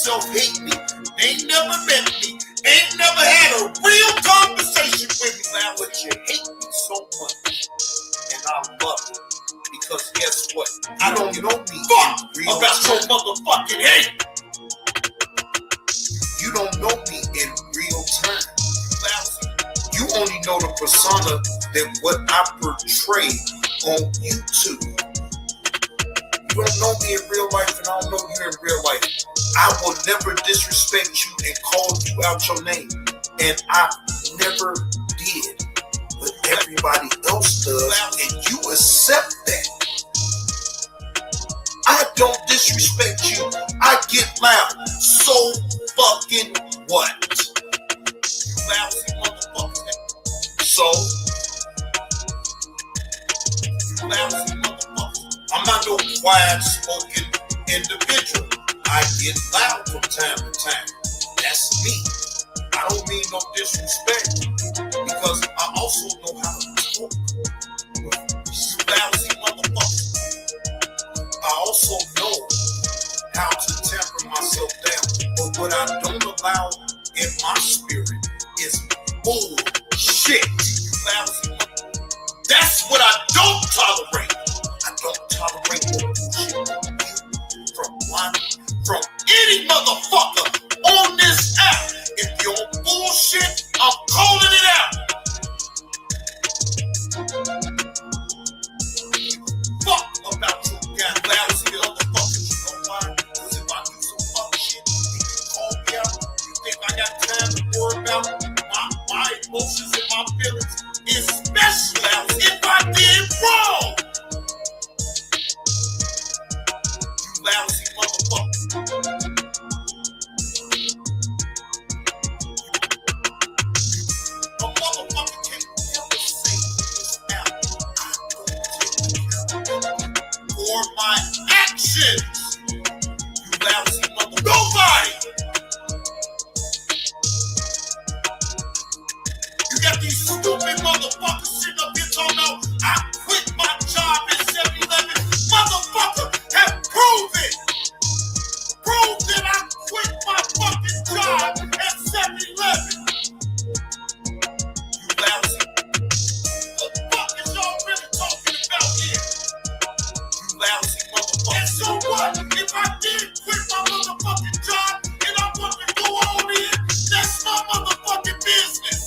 yourself hate me. Ain't never met me. Ain't never had a real conversation with me. Now, but you hate me so much. And I love it. Because guess what? I don't know me. Fuck about your motherfucking hate. You don't know me in real time. You only know the persona that what I portray on YouTube. You don't know me in real life, and I don't know you in real life. I will never disrespect you and call you out your name. And I never did. But everybody else does, and you accept that. I don't disrespect you. I get loud. So fucking what? You lousy motherfucker. So, you lousy motherfucker. I'm not no quiet spoken individual. I get loud from time to time. That's me. I don't mean no disrespect because I also know how to talk with these lousy motherfuckers. I also know how to temper myself down. But what I don't allow in my spirit is bullshit. Lousy motherfucker. That's what I don't tolerate. I don't tolerate no bullshit from any motherfucker on this app. If you're on bullshit, I'm calling it out. Fuck about you got lousy motherfuckers. You know why? Because if I do some fuck shit, you can call me out. You think I got time to worry about my emotions and my feelings? Especially if I did wrong. You lousy motherfucker. A motherfucker can't never say this out. I don't take accountability for my actions. You lousy motherfucker. Nobody. You got these stupid motherfuckers sitting up here talking about I quit my job at 7-Eleven. Motherfucker, have proven that I quit my fucking job at 7-Eleven. You lousy. What the fuck is y'all really talking about here? You lousy motherfucker. And so what? If I did quit my motherfucking job and I want to go on in, that's my motherfucking business.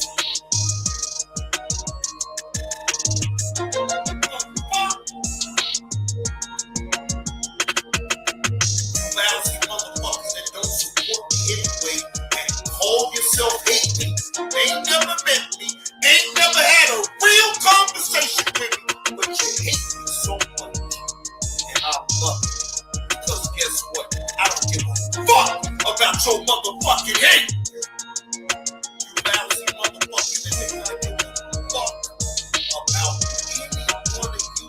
Lousy motherfuckers that don't support me anyway and call yourself hate me. Ain't never met me, ain't never had a real conversation with me, but you hate me so much. And I love it. Because guess what? I don't give a fuck about your motherfucking hate. You lousy motherfuckers that think I give a fuck about any one of you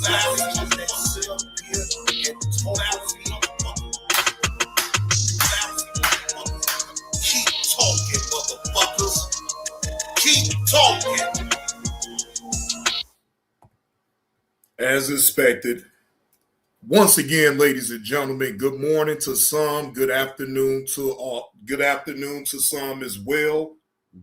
lousy that sit up here and talk lousy motherfuckers. Lousy motherfuckers. Keep talking, motherfuckers. Keep talking. As expected, once again, ladies and gentlemen, good morning to some, good afternoon to all, good afternoon to some as well.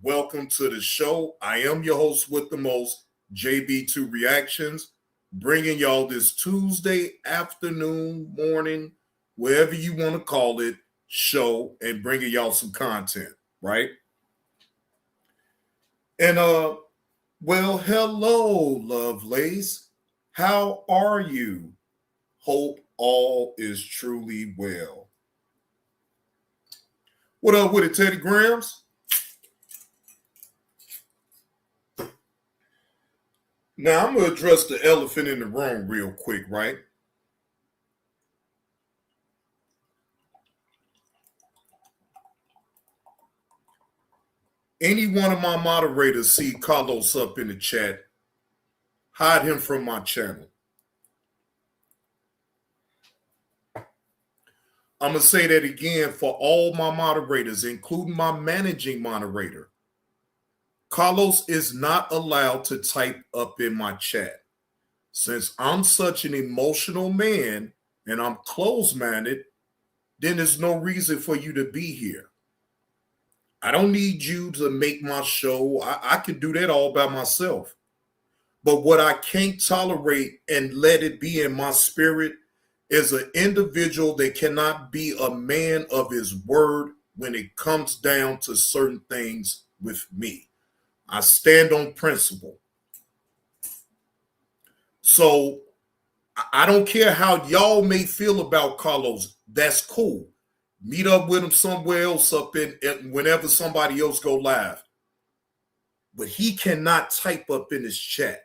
Welcome to the show. I am your host with the most, JB2 Reactions, bringing y'all this Tuesday afternoon, morning, wherever you want to call it, show, and bringing y'all some content, right? And, well, hello, lovelies. How are you? Hope all is truly well. What up with it, Teddy Grams? Now, I'm going to address the elephant in the room real quick, right? Any one of my moderators see Carlos up in the chat, hide him from my channel. I'm going to say that again for all my moderators, including my managing moderator. Carlos is not allowed to type up in my chat. Since I'm such an emotional man and I'm closed-minded, then there's no reason for you to be here. I don't need you to make my show. I can do that all by myself. But what I can't tolerate and let it be in my spirit is an individual that cannot be a man of his word when it comes down to certain things with me. I stand on principle. So I don't care how y'all may feel about Carlos. That's cool. Meet up with him somewhere else up in whenever somebody else go live. But he cannot type up in his chat.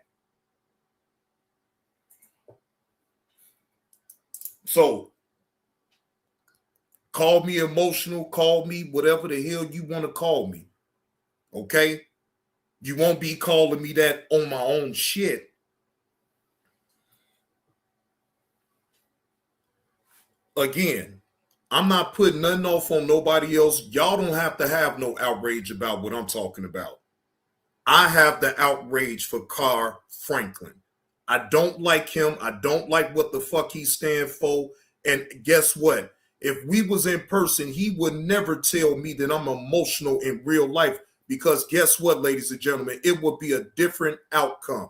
So call me emotional, call me whatever the hell you want to call me. Okay? You won't be calling me that on my own shit. Again, I'm not putting nothing off on nobody else. Y'all don't have to have no outrage about what I'm talking about. I have the outrage for Carl Franklin. I don't like him. I don't like what the fuck he stand for. And guess what? If we was in person, he would never tell me that I'm emotional in real life, because guess what, ladies and gentlemen? It would be a different outcome.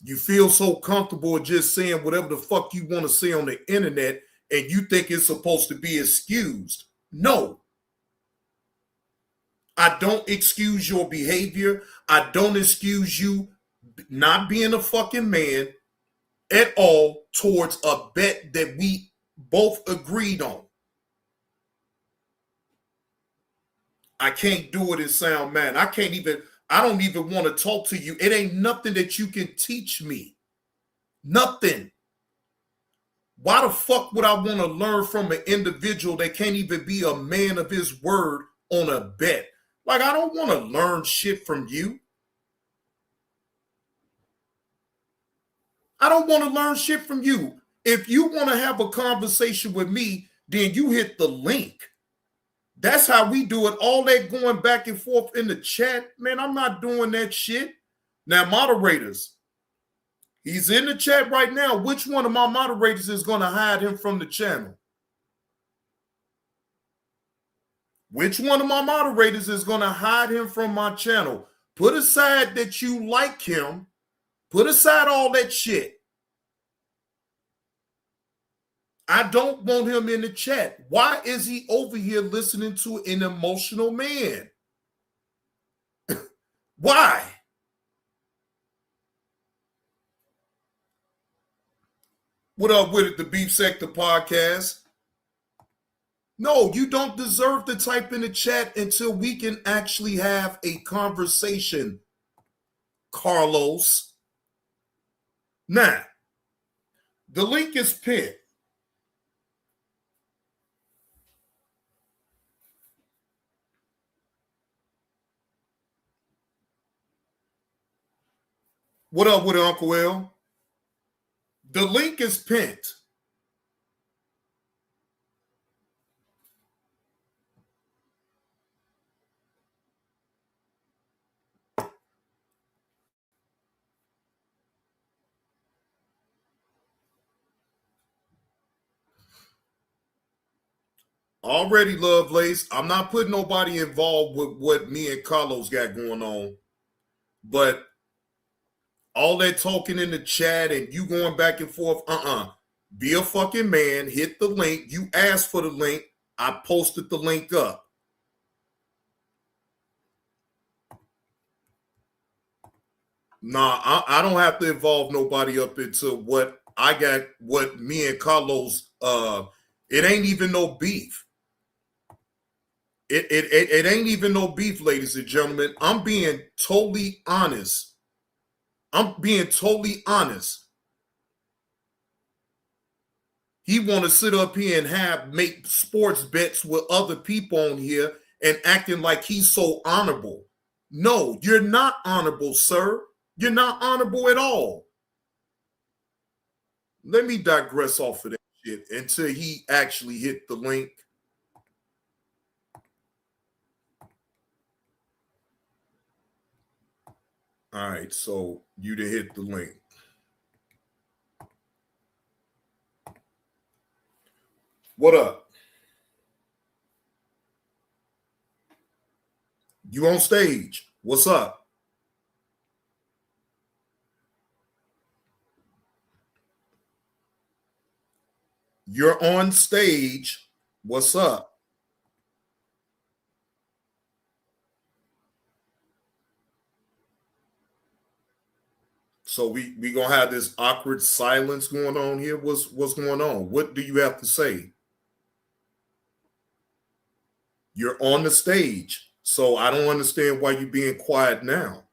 You feel so comfortable just saying whatever the fuck you want to say on the internet, and you think it's supposed to be excused. No. I don't excuse your behavior. I don't excuse you not being a fucking man at all towards a bet that we both agreed on. I can't do it in sound man. I don't even want to talk to you. It ain't nothing that you can teach me. Nothing. Why the fuck would I want to learn from an individual that can't even be a man of his word on a bet? Like, I don't want to learn shit from you. I don't want to learn shit from you. If you want to have a conversation with me, then you hit the link. That's how we do it. All that going back and forth in the chat, man, I'm not doing that shit. Now, moderators, he's in the chat right now. Which one of my moderators is going to hide him from the channel? Which one of my moderators is going to hide him from my channel? Put aside that you like him. Put aside all that shit. I don't want him in the chat. Why is he over here listening to an emotional man? Why? What up with it, the Beef Sector Podcast? No, you don't deserve to type in the chat until we can actually have a conversation, Carlos. Now, the link is pinned. What up with it, Uncle L? The link is pinned. Already, Lovelace. I'm not putting nobody involved with what me and Carlos got going on. But all that talking in the chat and you going back and forth, be a fucking man. Hit the link. You asked for the link. I posted the link up. Nah, I don't have to involve nobody up into what I got, what me and Carlos, it ain't even no beef. It ain't even no beef, ladies and gentlemen. I'm being totally honest. He want to sit up here and make sports bets with other people on here and acting like he's so honorable. No, you're not honorable, sir. You're not honorable at all. Let me digress off of that shit until he actually hit the link. All right, so you to hit the link. What up? You on stage? What's up? You're on stage. What's up? So we gonna have this awkward silence going on here. What's going on? What do you have to say? You're on the stage, so I don't understand why you're being quiet now.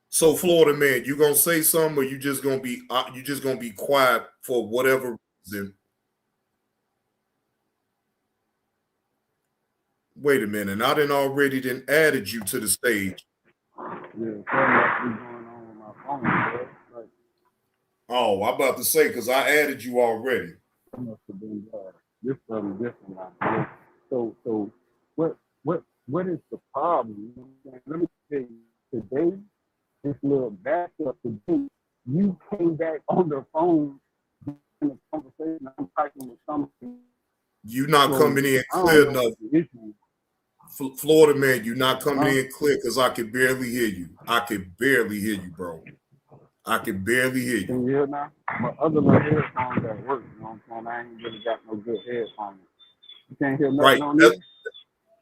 So Florida man, you gonna say something, or you just gonna be quiet for whatever reason? Wait a minute, I done added you to the stage. Yeah, something must be going on with my phone, bro. Like, Oh, I'm about to say because I added you already. I must have been this something different now. Bro. So what is the problem? You know what I'm saying? Let me tell you, today, this little backup today, you came back on the phone in a conversation. I'm talking with something. You not coming in clear enough. Florida man, you not coming in clear because I can barely hear you. I can barely hear you, bro. I can barely hear you. Can you hear now? My other little headphones at work, you know what I'm saying? I ain't really got no good headphones. You can't hear nothing on these?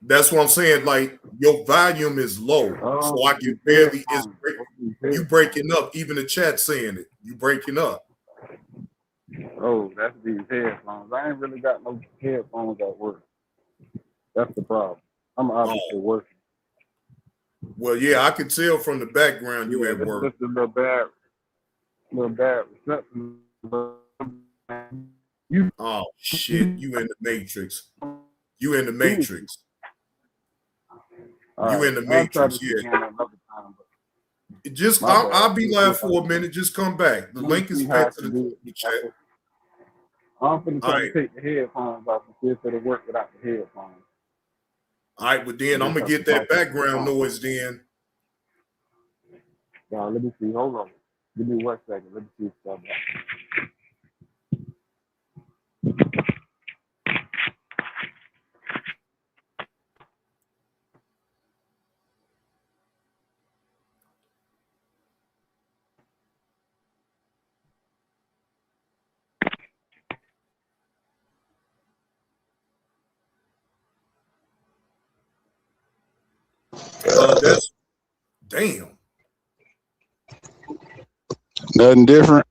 That's what I'm saying. Like your volume is low, so I can barely. You breaking up. Even the chat saying it. You breaking up. Oh, that's these headphones. I ain't really got no headphones at work. That's the problem. I'm obviously working. Well, yeah, I can tell from the background you at work. Just a little bad reception. Oh shit! You in the matrix? You in the matrix? You in the matrix? Yeah. Just I'll be live for a minute. Just come back. The link is back to the chat. I'm gonna try to take the headphones off and see if it'll work without the headphones. All right, but then I'm gonna get that background noise then. Let me see. Hold on. Give me 1 second. Let me see if it's back. That's damn. Nothing different.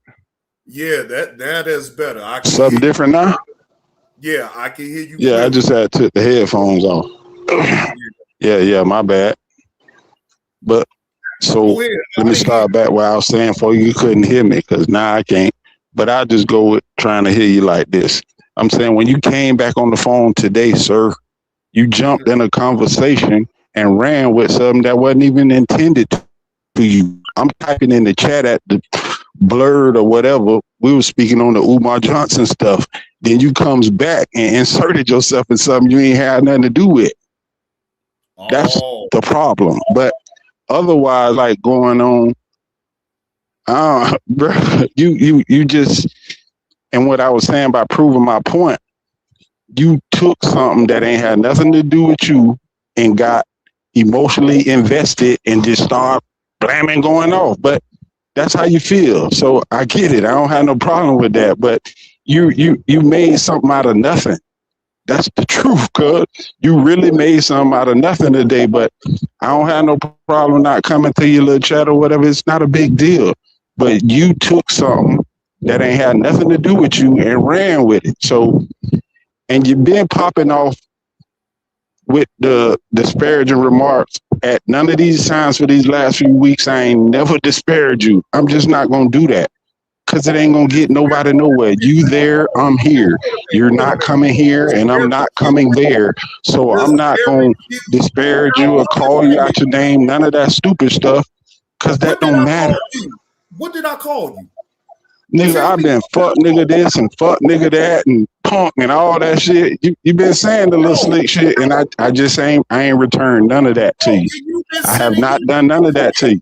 Yeah, that is better. Something different now. Yeah, I can hear you. Yeah, clearly. I just had to take the headphones off. yeah, my bad. But so let me start back where I was saying before you couldn't hear me, because now I can't. But I'll just go with trying to hear you like this. I'm saying when you came back on the phone today, sir, you jumped in a conversation and ran with something that wasn't even intended to you. I'm typing in the chat at the blurred or whatever. We were speaking on the Umar Johnson stuff. Then you comes back and inserted yourself in something you ain't had nothing to do with. That's the problem. But otherwise, like going on, bro, you just, and what I was saying by proving my point, you took something that ain't had nothing to do with you and got emotionally invested and just start blaming going off. But that's how you feel. So I get it. I don't have no problem with that. But you made something out of nothing. That's the truth, cuz you really made something out of nothing today. But I don't have no problem not coming to your little chat or whatever. It's not a big deal. But you took something that ain't had nothing to do with you and ran with it. So, and you've been popping off with the disparaging remarks at none of these times for these last few weeks. I ain't never disparaged you. I'm just not going to do that because it ain't going to get nobody nowhere. You there, I'm here. You're not coming here and I'm not coming there. So I'm not going to disparage you or call you out your name. None of that stupid stuff because that don't matter. What did I call you? Nigga, I've been fuck nigga this and fuck nigga that and punk and all that shit. You been saying the little slick shit, and I just ain't returned none of that to you. I have not done none of that to you.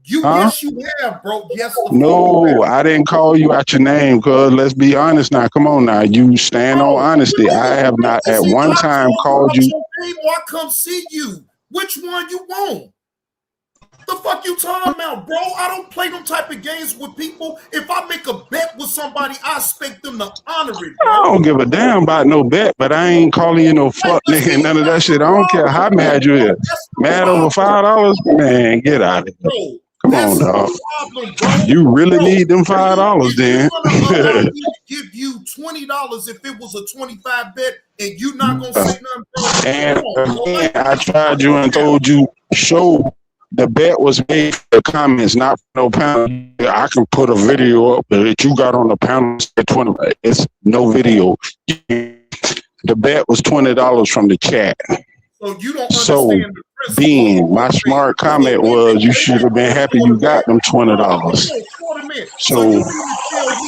Yes, you have, bro. Yes. No, I didn't call you out your name, cuz let's be honest now. Come on now. You stand on honesty. I have not at one time called you. Or I come see you. Which one you want? The fuck you talking about, bro? I don't play them type of games with people. If I make a bet with somebody, I expect them to honor it, bro. I don't give a damn about no bet, but I ain't calling you no fuck nigga and none of that shit. I don't care how mad you is. Mad over $5? Man, get out of here. Come on, dog. You really need them $5 then. Give you $20 if it was a 25 bet, and you not gonna say nothing, bro. And again, I tried you and told you, show the bet was made for the comments, not for no panel. I can put a video up that you got on the panel. It's no video. The bet was $20 from the chat. So you don't understand the principle. Then my smart comment was, you should have been happy you got them $20. So,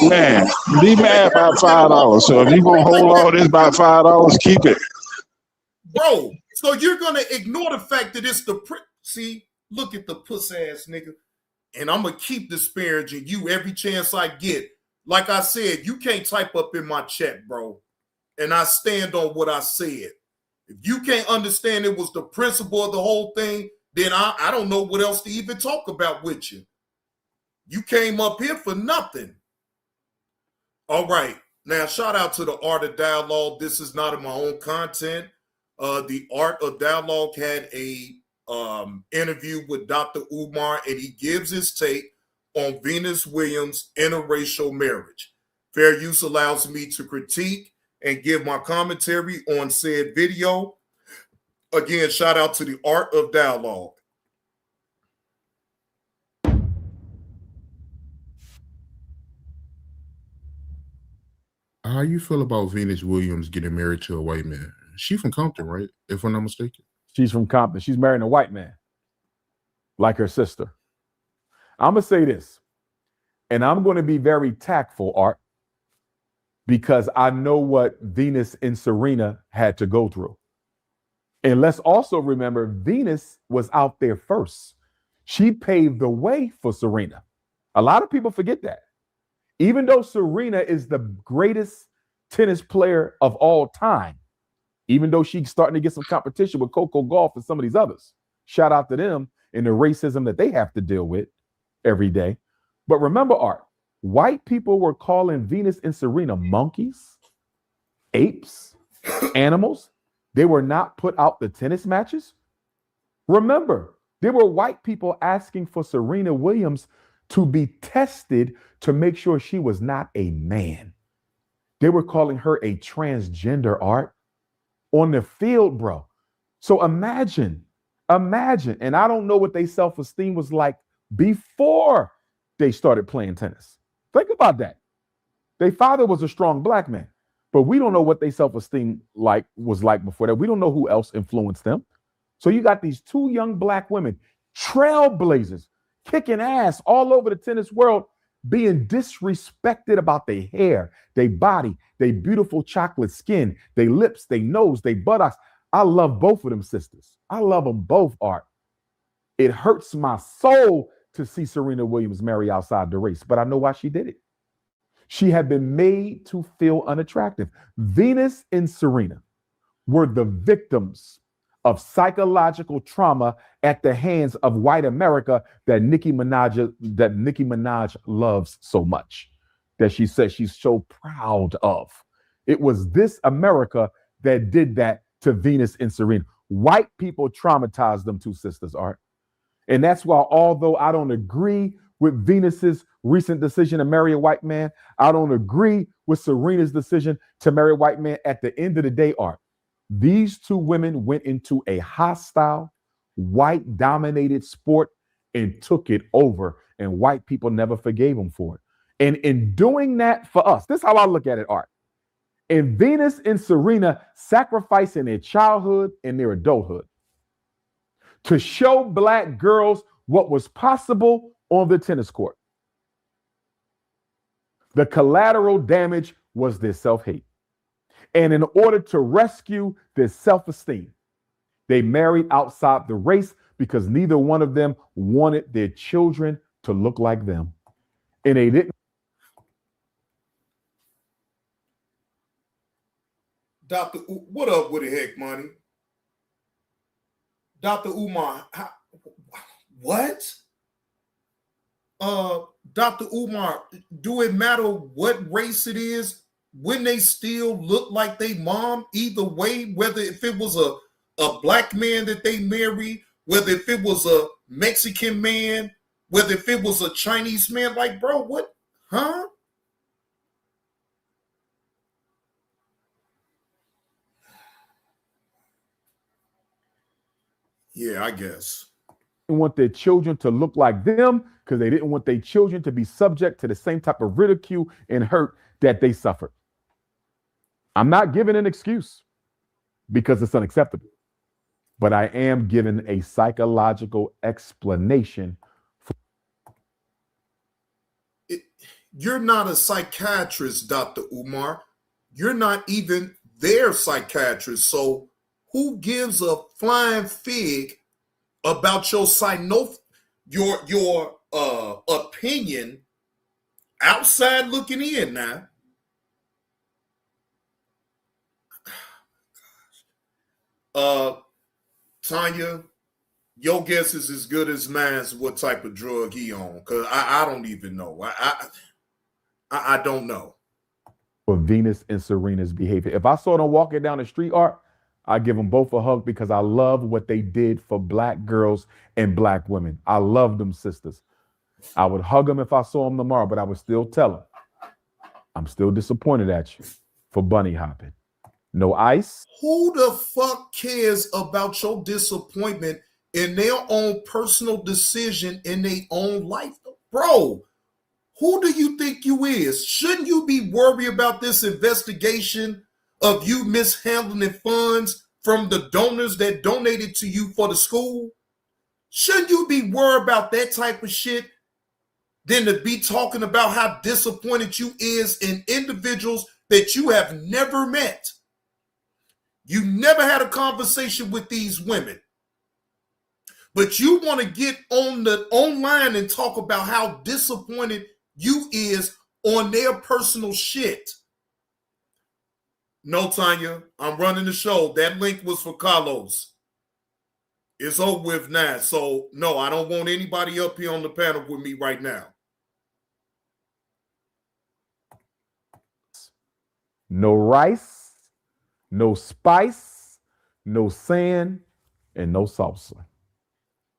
man, be mad about $5. So if you gonna hold all this by $5, keep it, bro. So you're gonna ignore the fact that it's the see. Look at the puss ass nigga, and I'm gonna keep disparaging you every chance I get. Like I said, you can't type up in my chat, bro, and I stand on what I said. If you can't understand it was the principle of the whole thing, then I don't know what else to even talk about with you. You came up here for nothing. All right. Now, shout out to the Art of Dialogue. This is not in my own content. The Art of Dialogue had a interview with Dr. Umar, and he gives his take on Venus Williams' interracial marriage. Fair use allows me to critique and give my commentary on said video. Again, shout out to the Art of Dialogue. How you feel about Venus Williams getting married to a white man? She from Compton, right? If I'm not mistaken. She's from Compton. She's marrying a white man, like her sister. I'm going to say this, and I'm going to be very tactful, Art, because I know what Venus and Serena had to go through. And let's also remember, Venus was out there first. She paved the way for Serena. A lot of people forget that. Even though Serena is the greatest tennis player of all time, even though she's starting to get some competition with Coco Gauff and some of these others. Shout out to them and the racism that they have to deal with every day. But remember, Art, white people were calling Venus and Serena monkeys, apes, animals. They were not put out the tennis matches. Remember, there were white people asking for Serena Williams to be tested to make sure she was not a man. They were calling her a transgender, Art. On the field, bro. So imagine, and I don't know what their self-esteem was like before they started playing tennis. Think about that. Their father was a strong black man, but we don't know what their self-esteem was like before that. We don't know who else influenced them. So you got these two young black women, trailblazers, kicking ass all over the tennis world, being disrespected about their hair, their body, their beautiful chocolate skin, their lips, their nose, their buttocks. I love both of them sisters. I love them both, Art. It hurts my soul to see Serena Williams marry outside the race, but I know why she did it. She had been made to feel unattractive. Venus and Serena were the victims of psychological trauma at the hands of white America that Nicki Minaj loves so much, that she says she's so proud of. It was this America that did that to Venus and Serena. White people traumatized them two sisters, Art. And that's why, although I don't agree with Venus's recent decision to marry a white man, I don't agree with Serena's decision to marry a white man. At the end of the day, Art, these two women went into a hostile, white-dominated sport and took it over, and white people never forgave them for it. And in doing that for us, this is how I look at it, Art. And Venus and Serena sacrificing their childhood and their adulthood to show black girls what was possible on the tennis court. The collateral damage was their self-hate. And in order to rescue their self-esteem, they married outside the race because neither one of them wanted their children to look like them. And they didn't. Dr. What up with the heck, money? Dr. Umar, what? Dr. Umar, do it matter what race it is when they still look like they mom? Either way, whether if it was a black man that they married, whether if it was a Mexican man, whether if it was a Chinese man, like, bro, what? Huh? Yeah, I guess. Want their children to look like them because they didn't want their children to be subject to the same type of ridicule and hurt that they suffered. I'm not giving an excuse because it's unacceptable, but I am giving a psychological explanation. You're not a psychiatrist, Dr. Umar. You're not even their psychiatrist. So who gives a flying fig about your opinion outside looking in now? Tanya, your guess is as good as mine's what type of drug he on, because I don't even know. I don't know. For Venus and Serena's behavior. If I saw them walking down the street, Art, I give them both a hug because I love what they did for black girls and black women. I love them sisters. I would hug them if I saw them tomorrow, but I would still tell them, I'm still disappointed at you for bunny hopping. No ice. Who the fuck cares about your disappointment in their own personal decision in their own life? Bro, who do you think you is? Shouldn't you be worried about this investigation of you mishandling funds from the donors that donated to you for the school? Shouldn't you be worried about that type of shit than to be talking about how disappointed you is in individuals that you have never met? You never had a conversation with these women, but you want to get on the online and talk about how disappointed you is on their personal shit. No, Tanya, I'm running the show. That link was for Carlos. It's over with now. So, no, I don't want anybody up here on the panel with me right now. No rice, no spice, no sand, and no salsa.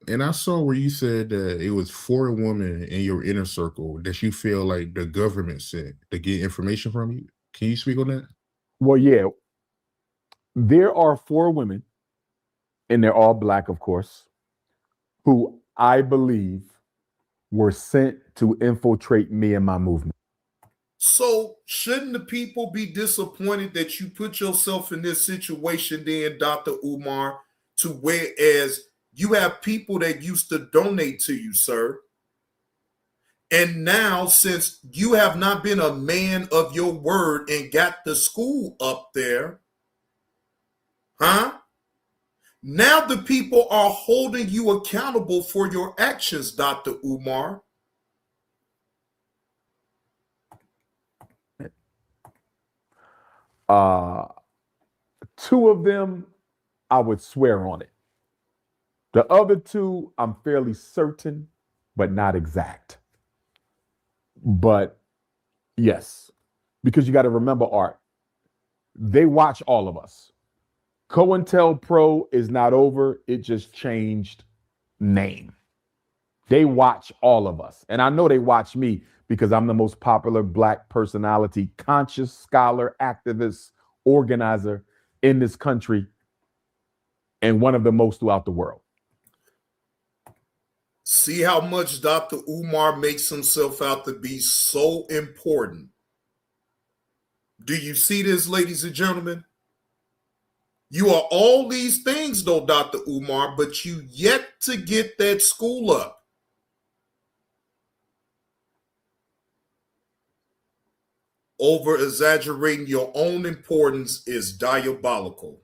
And I saw where you said that it was 4 women in your inner circle that you feel like the government sent to get information from you. Can you speak on that? Well, yeah. There are 4 women, and they're all black, of course, who I believe were sent to infiltrate me and my movement. So shouldn't the people be disappointed that you put yourself in this situation then, Dr. Umar, to whereas you have people that used to donate to you, sir. And now, since you have not been a man of your word and got the school up there, now the people are holding you accountable for your actions, Dr. Umar. Two of them, I would swear on it. The other 2, I'm fairly certain, but not exact. But yes, because you got to remember, Art, they watch all of us. COINTELPRO is not over. It just changed name. They watch all of us. And I know they watch me because I'm the most popular black personality, conscious scholar, activist, organizer in this country, and one of the most throughout the world. See how much Dr. Umar makes himself out to be so important. Do you see this, ladies and gentlemen? You are all these things, though, Dr. Umar, but you yet to get that school up. over exaggerating your own importance is diabolical.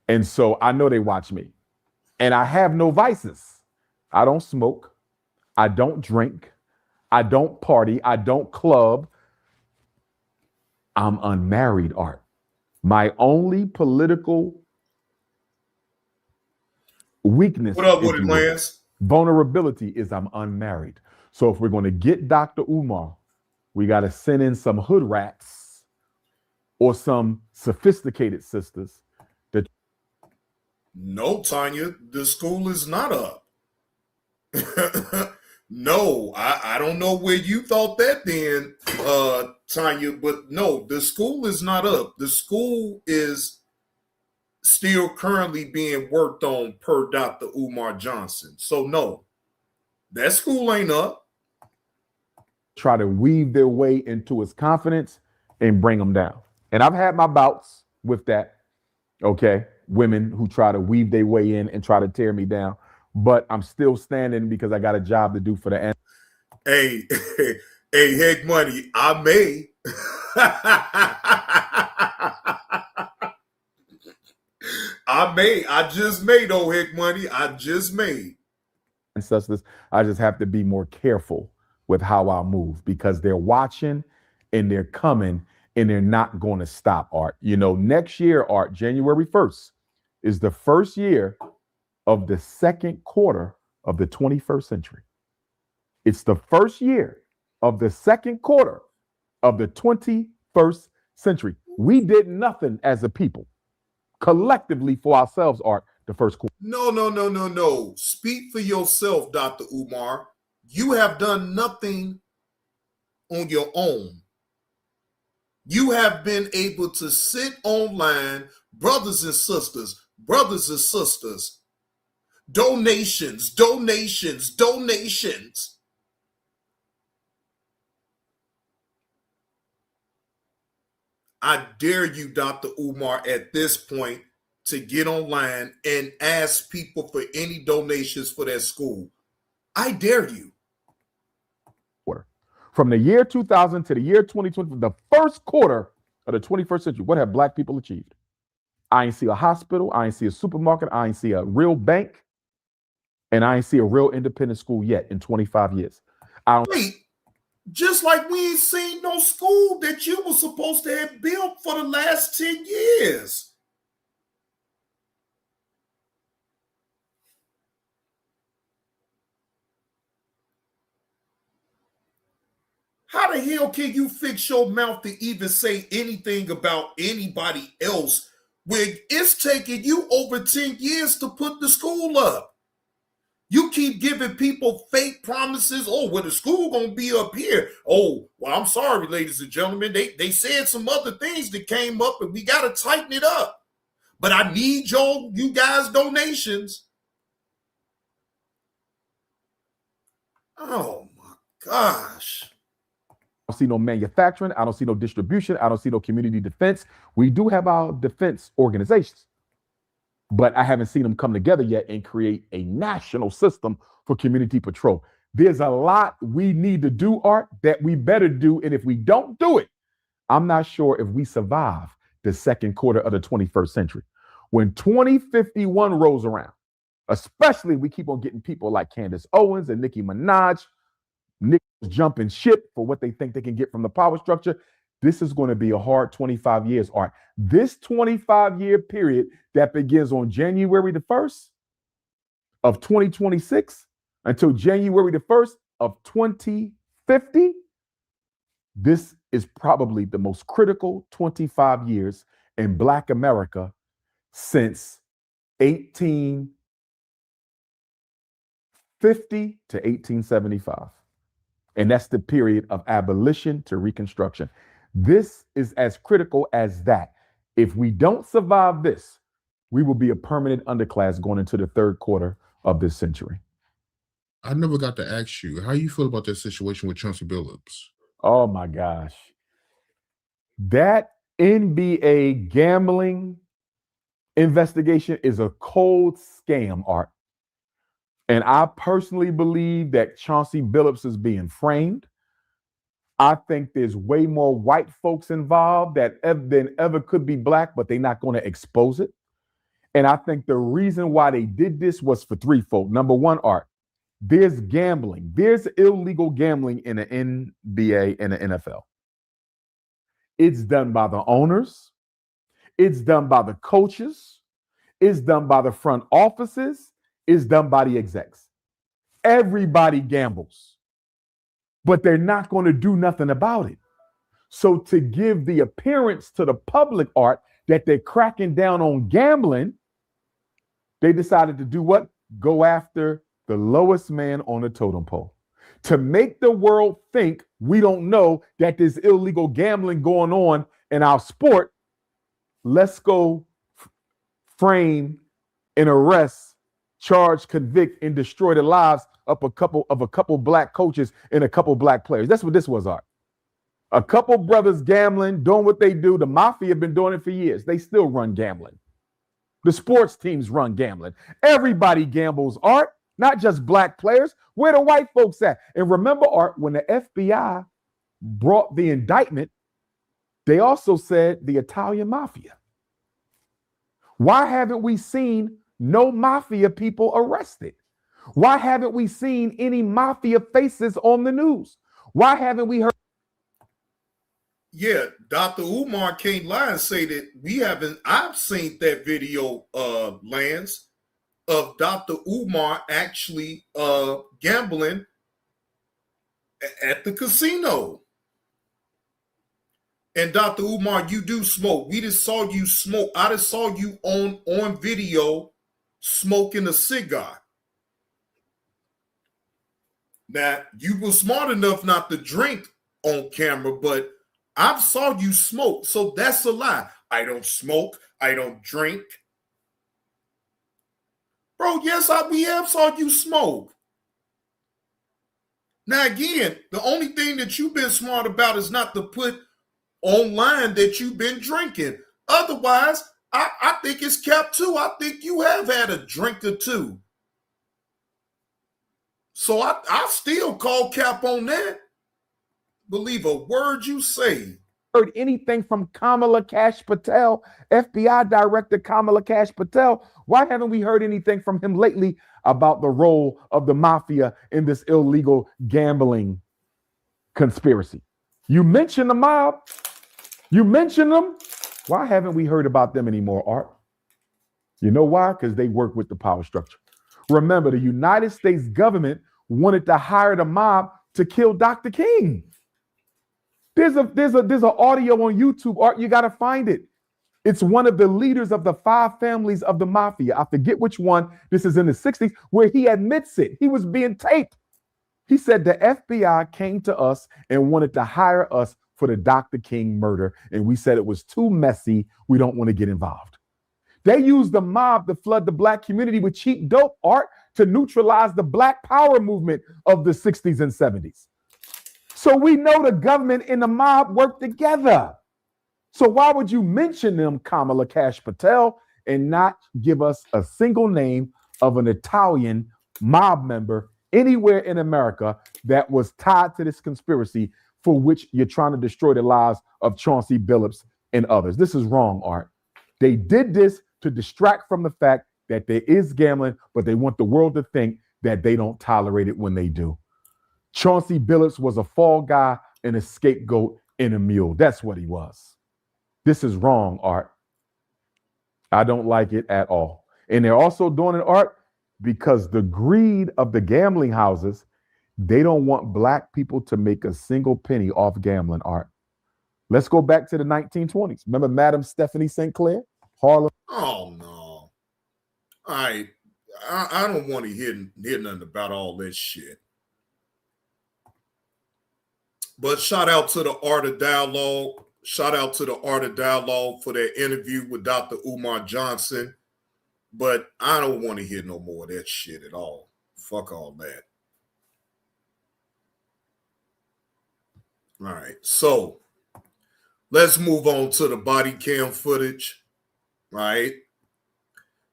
And so I know they watch me. And I have no vices. I don't smoke. I don't drink. I don't party. I don't club. I'm unmarried, Art. My only political weakness, What up with it, Lance? vulnerability, is I'm unmarried. So if we're going to get Dr. Umar, we got to send in some hood rats or some sophisticated sisters. No, Tanya, the school is not up. No, I don't know where you thought that then, Tanya, but no, the school is not up. The school is still currently being worked on per Dr. Umar Johnson. So no, that school ain't up. Try to weave their way into his confidence and bring him down. And I've had my bouts with that, okay? Women who try to weave their way in and try to tear me down. But I'm still standing because I got a job to do for the end. Hey, hey, Heck Money, I may. I just made, oh, Heck Money, I just made. Ancestors, I just have to be more careful with how I move because they're watching and they're coming and they're not going to stop, Art. You know, next year, Art, January 1st, is the first year of the second quarter of the 21st century. It's the first year of the second quarter of the 21st century. We did nothing as a people, collectively for ourselves, Art, the first quarter. No. Speak for yourself, Dr. Umar. You have done nothing on your own. You have been able to sit online, brothers and sisters, donations. I dare you, Dr. Umar, at this point to get online and ask people for any donations for that school. I dare you. From the year 2000 to the year 2020, the first quarter of the 21st century, what have Black people achieved? I ain't see a hospital. I ain't see a supermarket. I ain't see a real bank. And I ain't see a real independent school yet in 25 years. Wait, just like we ain't seen no school that you were supposed to have built for the last 10 years. How the hell can you fix your mouth to even say anything about anybody else when it's taking you over 10 years to put the school up? You keep giving people fake promises. Oh, well, the school gonna be up here. Oh, well, I'm sorry, ladies and gentlemen. They said some other things that came up and we gotta tighten it up. But I need you guys' donations. Oh my gosh. I don't see no manufacturing. I don't see no distribution. I don't see no community defense. We do have our defense organizations, but I haven't seen them come together yet and create a national system for community patrol. There's a lot we need to do, Art, that we better do. And if we don't do it, I'm not sure if we survive the second quarter of the 21st century. When 2051 rolls around, especially we keep on getting people like Candace Owens and Nicki Minaj, jumping ship for what they think they can get from the power structure. This is going to be a hard 25 years, Art. This 25-year period that begins on January the 1st of 2026 until January the 1st of 2050, this is probably the most critical 25 years in Black America since 1850 to 1875. And that's the period of abolition to Reconstruction. This is as critical as that. If we don't survive this, we will be a permanent underclass going into the third quarter of this century. I never got to ask you, how you feel about that situation with Chauncey Billups? Oh my gosh. That NBA gambling investigation is a cold scam, Art. And I personally believe that Chauncey Billups is being framed. I think there's way more white folks involved than ever could be black, but they're not going to expose it. And I think the reason why they did this was for threefold. Number one, Art, there's gambling. There's illegal gambling in the NBA and the NFL. It's done by the owners. It's done by the coaches. It's done by the front offices. It's done by the execs. Everybody gambles, but they're not going to do nothing about it. So to give the appearance to the public, Art, that they're cracking down on gambling, they decided to do what? Go after the lowest man on the totem pole. To make the world think we don't know that there's illegal gambling going on in our sport, let's go frame and arrest, charge, convict, and destroy the lives of a couple black coaches and a couple black players. That's what this was, Art. A couple brothers gambling, doing what they do. The mafia have been doing it for years. They still run gambling. The sports teams run gambling. Everybody gambles, Art, not just black players. Where the white folks at? And remember, Art, when the FBI brought the indictment, they also said the Italian mafia. Why haven't we seen no mafia people arrested? Why haven't we seen any mafia faces on the news? Why haven't we heard? Yeah, Dr. Umar can't lie and say that we haven't. I've seen that video, Lance, of Dr. Umar actually gambling at the casino. And Dr. Umar, you do smoke. We just saw you smoke. I just saw you on video smoking a cigar. Now, you were smart enough not to drink on camera, but I saw you smoke. So that's a lie. I don't smoke. I don't drink. Bro, yes, we have saw you smoke. Now, again, the only thing that you've been smart about is not to put online that you've been drinking. Otherwise, I think it's cap too. I think you have had a drink or two. So I still call cap on that. Believe a word you say. Heard anything from Kamala Cash Patel, FBI Director Kamala Cash Patel? Why haven't we heard anything from him lately about the role of the mafia in this illegal gambling conspiracy? You mentioned the mob. You mentioned them. Why haven't we heard about them anymore, Art? You know why? Because they work with the power structure. Remember, the United States government wanted to hire the mob to kill Dr. King. There's an audio on YouTube, Art. You got to find it. It's one of the leaders of the 5 families of the mafia. I forget which one. This is in the 60s, where he admits it. He was being taped. He said the FBI came to us and wanted to hire us for the Dr. King murder. And we said it was too messy. We don't want to get involved. They used the mob to flood the black community with cheap dope, Art, to neutralize the black power movement of the 60s and 70s. So we know the government and the mob work together. So why would you mention them, Kamala Cash Patel, and not give us a single name of an Italian mob member anywhere in America that was tied to this conspiracy for which you're trying to destroy the lives of Chauncey Billups and others? This is wrong, Art. They did this to distract from the fact that there is gambling, but they want the world to think that they don't tolerate it when they do. Chauncey Billups was a fall guy and a scapegoat and a mule. That's what he was. This is wrong, Art. I don't like it at all. And they're also doing it, Art, because the greed of the gambling houses, they don't want black people to make a single penny off gambling, Art. Let's go back to the 1920s. Remember Madam Stephanie St. Clair? Harlem. Oh, no. I don't want to hear nothing about all this shit. But shout out to the Art of Dialogue. Shout out to the Art of Dialogue for their interview with Dr. Umar Johnson. But I don't want to hear no more of that shit at all. Fuck all that. All right. So let's move on to the body cam footage. Right.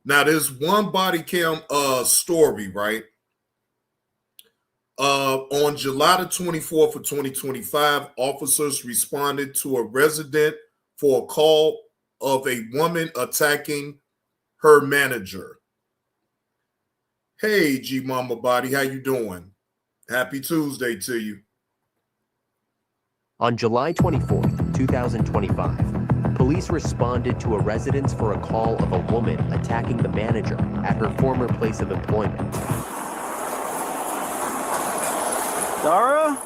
Now, there's one body cam story, right, On July the 24th of 2025, officers responded to a resident for a call of a woman attacking her manager. Hey, G Mama Body, how you doing? Happy Tuesday to you. On July 24th, 2025, police responded to a residence for a call of a woman attacking the manager at her former place of employment. Dara?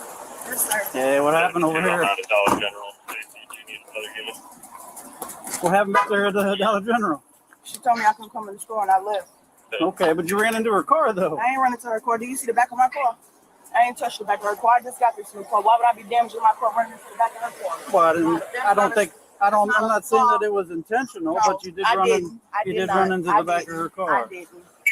Yes, sir. Hey, what happened over here? Dollar General. What happened back there at the Dollar General? She told me I couldn't come in the store and I left. Okay, but you ran into her car though. I ain't running to her car. Do you see the back of my car? I ain't touched the back of her car. I just got this new car. Why would I be damaging my car running into the back of her car? Well, I'm not saying that it was intentional, No, but you did run into the back of her car. I didn't.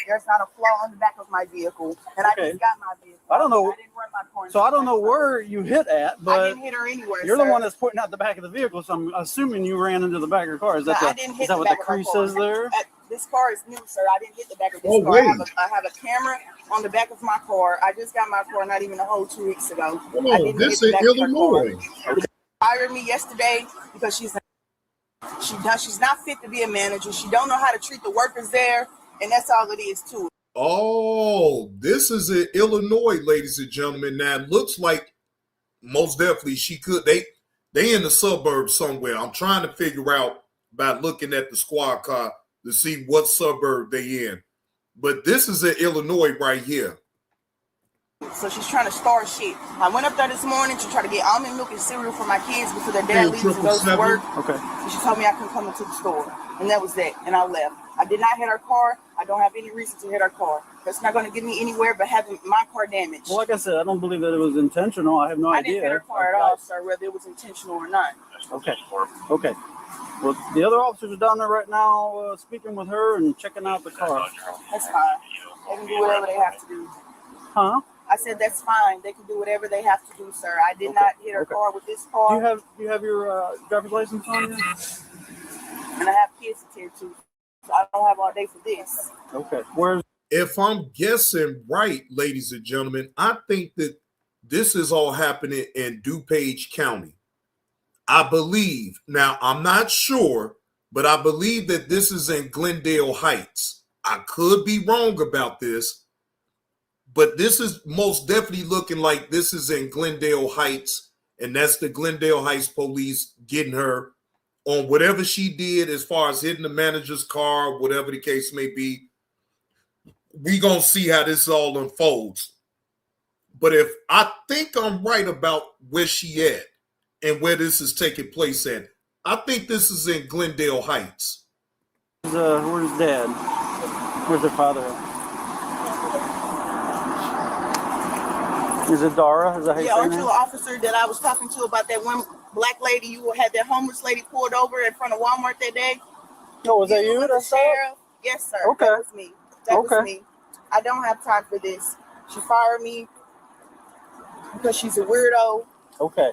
There's not a flaw on the back of my vehicle, and Okay. I just got my vehicle. I don't know. I didn't run my car. So I don't know where you hit at, I but didn't hit her anywhere. you're sir. the one that's pointing out the back of the vehicle, so I'm assuming you ran into the back of her car. Is that, No, I didn't hit what back the of her crease car. is there? This car is new, sir. I didn't hit the back of this Oh, car. wait. I have a camera on the back of my car. I just got my car not even a whole 2 weeks ago. Come I on, didn't this hit is the back of her Illinois. car. She fired me yesterday because she's not fit to be a manager. She don't know how to treat the workers there, and that's all it is to it. Oh, this is in Illinois, ladies and gentlemen. Now it looks like most definitely she could. They in the suburbs somewhere. I'm trying to figure out by looking at the squad car to see what suburb they in. But this is in Illinois right here. So she's trying to start shit. I went up there this morning to try to get almond milk and cereal for my kids before their dad leaves and goes to work. Okay. And she told me I couldn't come into the store. And that was that. And I left. I did not hit her car. I don't have any reason to hit her car. That's not going to get me anywhere but having my car damaged. Well, like I said, I don't believe that it was intentional. I have no I idea. didn't hit her car at all, sir, whether it was intentional or not. Okay. Okay. Well, the other officers are down there right now speaking with her and checking out the car. That's fine. They can do whatever they have to do. Huh? I said that's fine. They can do whatever they have to do, sir. I did not hit her car with this car. Do you have your driver's license on you? And I have kids to tend to. So I don't have all day for this. Okay. Where's If I'm guessing right, ladies and gentlemen, I think that this is all happening in DuPage County. I believe, now I'm not sure, but I believe that this is in Glendale Heights. I could be wrong about this, but this is most definitely looking like this is in Glendale Heights, and that's the Glendale Heights police getting her on whatever she did as far as hitting the manager's car, whatever the case may be. We gonna see how this all unfolds. But if I think I'm right about where she at and where this is taking place at, I think this is in Glendale Heights. where's Dad? Where's their father? Is it Dara? Is that how you Yeah, say aren't her you name? an officer that I was talking to about that one black lady you had that homeless lady pulled over in front of Walmart that day? No, was that you? The That's all? sheriff? Yes, sir. Okay. That was me. That Okay. was me. I don't have time for this. She fired me because she's a weirdo, Okay.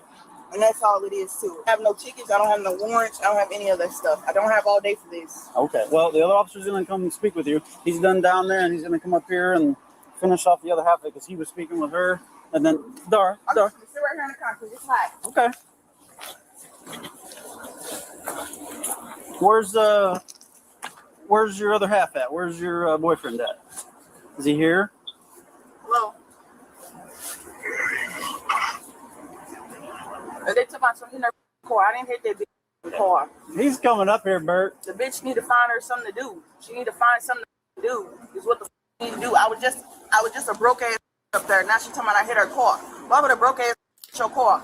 and that's all it is too. I have no tickets. I don't have no warrants. I don't have any of that stuff. I don't have all day for this. Okay. Well, the other officer's going to come and speak with you. He's done down there, and he's going to come up here and finish off the other half of it because he was speaking with her. And then, Dara. I'm just gonna sit right here in the car because it's hot. Okay. Where's your other half at? Where's your boyfriend at? Is he here? Hello. They took my son in their car. I didn't hit that bitch car. He's coming up here, Bert. The bitch need to find her something to do. She need to find something to do. Is what the need to do. I was just a broke ass up there. Now she talking about I hit her car. Why would a broke ass your car?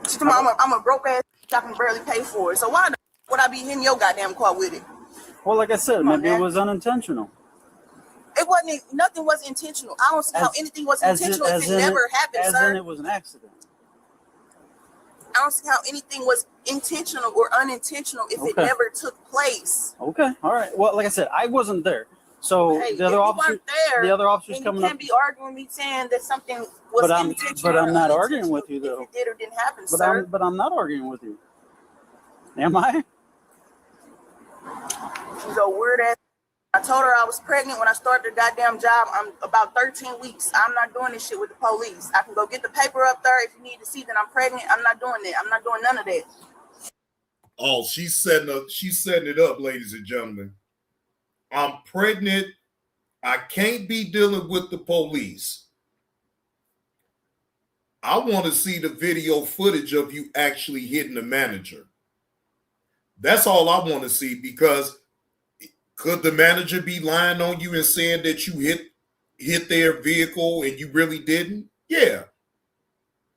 She talking about I'm a broke ass. I can barely pay for it. So why the would I be hitting your goddamn car with it? Well, like I said, Come on, maybe it man. was unintentional. It wasn't. Nothing was intentional. I don't see how anything was intentional if it never happened, As sir. in it was an accident. I don't see how anything was intentional or unintentional if it Okay. never took place. Okay. All right. Well, like I said, I wasn't there. So Hey, the other if you officer, weren't there, the other officer's then you coming up. can't be arguing me saying that something was But I'm intentional. not or arguing unintentional with you, though. If it did or didn't happen, But sir. I'm not arguing with you. Am I? She's a weird ass. I told her I was pregnant when I started the goddamn job. I'm about 13 weeks. I'm not doing this shit with the police. I can go get the paper up there if you need to see that I'm pregnant. I'm not doing that. I'm not doing none of that. Oh, she's setting it up, ladies and gentlemen. I'm pregnant. I can't be dealing with the police. I want to see the video footage of you actually hitting the manager. That's all I want to see, because could the manager be lying on you and saying that you hit their vehicle and you really didn't? Yeah.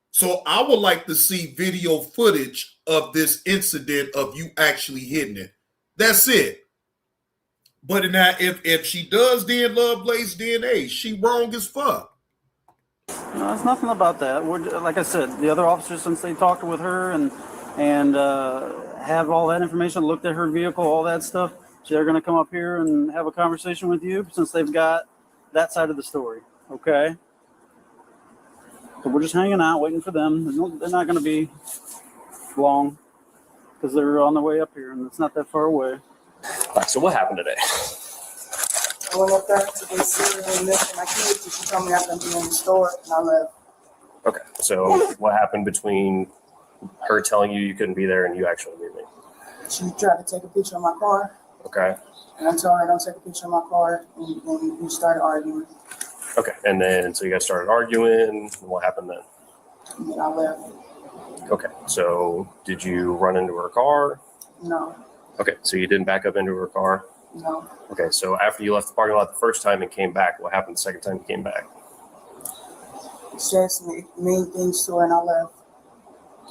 So I would like to see video footage of this incident of you actually hitting it. That's it. But if she does then Lovelace DNA, she wrong as fuck. No, it's nothing about that. Like I said, the other officers, since they talked with her and have all that information, looked at her vehicle, all that stuff, they're going to come up here and have a conversation with you since they've got that side of the story. Okay? So we're just hanging out, waiting for them. They're not going to be long because they're on their way up here, and it's not that far away. All right, so what happened today? I went up there to get cereal and milk for my kids, and she told me I couldn't be in the store, and I left. Okay, so what happened between her telling you you couldn't be there and you actually leaving? She tried to take a picture of my car. Okay. And I told her, don't take a picture of my car, and we started arguing. Okay, and then so you guys started arguing. What happened then? And then I left. Okay, so did you run into her car? No, Okay, so you didn't back up into her car? no. Okay, so after you left the parking lot the first time and came back, what happened the second time you came back? She asked me mean things to her, and I left.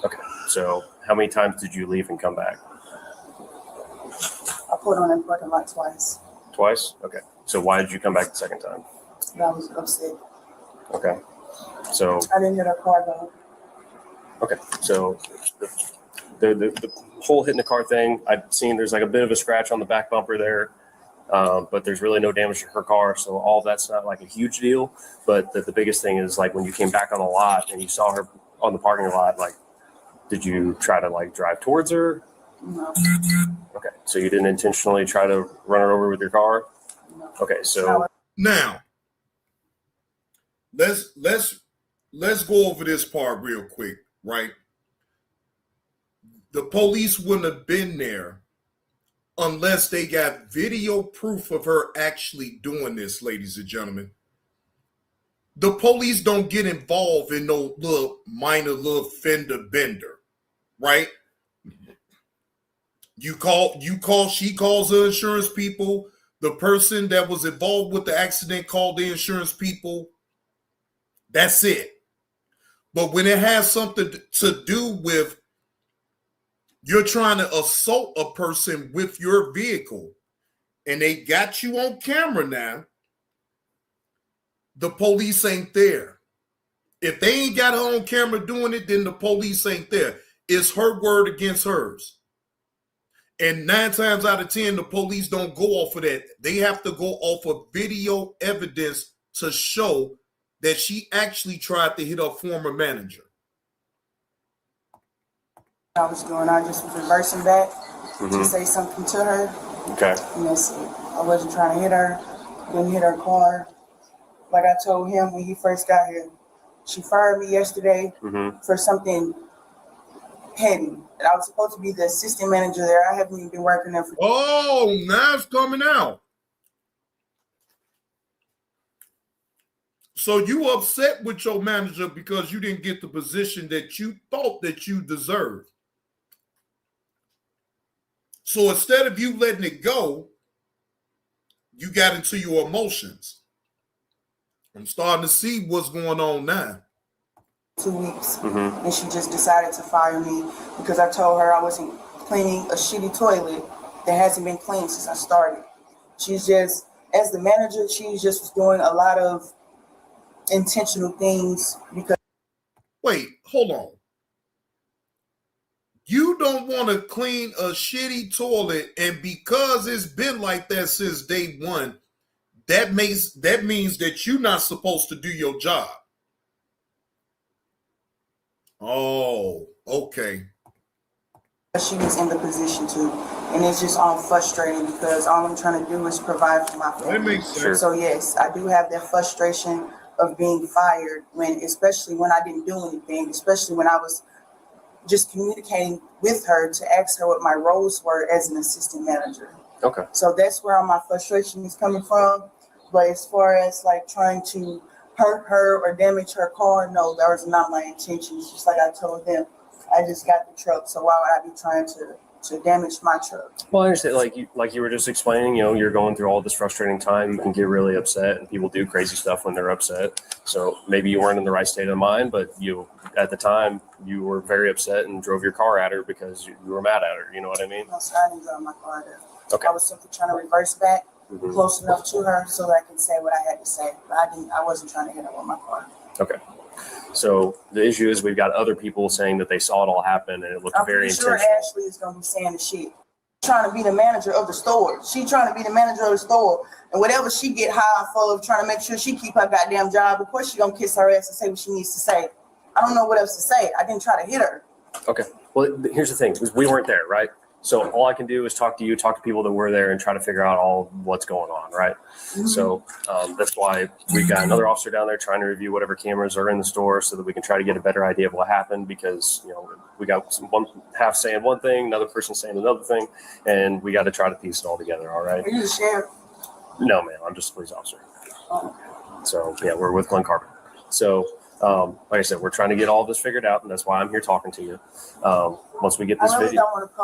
Okay, so how many times did you leave and come back? I put on in the parking lot twice. Twice? Okay, so why did you come back the second time? And I was upset. Okay, so I didn't hit her car, though. okay, so the whole hitting the car thing, I've seen there's like a bit of a scratch on the back bumper there, but there's really no damage to her car, so all that's not like a huge deal. But the biggest thing is like when you came back on the lot and you saw her on the parking lot, like, did you try to like drive towards her? No, Okay, so you didn't intentionally try to run her over with your car? no. Okay, so Now, let's go over this part real quick, right? The police wouldn't have been there unless they got video proof of her actually doing this, ladies and gentlemen. The police don't get involved in no little minor little fender bender, right? She calls the insurance people. The person that was involved with the accident called the insurance people. That's it. But when it has something to do with you're trying to assault a person with your vehicle and they got you on camera now, the police ain't there. If they ain't got her on camera doing it, then the police ain't there. It's her word against hers. And 9 times out of 10, the police don't go off of that. They have to go off of video evidence to show that she actually tried to hit her former manager. I was doing, I just was reversing back to say something to her. okay, And that's it. I wasn't trying to hit her, didn't hit her car. Like I told him when he first got here, she fired me yesterday for something petty. And I was supposed to be the assistant manager there. I haven't even been working there for. Oh, now it's coming out. So you upset with your manager because you didn't get the position that you thought that you deserved. So instead of you letting it go, you got into your emotions. I'm starting to see what's going on now. 2 weeks, and she just decided to fire me because I told her I wasn't cleaning a shitty toilet that hasn't been cleaned since I started. She's just, as the manager, she just was doing a lot of intentional things because. Wait, hold on. You don't want to clean a shitty toilet, and because it's been like that since day one, that means that you're not supposed to do your job. Oh, okay. She was in the position to, and it's just all frustrating because all I'm trying to do is provide for my family. Sure. So yes, I do have that frustration of being fired especially when I didn't do anything, especially when I was just communicating with her to ask her what my roles were as an assistant manager. Okay. So that's where all my frustration is coming from. But as far as like trying to hurt her or damage her car, no, that was not my intentions. Just like I told them, I just got the truck, so why would I be trying to damage my truck? Well, I understand. Like you were just explaining, you're going through all this frustrating time. You can get really upset, and people do crazy stuff when they're upset. So maybe you weren't in the right state of mind, but at the time you were very upset and drove your car at her because you were mad at her. You know what I mean? No, sir, I didn't drive my car there. Okay. I was simply trying to reverse back close enough to her so that I can say what I had to say. But I wasn't trying to hit her with my car. Okay. So the issue is we've got other people saying that they saw it all happen and it looked very intentional. I'm sure Ashley is going to be saying the shit. Trying to be the manager of the store. She trying to be the manager of the store. And whatever she get high for trying to make sure she keep her goddamn job, of course she going to kiss her ass and say what she needs to say. I don't know what else to say. I didn't try to hit her. Okay. Well, here's the thing. We weren't there, right? So all I can do is talk to you, talk to people that were there, and try to figure out all what's going on, right? Mm-hmm. So that's why we've got another officer down there trying to review whatever cameras are in the store so that we can try to get a better idea of what happened, because we got one half saying one thing, another person saying another thing, and we got to try to piece it all together. All right? Are you the sheriff? No, ma'am. I'm just a police officer. Oh. So yeah, we're with Glen Carbon. So. Like I said, we're trying to get all of this figured out, and that's why I'm here talking to you. Once we get this video, don't want to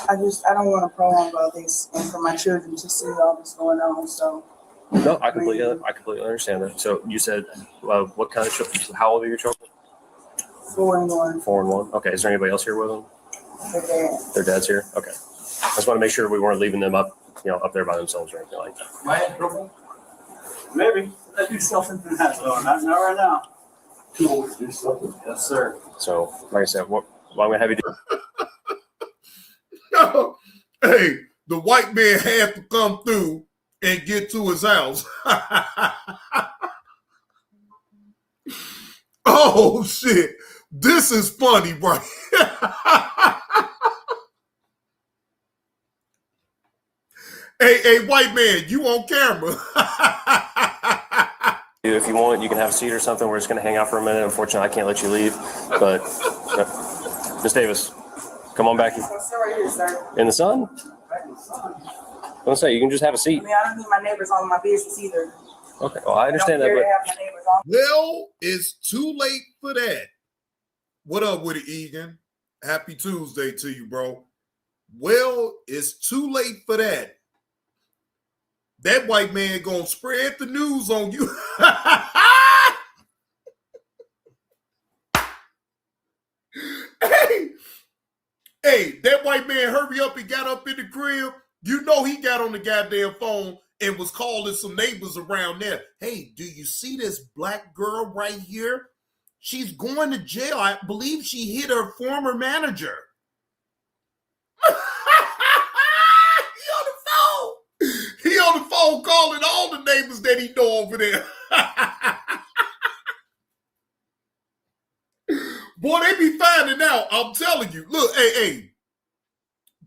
I don't want to prolong all this, and for my children to see all this going on. So no, I completely understand that. So you said, what kind of children? How old are your children? 4 and 1. 4 and 1. Okay. Is there anybody else here with them? Their dad. Their dad's here. Okay. I just want to make sure we weren't leaving them up there by themselves or anything like that. My head trouble? Maybe. I do something to that, though. Not right now. Too old to do something. Yes, sir. So, like I said, what I'm going to have you do. No. Hey, the white man had to come through and get to his house. Oh, shit. This is funny, right? Hey, white man, you on camera. If you want, you can have a seat or something. We're just going to hang out for a minute. Unfortunately, I can't let you leave. But, Miss Davis, come on back. Right here, sir. In the sun? Don't say, you can just have a seat. I mean, I don't need my neighbors on my business either. Okay, well, I understand that. But well, it's too late for that. What up with it, Egan? Happy Tuesday to you, bro. Well, it's too late for that. That white man gonna spread the news on you. Hey, that white man hurry up and got up in the crib. You know he got on the goddamn phone and was calling some neighbors around there. Hey, do you see this black girl right here? She's going to jail. I believe she hit her former manager. He on the phone calling all the neighbors that he know over there. Boy, they be finding out. I'm telling you. Look, hey.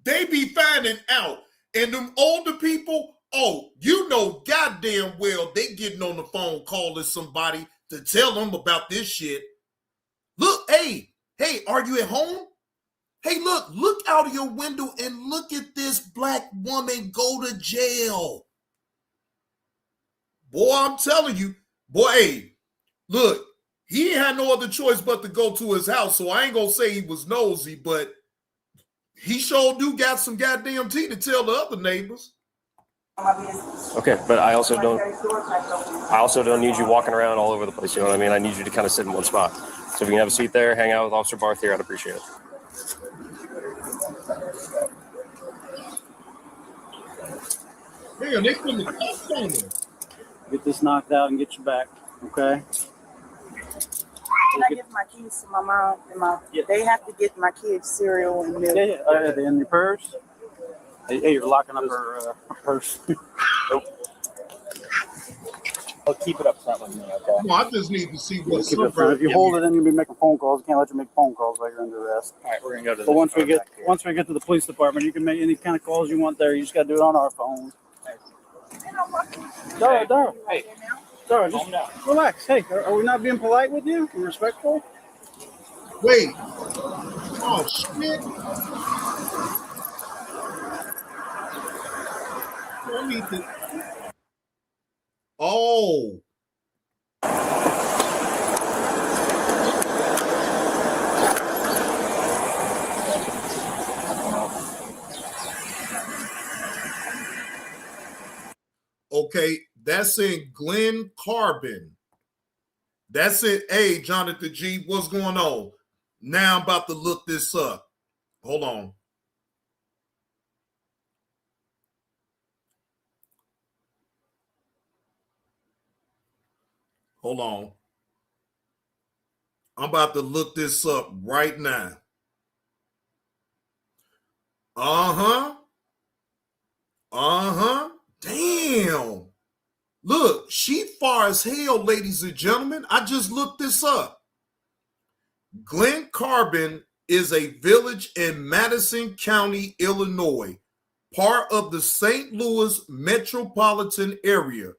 They be finding out. And them older people, goddamn well, they getting on the phone calling somebody to tell them about this shit. Look, hey, are you at home? Hey, look out of your window and look at this black woman go to jail. Boy, I'm telling you, hey, look, he ain't had no other choice but to go to his house. So I ain't gonna say he was nosy, but he sure do got some goddamn tea to tell the other neighbors. Okay, but I also don't need you walking around all over the place. You know what I mean? I need you to kind of sit in one spot. So if you can have a seat there, hang out with Officer Barth here, I'd appreciate it. Man, they put the cuffs on them. Get this knocked out and get you back, okay? Can I give my keys to my mom and they have to get my kids cereal and milk. Yeah, in your purse. Hey, you're locking up her purse. Nope. I'll keep it up front with me, okay? No, I just need to see what Keep it front. If you hold it, then you'll be making phone calls. Can't let you make phone calls while you're under arrest. All right, we're gonna go to. But once we get to the police department, you can make any kind of calls you want there. You just got to do it on our phone. Dara, Hey, Dara, just relax. Hey, are we not being polite with you and respectful? Wait. Oh shit. I need to. Oh. Okay, that's in Glen Carbon. That's it. Hey, Jonathan G, what's going on? Now I'm about to look this up. Hold on. Hold on. I'm about to look this up right now. Damn. Look, she far as hell, ladies and gentlemen. I just looked this up. Glen Carbon is a village in Madison County, Illinois, part of the St. Louis metropolitan area,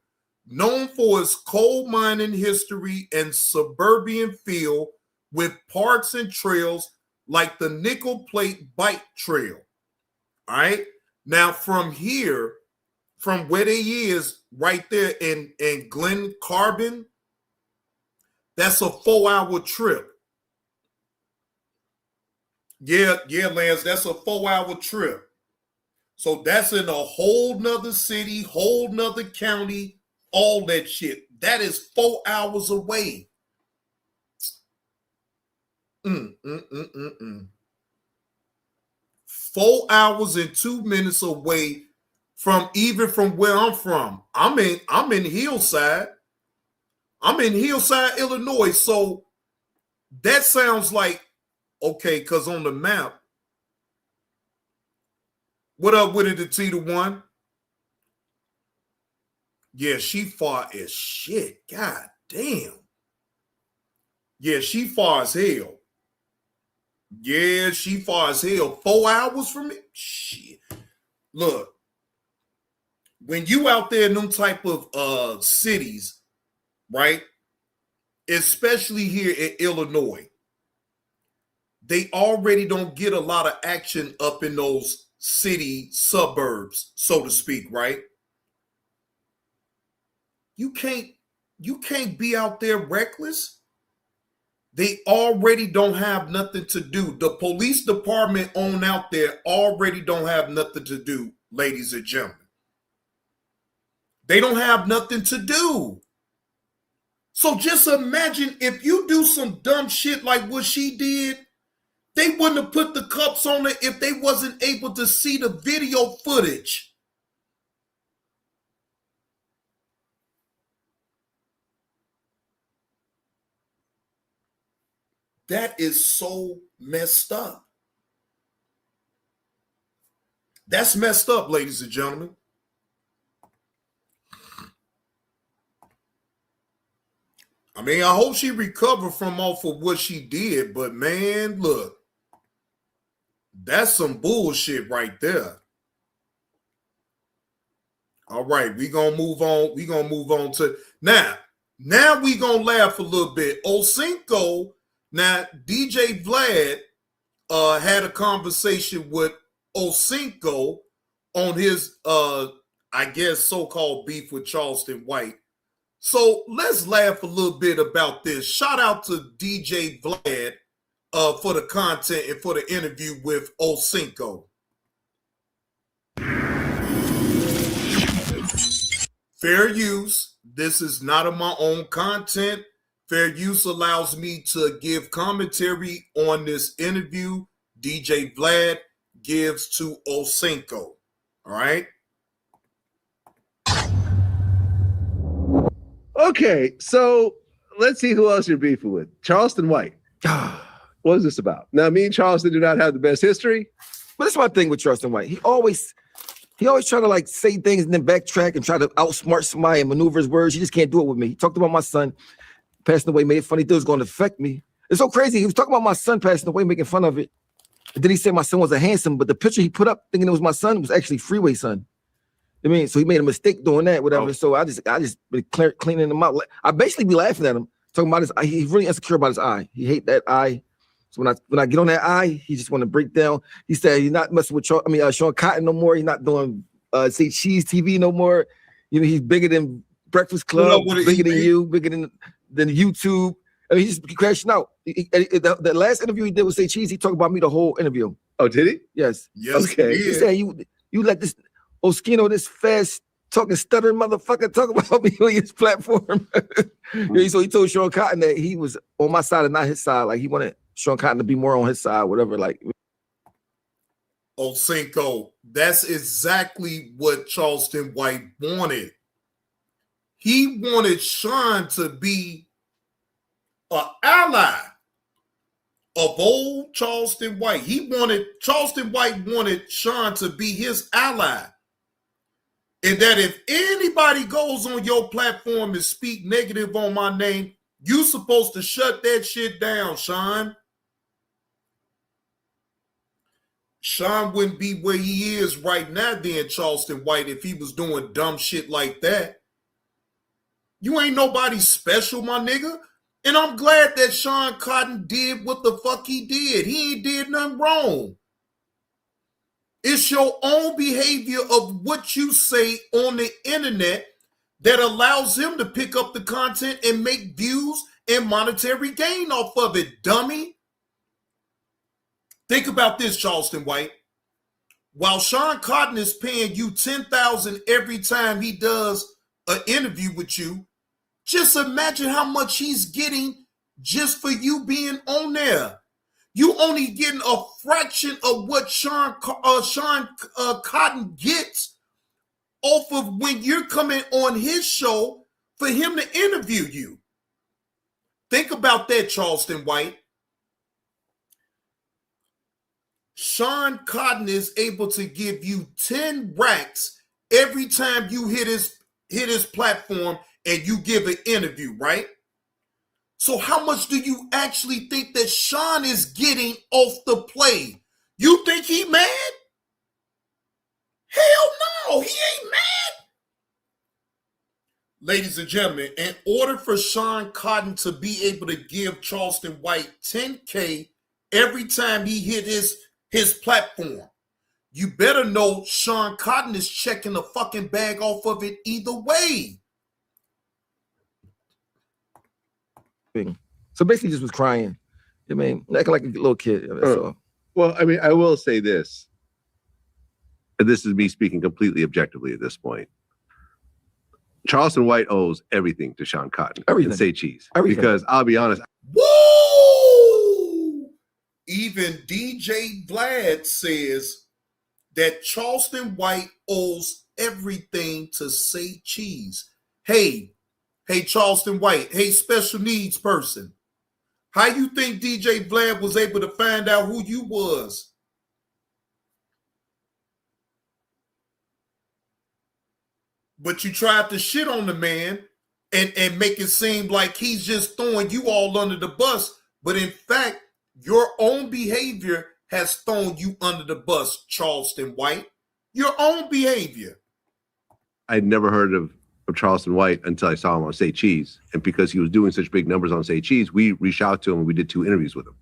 known for its coal mining history and suburban feel, with parks and trails like the Nickel Plate Bike Trail. All right. Now, from here, from where they is right there in Glen Carbon, that's a 4-hour trip. Yeah, Lance, that's a 4-hour trip. So that's in a whole nother city, whole nother county, all that shit. That is 4 hours away. 4 hours and 2 minutes away from where I'm from. I'm in Hillside. I'm in Hillside, Illinois. So that sounds like, okay, because on the map, what up with it, the T to 1? Yeah, she far as shit. God damn. Yeah, she far as hell. Yeah, she far as hell. 4 hours from me? Shit. Look, when you out there in them type of cities, right, especially here in Illinois, they already don't get a lot of action up in those city suburbs, so to speak, right? You can't be out there reckless. They already don't have nothing to do. The police department on out there already don't have nothing to do, ladies and gentlemen. They don't have nothing to do. So just imagine if you do some dumb shit like what she did, they wouldn't have put the cups on her if they wasn't able to see the video footage. That is so messed up. That's messed up, ladies and gentlemen. I mean, I hope she recovered from off of what she did, but man, look, that's some bullshit right there. All right, we're going to move on. We're going to move on to now we're going to laugh a little bit. Osinko, now DJ Vlad had a conversation with Osinko on his, I guess, so-called beef with Charleston White. So let's laugh a little bit about this. Shout out to DJ Vlad for the content and for the interview with Osinko. Fair use. This is not of my own content. Fair use allows me to give commentary on this interview DJ Vlad gives to Osinko. All right. Okay, so let's see who else you're beefing with. Charleston White. What is this about? Now, me and Charleston do not have the best history. But that's my thing with Charleston White. He always He always try to like say things and then backtrack and try to outsmart somebody and maneuver his words. He just can't do it with me. He talked about my son passing away, made it funny. He thought it was going to affect me. It's so crazy. He was talking about my son passing away, making fun of it. And then he said my son was a handsome, but the picture he put up thinking it was my son was actually Freeway son. I mean, so he made a mistake doing that, whatever. So I just been cleaning him out. I basically be laughing at him, talking about his eye. He's really insecure about his eye. He hate that eye. So when I get on that eye, he just want to break down. He said he's not messing with Sean Cotton no more. He's not doing say Cheese TV no more. You know, he's bigger than Breakfast Club, bigger than you, bigger than YouTube. I mean, he's just crashing out. The last interview he did with Say Cheese, he talked about me the whole interview. Oh, did he? Yes. Yes. Okay. He said you let this Oskino, this fast talking stuttering motherfucker, talk about me on his platform. So he told Sean Cotton that he was on my side and not his side. Like he wanted Sean Cotton to be more on his side, whatever. Like Cinco, that's exactly what Charleston White wanted. He wanted Sean to be an ally of old Charleston White. Charleston White wanted Sean to be his ally. And that if anybody goes on your platform and speak negative on my name, you supposed to shut that shit down, Sean. Sean wouldn't be where he is right now then, Charleston White, if he was doing dumb shit like that. You ain't nobody special, my nigga. And I'm glad that Sean Cotton did what the fuck he did. He ain't did nothing wrong. It's your own behavior of what you say on the internet that allows him to pick up the content and make views and monetary gain off of it, dummy. Think about this, Charleston White. While Sean Cotton is paying you $10,000 every time he does an interview with you, just imagine how much he's getting just for you being on there. You only getting a fraction of what Sean Cotton gets off of when you're coming on his show for him to interview you. Think about that, Charleston White. Sean Cotton is able to give you 10 racks every time you hit his platform and you give an interview, right? So how much do you actually think that Sean is getting off the play? You think he mad? Hell no, he ain't mad. Ladies and gentlemen, in order for Sean Cotton to be able to give Charleston White $10K every time he hit his platform, you better know Sean Cotton is checking the fucking bag off of it either way. So basically, just was crying. I mean, acting like a little kid. Well, I mean, I will say this, and this is me speaking completely objectively at this point. Charleston White owes everything to Sean Cotton. Everything. And Say Cheese. Everything. Because I'll be honest. Woo! Even DJ Vlad says that Charleston White owes everything to Say Cheese. Hey, Charleston White. Hey, special needs person. How you think DJ Vlad was able to find out who you was? But you tried to shit on the man and make it seem like he's just throwing you all under the bus. But in fact, your own behavior has thrown you under the bus, Charleston White. Your own behavior. I'd never heard of Charleston White until I saw him on Say Cheese. And because he was doing such big numbers on Say Cheese, we reached out to him and we did 2 interviews with him.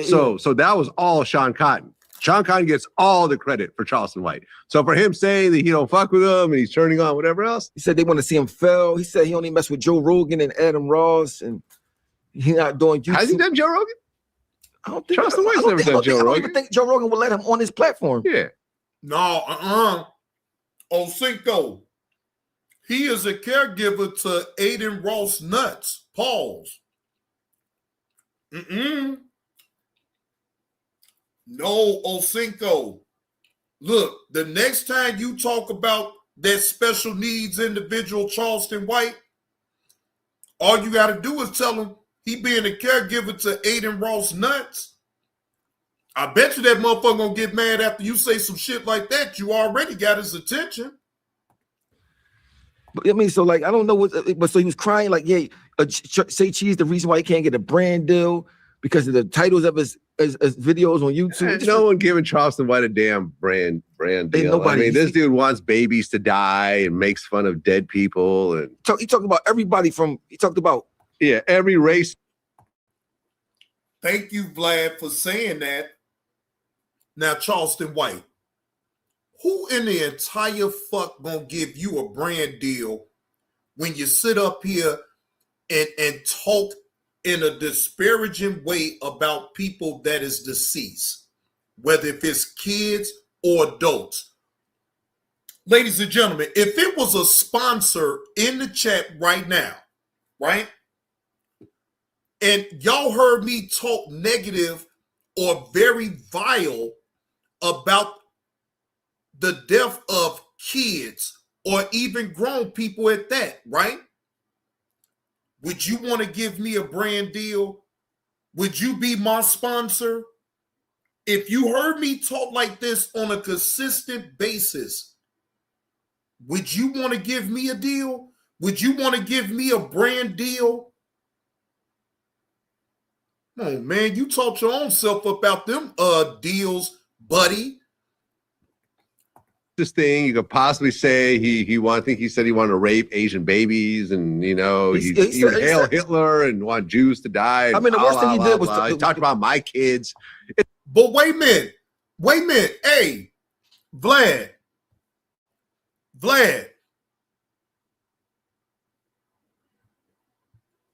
So that was all Sean Cotton. Sean Cotton gets all the credit for Charleston White. So for him saying that he don't fuck with him and he's turning on whatever else. He said they want to see him fail. He said he only mess with Joe Rogan and Adam Ross and he's not doing YouTube. Has he done Joe Rogan? I don't think Charleston White's never done Joe Rogan. I don't even think Joe Rogan will let him on his platform. Yeah. No, Cinco. He is a caregiver to Aiden Ross Nuts. Pause. No, Cinco. Look, the next time you talk about that special needs individual, Charleston White, all you got to do is tell him he being a caregiver to Aiden Ross Nuts. I bet you that motherfucker gonna get mad after you say some shit like that. You already got his attention. But I mean, so like, I don't know what, but so he was crying like, yeah, say cheese. The reason why he can't get a brand deal because of the titles of his videos on YouTube. No one giving Charleston White a damn brand deal. Nobody. I mean, this dude wants babies to die and makes fun of dead people. And he talked about everybody he talked about. Yeah, every race. Thank you, Vlad, for saying that. Now, Charleston White, who in the entire fuck gonna give you a brand deal when you sit up here and talk in a disparaging way about people that is deceased, whether if it's kids or adults? Ladies and gentlemen, if it was a sponsor in the chat right now, right, and y'all heard me talk negative or very vile about the death of kids or even grown people at that, right? Would you want to give me a brand deal? Would you be my sponsor? If you heard me talk like this on a consistent basis, would you want to give me a deal? Would you want to give me a brand deal? Oh man, you taught your own self about them deals, buddy. This thing you could possibly say I think he said he wanted to rape Asian babies, and he would hail Hitler and want Jews to die. I mean, the worst thing he did was he talked about my kids. But wait a minute. Hey, Vlad.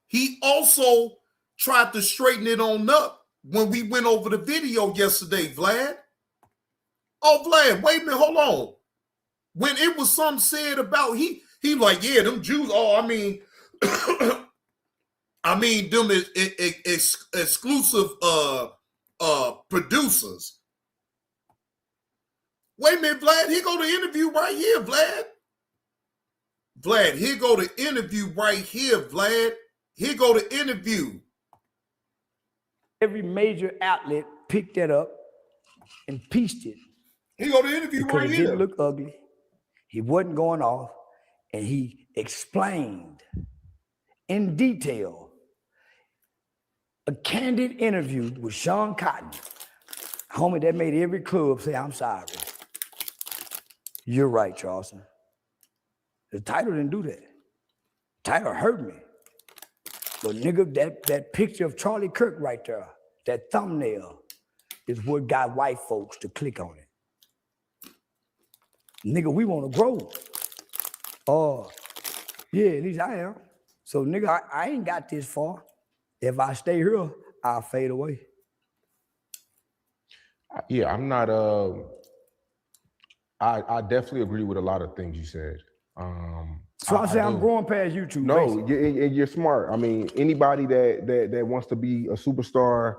He also tried to straighten it on up when we went over the video yesterday, Vlad. Oh, Vlad, wait a minute, hold on. When it was something said about he like, yeah, them Jews. Oh, I mean, them exclusive producers. Wait a minute, Vlad. Here go the interview right here, Vlad. Here go the interview right here, Vlad. Here go the interview. Every major outlet picked that up and pieced it. Here go the interview because right it here. didn't look ugly. He wasn't going off, and he explained in detail a candid interview with Sean Cotton, homie that made every club say, "I'm sorry." You're right, Charleston. The title didn't do that. The title hurt me. But nigga, that picture of Charlie Kirk right there, that thumbnail, is what got white folks to click on it. Nigga, we want to grow. Oh, yeah, at least I am. So nigga, I ain't got this far. If I stay here, I'll fade away. Yeah, I'm not, I definitely agree with a lot of things you said. So I say I'm growing past YouTube. No, you're smart. I mean, anybody that wants to be a superstar,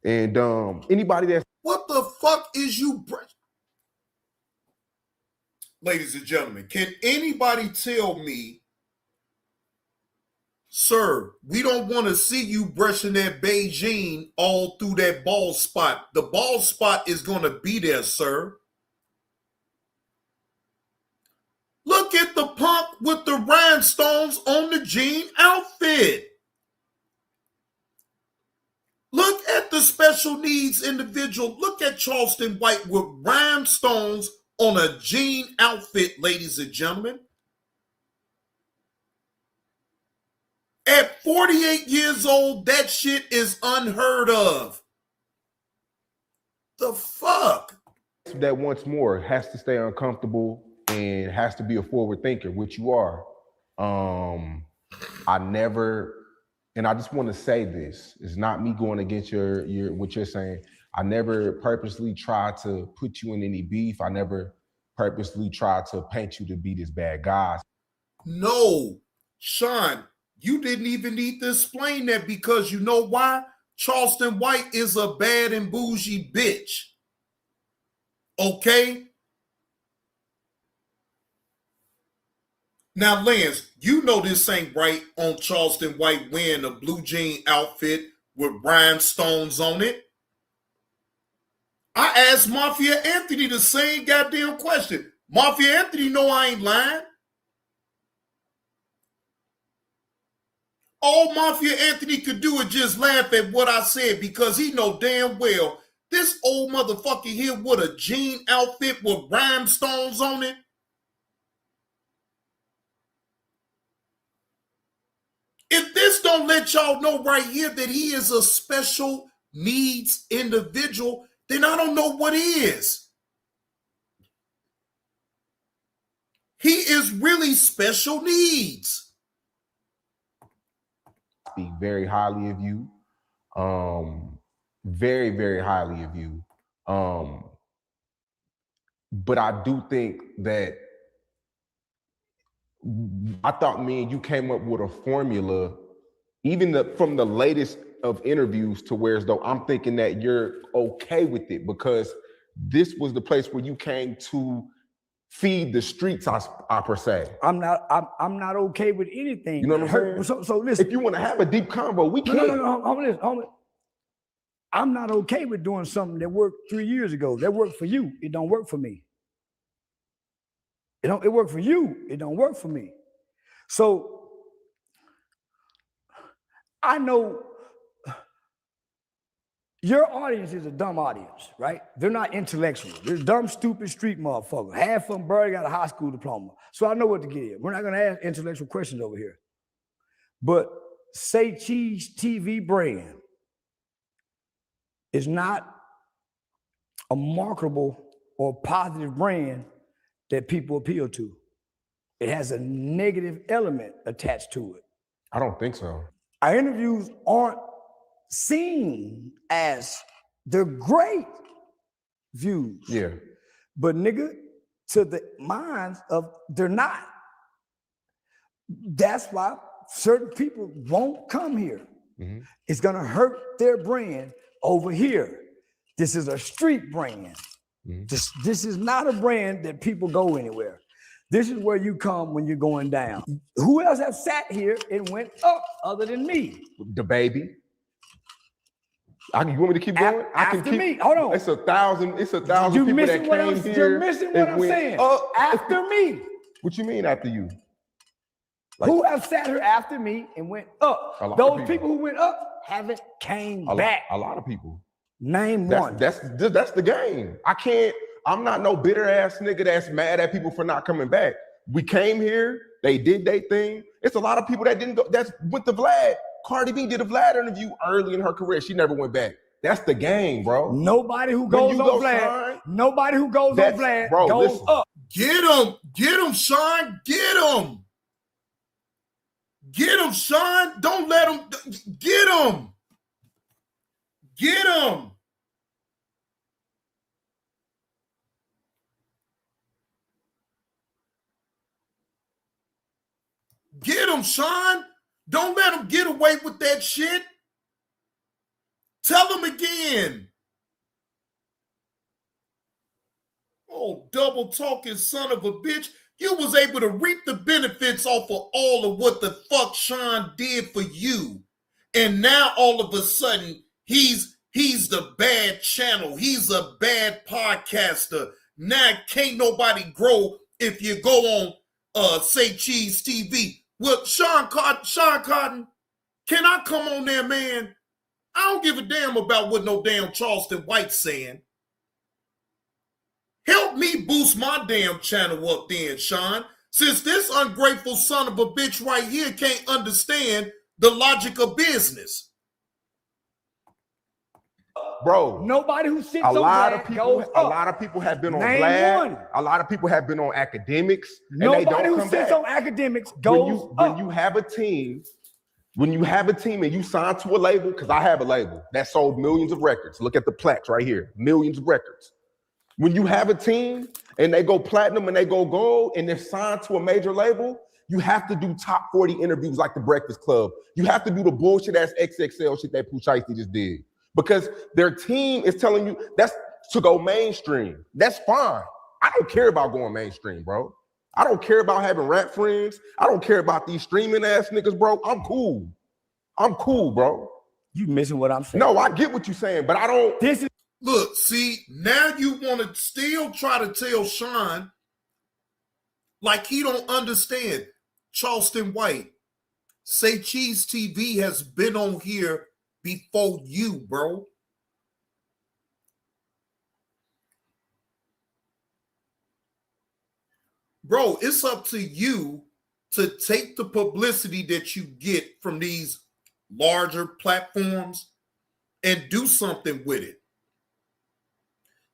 and anybody that's what the fuck is you, ladies and gentlemen? Can anybody tell me, sir, we don't want to see you brushing that Beijing all through that bald spot. The bald spot is going to be there, sir. Look at the punk with the rhinestones on the jean outfit. Look at the special needs individual. Look at Charleston White with rhinestones on a jean outfit, ladies and gentlemen. At 48 years old, that shit is unheard of. The fuck? that wants more has to stay uncomfortable and has to be a forward thinker, which you are. I never, and I just want to say this, it's not me going against your what you're saying. I never purposely tried to put you in any beef. I never purposely tried to paint you to be this bad guy. No, Sean, you didn't even need to explain that, because you know why? Charleston White is a bad and bougie bitch. Okay? Now, Lance, you know this ain't right on Charleston White wearing a blue jean outfit with rhinestones on it. I asked Mafia Anthony the same goddamn question. Mafia Anthony know I ain't lying. All Mafia Anthony could do is just laugh at what I said because he know damn well this old motherfucker here with a jean outfit with rhinestones on it. If this don't let y'all know right here that he is a special needs individual, then I don't know what is. He is really special needs. Speak very highly of you. Very, very highly of you. But I do think that I thought me and you came up with a formula, even from the latest of interviews, to where as though I'm thinking that you're okay with it because this was the place where you came to feed the streets, I per se. I'm not okay with anything. You know what I'm saying? So listen. If you want to have a deep convo, we can. No. Hold on. I'm not okay with doing something that worked 3 years ago. That worked for you. It don't work for me. It worked for you. It don't work for me. So I know your audience is a dumb audience, right? They're not intellectual. They're dumb, stupid street motherfuckers. Half of them barely got a high school diploma. So I know what to get at. We're not going to ask intellectual questions over here. But Say Cheese TV brand is not a marketable or positive brand that people appeal to. It has a negative element attached to it. I don't think so. Our interviews aren't seen as the great views. Yeah. But nigga, to the minds of, they're not. That's why certain people won't come here. Mm-hmm. It's gonna hurt their brand over here. This is a street brand. Mm-hmm. This is not a brand that people go anywhere. This is where you come when you're going down. Who else have sat here and went up other than me? The baby. You want me to keep going? After me, hold on. It's a thousand people that came here. You're missing what I'm saying. After me. What you mean after you? Like, who have sat here after me and went up? Those people who went up haven't came back. A lot of people. Name one. That's the game. I'm not no bitter ass nigga that's mad at people for not coming back. We came here, they did their thing. It's a lot of people that didn't go. That's with the Vlad. Cardi B did a Vlad interview early in her career. She never went back. That's the game, bro. Nobody who goes on Vlad, nobody who goes on Vlad goes up. Get him, Sean, get him. Get him, Sean. Don't let him. Get him. Get him. Get him, Sean. Don't let him get away with that shit. Tell him again. Oh, double talking son of a bitch. You was able to reap the benefits off of all of what the fuck Sean did for you. And now all of a sudden, he's the bad channel. He's a bad podcaster. Now can't nobody grow if you go on Say Cheese TV. Well, Sean Cotton, can I come on there, man? I don't give a damn about what no damn Charleston White's saying. Help me boost my damn channel up then, Sean. Since this ungrateful son of a bitch right here can't understand the logic of business. Bro, nobody who sits on Vlad goes up. A lot of people have been on Name Vlad. one. A lot of people have been on academics. Nobody and they don't who come sits back. on academics goes up. When you have a team, and you sign to a label, because I have a label that sold millions of records. Look at the plaques right here, millions of records. When you have a team and they go platinum and they go gold and they're signed to a major label, you have to do top 40 interviews like The Breakfast Club. You have to do the bullshit ass XXL shit that Pooh Shiesty just did. Because their team is telling you that's to go mainstream. That's fine. I don't care about going mainstream, bro. I don't care about having rap friends. I don't care about these streaming ass niggas, bro. I'm cool. I'm cool, bro. You missing what I'm saying? No, I get what you're saying, but I don't. This is Look, see, now you want to still try to tell Sean like he don't understand. Charleston White, Say Cheese TV has been on here before you, bro. Bro, it's up to you to take the publicity that you get from these larger platforms and do something with it.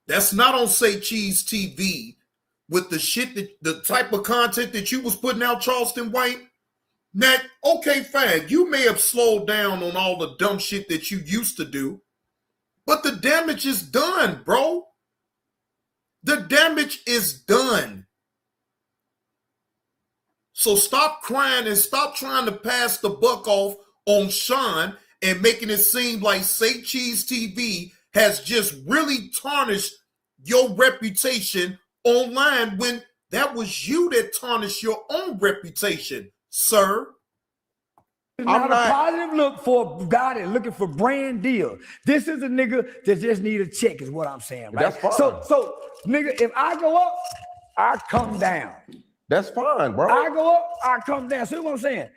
That's not on Say Cheese TV with the shit that the type of content that you was putting out, Charleston White. Now, okay, fine. You may have slowed down on all the dumb shit that you used to do, but the damage is done, bro. The damage is done. So stop crying and stop trying to pass the buck off on Sean and making it seem like Say Cheese TV has just really tarnished your reputation online when that was you that tarnished your own reputation, sir. It's not a positive look for a guy that's looking for brand deal. This is a nigga that just need a check, is what I'm saying, right? That's fine. So nigga, if I go up, I come down. That's fine, bro. I go up, I come down. See what I'm saying?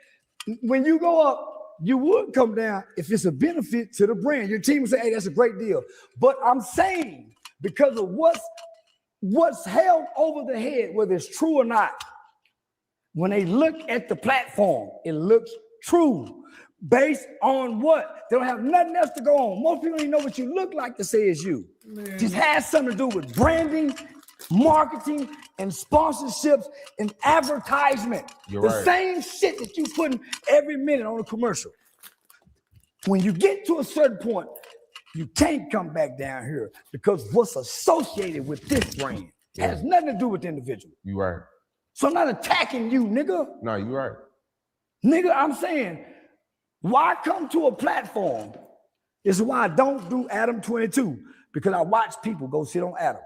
When you go up, you would come down if it's a benefit to the brand. Your team would say, hey, that's a great deal. But I'm saying, because of what's held over the head, whether it's true or not, when they look at the platform, it looks true. Based on what? They don't have nothing else to go on. Most people don't even know what you look like to say is you. Man. Just has something to do with branding, marketing, and sponsorships and advertisement. You're the right. Same shit that you putting every minute on a commercial. When you get to a certain point, you can't come back down here because what's associated with this brand has nothing to do with the individual. You right. So I'm not attacking you, nigga. No, you right. Nigga, I'm saying, why come to a platform? This is why I don't do Adam 22, because I watch people go sit on Adam.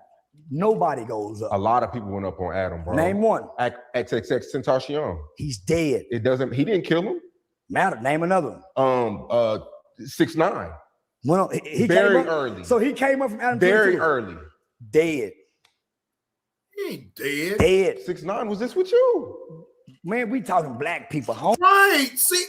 Nobody goes up. A lot of people went up on Adam, bro. Name one. XXX Tentacion. He's dead. He didn't kill him. Matter. Name another one. 6ix9ine. Well, he very came up, early. So he came up from Adam very 22. early. Dead. He ain't dead. Dead. 6ix9ine was this with you? Man, we talking black people, home. Right. See,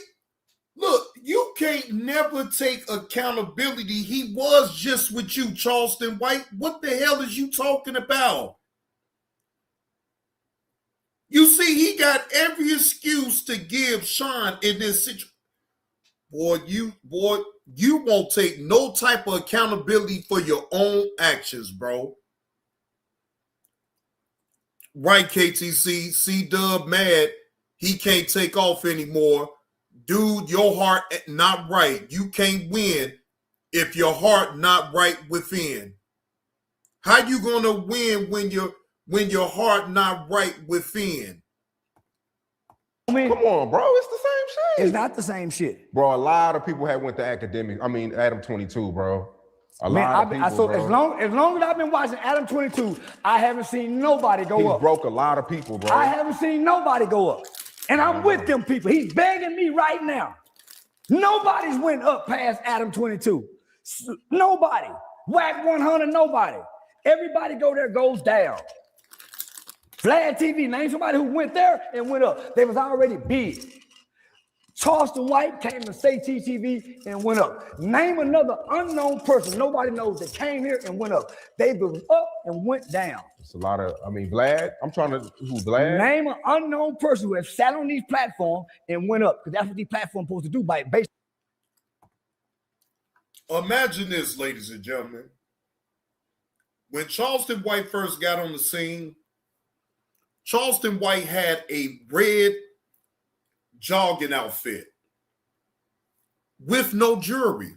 look, you can't never take accountability. He was just with you, Charleston White. What the hell is you talking about? You see, he got every excuse to give Sean in this situation. Boy, you won't take no type of accountability for your own actions, bro. Right, KTC, C-Dub mad. He can't take off anymore. Dude, your heart not right. You can't win if your heart not right within. How you gonna win when your heart not right within? I mean, come on, bro. It's the same shit. It's not the same shit. Bro, a lot of people have went to Adam 22, bro. Lot of people, so bro. as long as I've been watching Adam 22, I haven't seen nobody go up. He broke a lot of people, bro. I haven't seen nobody go up. And I'm with them people. He's begging me right now. Nobody's went up past Adam 22. Nobody. Whack 100, nobody. Everybody go there, goes down. Vlad TV, name somebody who went there and went up. They was already big. Charleston White came to Say Cheese TV and went up. Name another unknown person nobody knows that came here and went up. They was up and went down. It's a lot of, Vlad. I'm trying to, Vlad? Name an unknown person who has sat on these platforms and went up, because that's what these platforms supposed to do by based. Imagine this, ladies and gentlemen. When Charleston White first got on the scene, Charleston White had a red jogging outfit with no jewelry.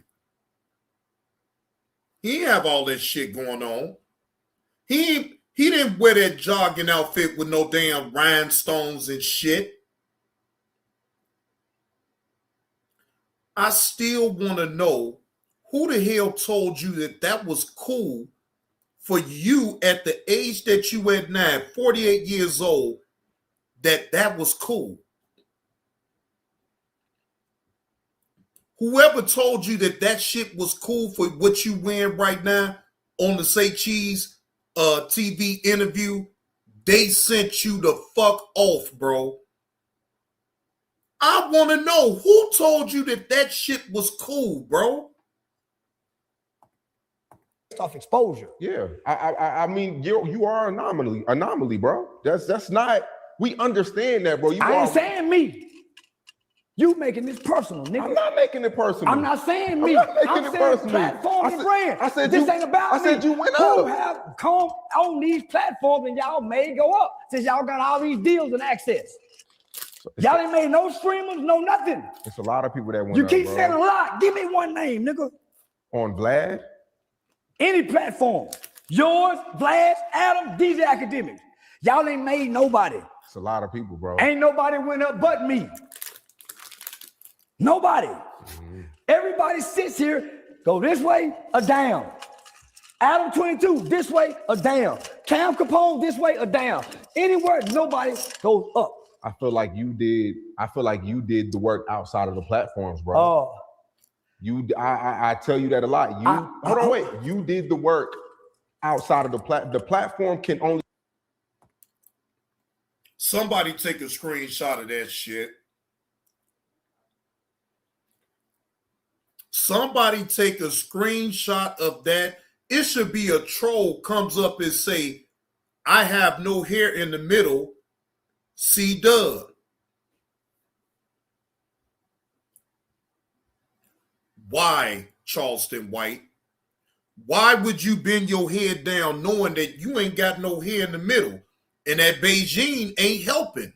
He didn't have all that shit going on. He didn't wear that jogging outfit with no damn rhinestones and shit. I still want to know who the hell told you that that was cool for you at the age that you at now, 48 years old, that was cool. Whoever told you that that shit was cool for what you wearing right now, on the Say Cheese TV interview, they sent you the fuck off, bro. I want to know who told you that shit was cool, bro. Off exposure. Yeah, I mean, you are anomaly, bro. That's not. We understand that, bro. I ain't saying me. You making this personal, nigga. I'm not making it personal. I'm not saying me. I'm not making I'm it saying personal. platform and brand. I said this you, ain't about I said me. you went Who up. have come on these platforms and y'all made go up since y'all got all these deals and access. Y'all ain't made no streamers, no nothing. It's a lot of people that went You up, keep bro. saying a lot. Give me one name, nigga. On Vlad? Any platform. Yours, Vlad, Adam, DJ Academics. Y'all ain't made nobody. It's a lot of people, bro. Ain't nobody went up but me. Nobody. Mm-hmm. Everybody sits here, go this way or down. Adam 22, this way or down. Cam Capone, this way or down. Anywhere, nobody goes up. I feel like you did the work outside of the platforms, bro. Oh. I tell you that a lot. Hold on, wait. You did the work outside of the platform can only. Somebody take a screenshot of that shit. Somebody take a screenshot of that. It should be a troll comes up and say, I have no hair in the middle. C-Dub. Why, Charleston White? Why would you bend your head down knowing that you ain't got no hair in the middle and that Beijing ain't helping?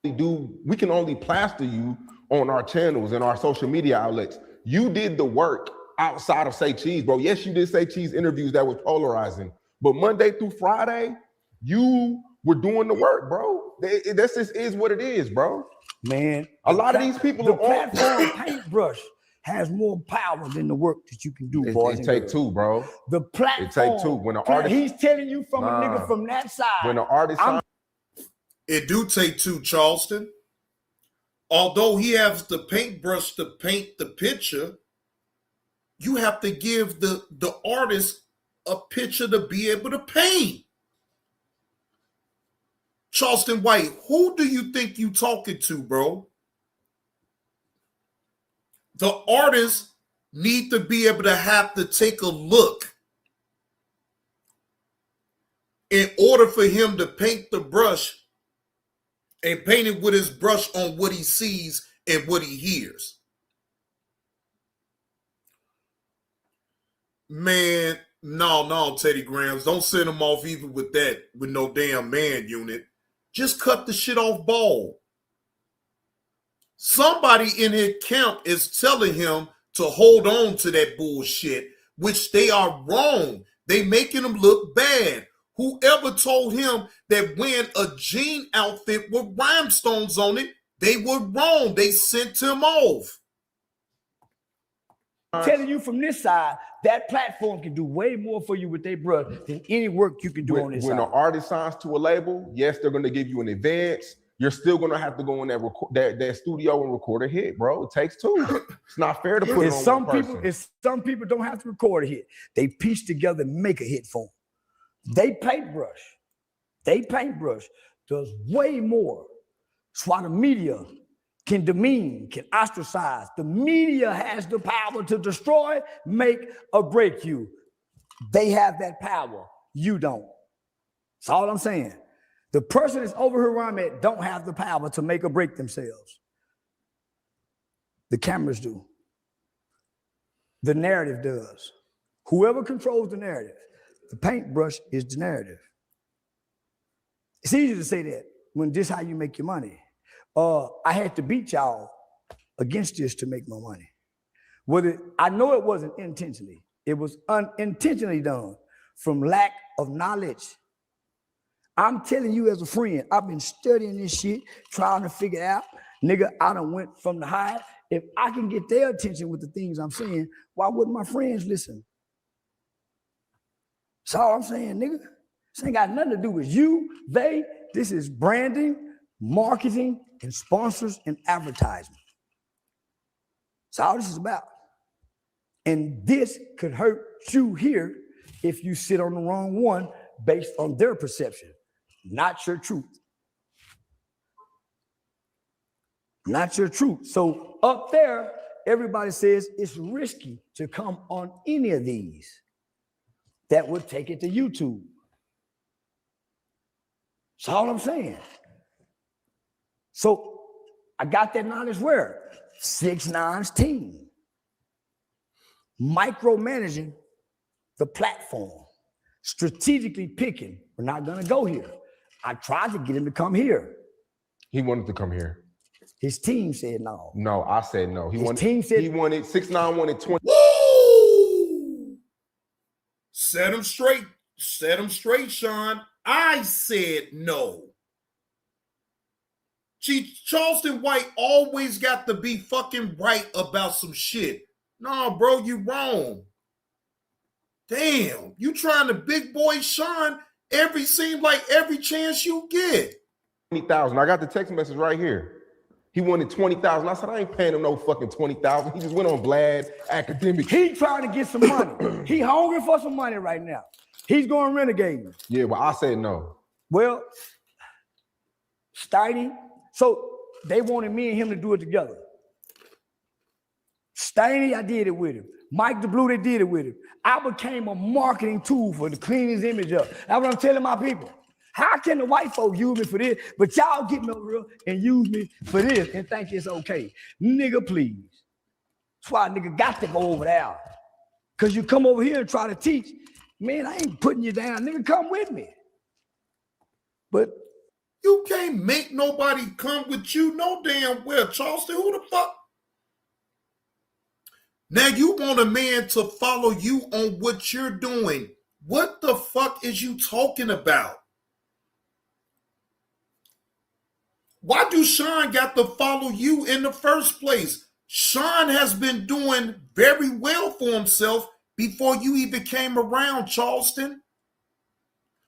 We can only plaster you on our channels and our social media outlets. You did the work outside of Say Cheese, bro. Yes, you did Say Cheese interviews that were polarizing, but Monday through Friday, you were doing the work, bro. This just is what it is, bro. Man, a lot of these people the are platform paintbrush has more power than the work that you can do, boys. It take two, bro. The platform. It take two. When an artist, he's telling you from a nigga from that side. When an artist, it do take two, Charleston. Although he has the paintbrush to paint the picture, you have to give the artist a picture to be able to paint. Charleston White, who do you think you talking to, bro? The artist need to be able to have to take a look in order for him to paint the brush and paint it with his brush on what he sees and what he hears. Man, no, Teddy Grahams, don't send him off even with that, with no damn man unit. Just cut the shit off bald. Somebody in his camp is telling him to hold on to that bullshit, which they are wrong. They making him look bad. Whoever told him that wearing a jean outfit with rhinestones on it, they were wrong. They sent him off. I'm telling you from this side, that platform can do way more for you with their brush than any work you can do on this side. When an artist signs to a label, yes, they're going to give you an advance. You're still going to have to go in that studio and record a hit, bro. It takes two. It's not fair to put it on one person. Some people don't have to record a hit. They piece together and make a hit for them. They paintbrush does way more. That's why the media can demean, can ostracize. The media has the power to destroy, make, or break you. They have that power. You don't. That's all I'm saying. The person that's over here where I'm at don't have the power to make or break themselves. The cameras do. The narrative does. Whoever controls the narrative, the paintbrush is the narrative. It's easy to say that when this is how you make your money. I had to beat y'all against this to make my money. I know it wasn't intentionally. It was unintentionally done from lack of knowledge. I'm telling you as a friend, I've been studying this shit, trying to figure it out. Nigga, I done went from the high. If I can get their attention with the things I'm saying, why wouldn't my friends listen? That's all I'm saying, nigga. This ain't got nothing to do with you, they. This is branding, marketing, and sponsors and advertising. That's all this is about. And this could hurt you here if you sit on the wrong one based on their perception, not your truth. Not your truth. So up there, everybody says it's risky to come on any of these that would take it to YouTube. That's all I'm saying. So I got that knowledge where? 6ix9ine's team. Micromanaging the platform. Strategically picking, we're not gonna go here. I tried to get him to come here. He wanted to come here. His team said no. No, I said no. His team said he wanted 6ix9ine wanted 20. Woo! Set him straight. Set him straight, Sean. I said no. See, Charleston White always got to be fucking right about some shit. No, bro, you wrong. Damn, you trying to big boy Sean seems like every chance you get. 20,000. I got the text message right here. He wanted 20,000. I said, I ain't paying him no fucking 20,000. He just went on Vlad academic. he trying to get some money. He hungry for some money right now. He's going renegade. Yeah, but I said no. Well, Steiny, so they wanted me and him to do it together. Steiny, I did it with him. Mike the Blue, they did it with him. I became a marketing tool for to clean his image up. That's what I'm telling my people. How can the white folk use me for this, but y'all get me over here and use me for this and think it's okay? Nigga, please. That's why a nigga got to go over there. Because you come over here and try to teach. Man, I ain't putting you down. Nigga, come with me. But you can't make nobody come with you no damn well, Charleston. Who the fuck? Now you want a man to follow you on what you're doing. What the fuck is you talking about? Why do Sean got to follow you in the first place? Sean has been doing very well for himself before you even came around, Charleston.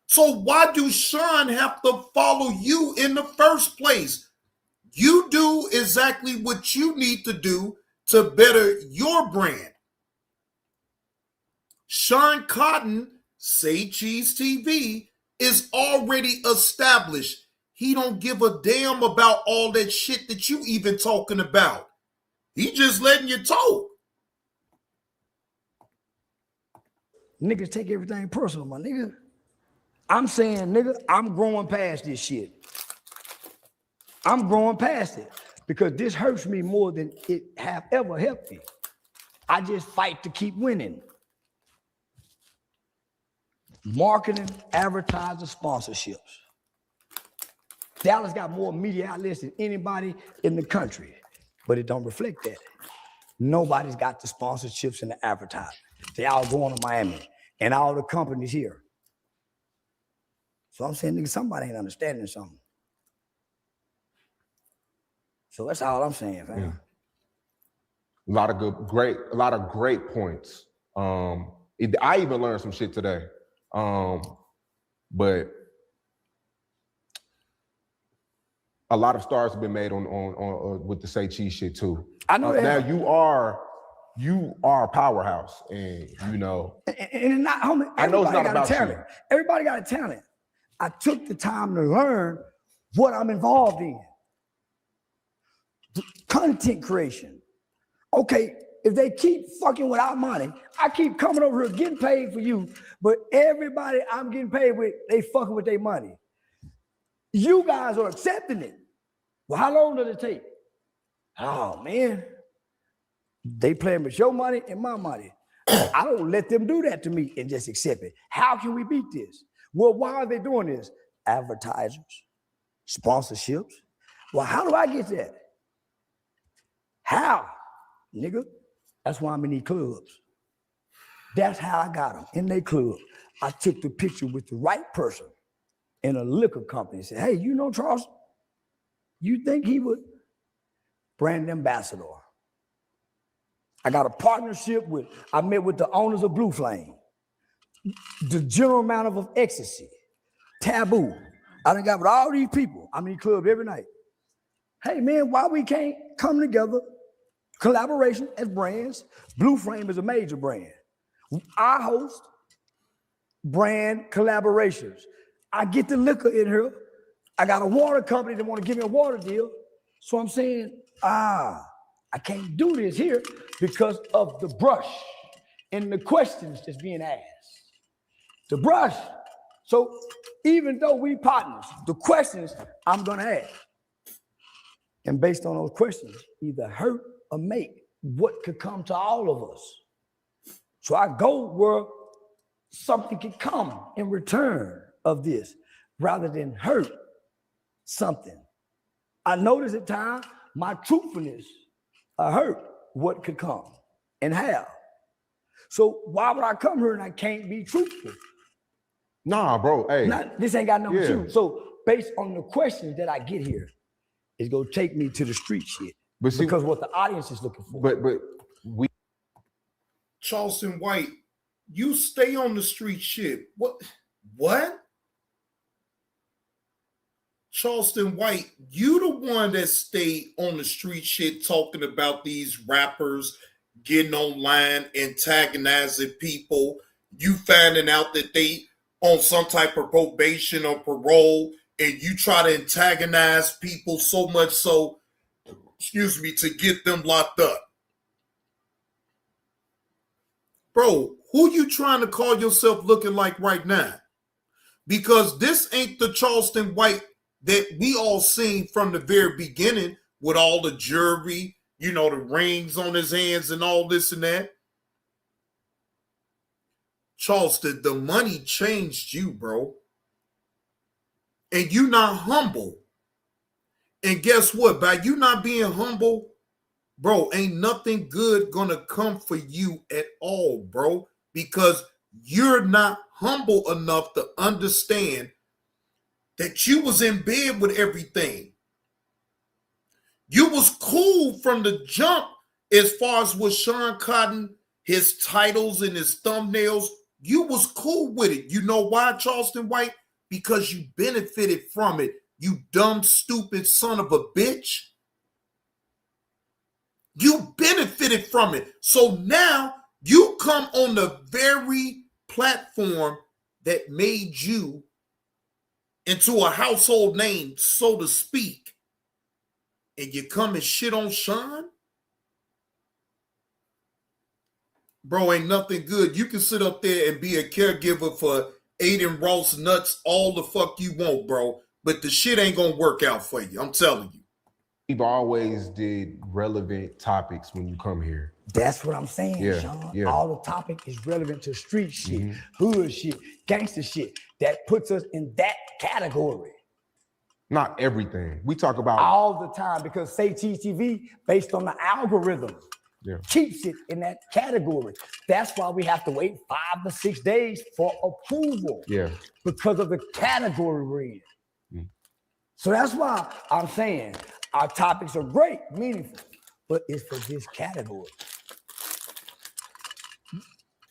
So why do Sean have to follow you in the first place? You do exactly what you need to do to better your brand. Sean Cotton, Say Cheese TV, is already established. He don't give a damn about all that shit that you even talking about. He just letting you talk. niggas take everything personal, my nigga. I'm saying, nigga, I'm growing past this shit. I'm growing past it because this hurts me more than it have ever helped me. I just fight to keep winning. Marketing, advertising, sponsorships. Dallas got more media outlets than anybody in the country, but it don't reflect that. Nobody's got the sponsorships and the advertising. They all going to Miami and all the companies here. So I'm saying, nigga, somebody ain't understanding something. So that's all I'm saying, fam. Yeah. A lot of great points. I even learned some shit today. But a lot of stars have been made on with the Say Cheese shit too. I know that. Now you are a powerhouse, and you know. And not, homie, I know it's not about talent. you. Everybody got a talent. I took the time to learn what I'm involved in. The content creation. Okay, if they keep fucking with our money, I keep coming over here getting paid for you, but everybody I'm getting paid with, they fucking with their money. You guys are accepting it. Well, how long does it take? Oh, man. They playing with your money and my money. I don't let them do that to me and just accept it. How can we beat this? Well, why are they doing this? Advertisers, sponsorships. Well, how do I get that? How? Nigga, that's why I'm in these clubs. That's how I got them, in their club. I took the picture with the right person in a liquor company and said, hey, you know Charles? You think he would? Brand ambassador. I got a partnership I met with the owners of Blue Flame, the general manager of Ecstasy, Taboo. I done got with all these people. I'm in the club every night. Hey man, why we can't come together collaboration as brands. Blue Frame is a major brand. I host brand collaborations. I get the liquor in here. I got a water company that want to give me a water deal. So I'm saying, I can't do this here because of the brush and the questions that's being asked. The brush. So even though we partners, the questions I'm gonna ask. And based on those questions, either hurt or make what could come to all of us. So I go where something can come in return of this rather than hurt something. I notice at times my truthfulness hurt what could come and how. So why would I come here and I can't be truthful? Nah, bro. Hey, this ain't got nothing to Yeah. do. So based on the questions that I get here, it's gonna take me to the street shit. But see, because what the audience is looking for. but we Charleston White, you stay on the street shit. What? Charleston White, you the one that stayed on the street shit talking about these rappers getting online, antagonizing people. You finding out that they on some type of probation or parole, and you try to antagonize people so much so, to get them locked up. Bro, who you trying to call yourself looking like right now? Because this ain't the Charleston White that we all seen from the very beginning with all the jewelry, the rings on his hands and all this and that. Charleston, the money changed you, bro. And you not humble. And guess what? By you not being humble, bro, ain't nothing good gonna come for you at all, bro. Because you're not humble enough to understand that you was in bed with everything. You was cool from the jump as far as with Sean Cotton, his titles and his thumbnails. You was cool with it. You know why, Charleston White? Because you benefited from it. You dumb, stupid son of a bitch. You benefited from it. So now you come on the very platform that made you into a household name, so to speak, and you come and shit on Sean? Bro, ain't nothing good. You can sit up there and be a caregiver for Aiden Ross nuts all the fuck you want, bro, but the shit ain't gonna work out for you. I'm telling you. we've always did relevant topics when you come here. That's what I'm saying, Yeah, Sean. yeah. All the topic is relevant to street shit, hood shit, gangster shit. That puts us in that category. Not everything. We talk about all the time because Say Cheese TV, based on the algorithm, keeps it in that category. That's why we have to wait 5 to 6 days for approval. Yeah. Because of the category we're in. So that's why I'm saying our topics are great, meaningful, but it's for this category.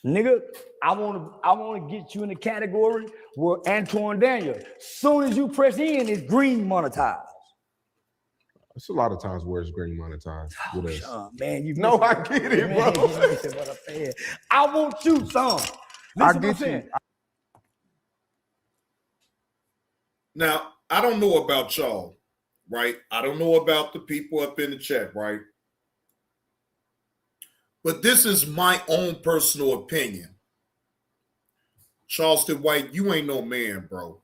Nigga, I want to get you in the category where Antoine Daniel, soon as you press in, it's green monetized. It's a lot of times where it's green monetized with us. Man, you no, I get it, bro. What I'm saying. I want you, son. I get you. Now, I don't know about y'all, right? I don't know about the people up in the chat, right? But this is my own personal opinion. Charleston White, you ain't no man, bro.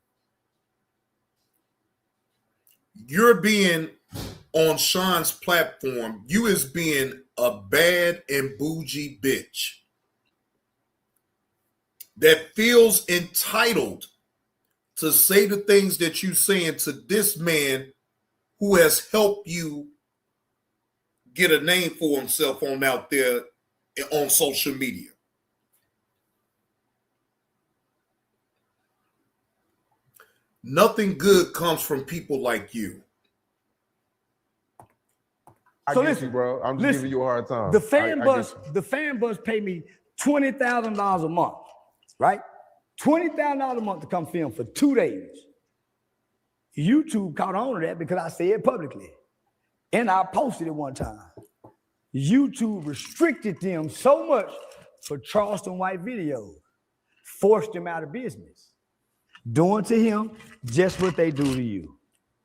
You're being on Sean's platform. You is being a bad and bougie bitch that feels entitled to say the things that you saying to this man who has helped you get a name for himself on out there on social media. Nothing good comes from people like you. I get you, bro. I'm just giving you a hard time. The fan bus pay me $20,000 a month, right? $20,000 a month to come film for 2 days. YouTube caught on to that because I said it publicly. And I posted it one time. YouTube restricted them so much for Charleston White videos, forced him out of business, doing to him just what they do to you.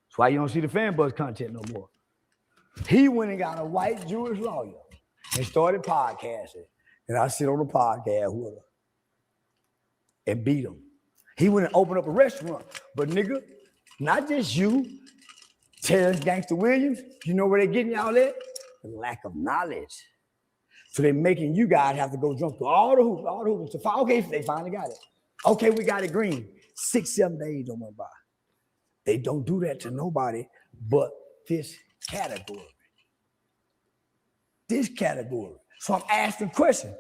That's why you don't see the fan buzz content no more. He went and got a white Jewish lawyer and started podcasting. And I sit on the podcast with her and beat him. He went and opened up a restaurant. But nigga, not just you, Terrence Gangster Williams, you know where they're getting y'all at? The lack of knowledge. So they're making you guys have to go jump through all the hoops. Okay, they finally got it. Okay, we got it green. 6-7 days don't went by. They don't do that to nobody but this category. This category. So I'm asking questions.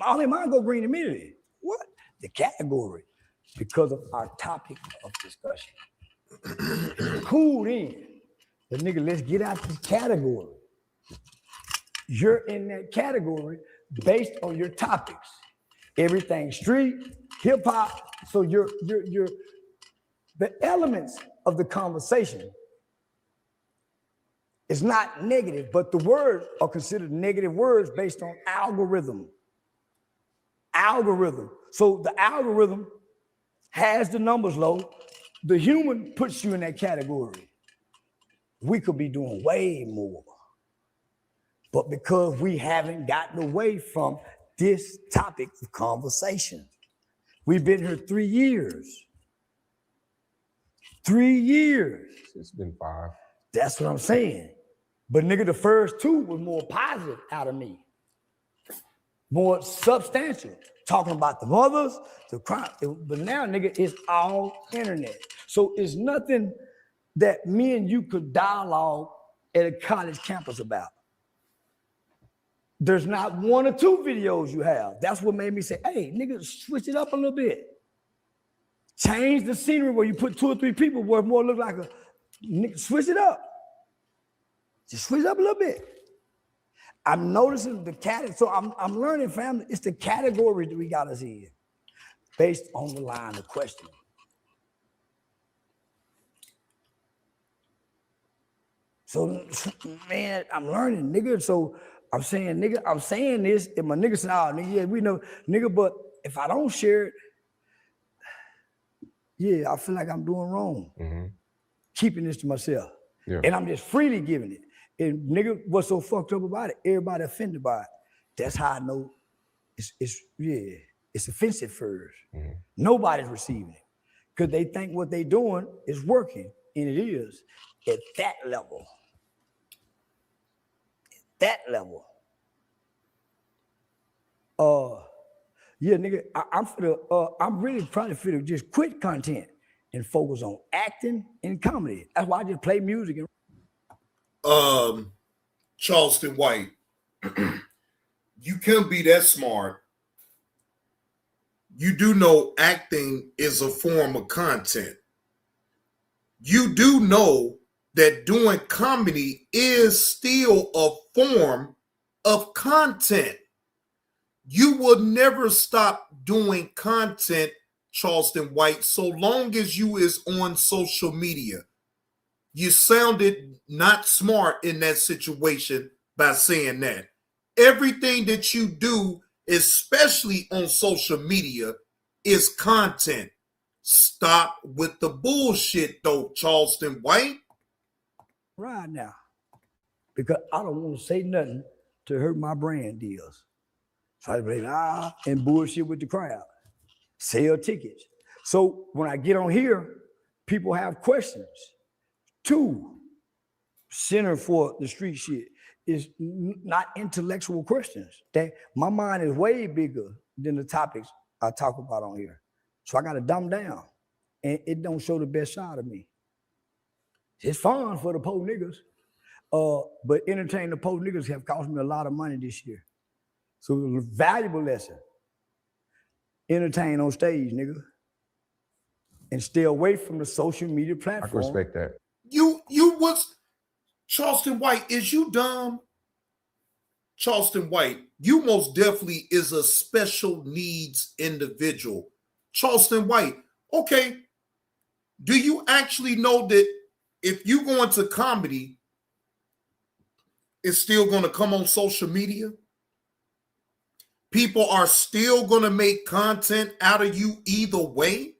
All in mind go green immediately. What? The category. Because of our topic of discussion. Cool then. But nigga, let's get out this category. You're in that category based on your topics. Everything street, hip hop. So you're the elements of the conversation is not negative, but the words are considered negative words based on algorithm. Algorithm. So the algorithm has the numbers low. The human puts you in that category. We could be doing way more. But because we haven't gotten away from this topic of conversation, we've been here 3 years. 3 years. It's been 5. That's what I'm saying. But nigga, the first 2 was more positive out of me. More substantial. Talking about the mothers, the crime. But now, nigga, it's all internet. So it's nothing that me and you could dialogue at a college campus about. There's not 1 or 2 videos you have. That's what made me say, hey, nigga, switch it up a little bit. Change the scenery where you put 2 or 3 people where it more look like a nigga, switch it up. Just switch it up a little bit. I'm noticing the category. So I'm learning, family, it's the category that we got us in based on the line of questioning. So, man, I'm learning, nigga. So I'm saying, nigga, I'm saying this, and my nigga said, oh, nigga, yeah, we know, nigga, but if I don't share it, yeah, I feel like I'm doing wrong. Mm-hmm. Keeping this to myself. Yeah. And I'm just freely giving it. And nigga, what's so fucked up about it? Everybody offended by it. That's how I know it's offensive first. Mm-hmm. Nobody's receiving it. Because they think what they doing is working. And it is at that level. That level. Yeah, nigga, I'm really trying to just quit content and focus on acting and comedy. That's why I just play music. Charleston White, you can't be that smart. You do know acting is a form of content. You do know that doing comedy is still a form of content. You will never stop doing content, Charleston White, so long as you is on social media. You sounded not smart in that situation by saying that. Everything that you do, especially on social media, is content. Stop with the bullshit, though, Charleston White. Right now. Because I don't want to say nothing to hurt my brand deals. So I play and bullshit with the crowd. Sell tickets. So when I get on here, people have questions. 2, center for the street shit is not intellectual questions. My mind is way bigger than the topics I talk about on here. So I got to dumb down. And it don't show the best side of me. It's fun for the poor niggas. But entertaining the poor niggas have cost me a lot of money this year. So it was a valuable lesson. Entertain on stage, nigga. And stay away from the social media platform. I can respect that. You was Charleston White, is you dumb? Charleston White, you most definitely is a special needs individual. Charleston White, okay. Do you actually know that if you go into comedy, is still going to come on social media. People are still going to make content out of you either way.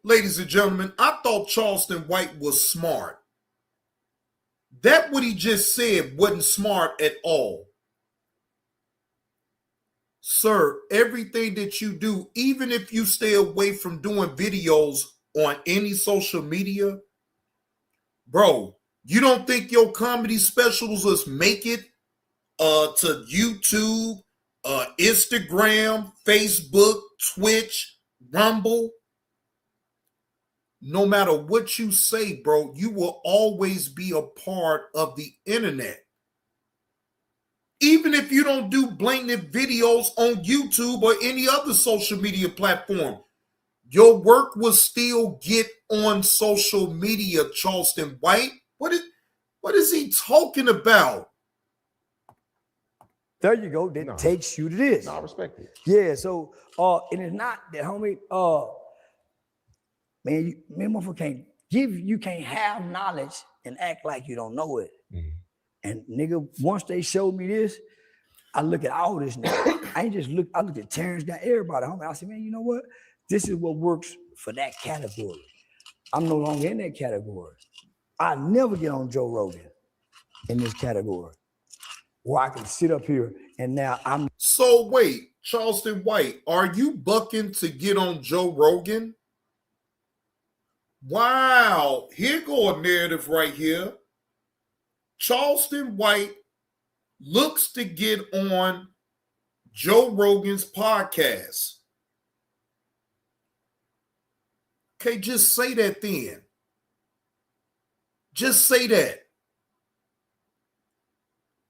Ladies and gentlemen, I thought Charleston White was smart. That what he just said wasn't smart at all. Sir, everything that you do, even if you stay away from doing videos on any social media, bro, you don't think your comedy specials will make it to YouTube, Instagram, Facebook, Twitch, Rumble? No matter what you say, bro, you will always be a part of the internet. Even if you don't do blatant videos on YouTube or any other social media platform, your work will still get on social media, Charleston White. What is he talking about? There you go. That takes you to this. No, I respect it. Yeah, so and it's not that, homie, man, motherfucker you can't have knowledge and act like you don't know it. Mm-hmm. And nigga, once they showed me this, I look at all this now. I look at Terrence, got everybody, homie. I said, man, you know what? This is what works for that category. I'm no longer in that category. I never get on Joe Rogan in this category where I can sit up here and now I'm. So wait, Charleston White, are you bucking to get on Joe Rogan? Wow, here go a narrative right here. Charleston White looks to get on Joe Rogan's podcast. Okay, just say that then. Just say that.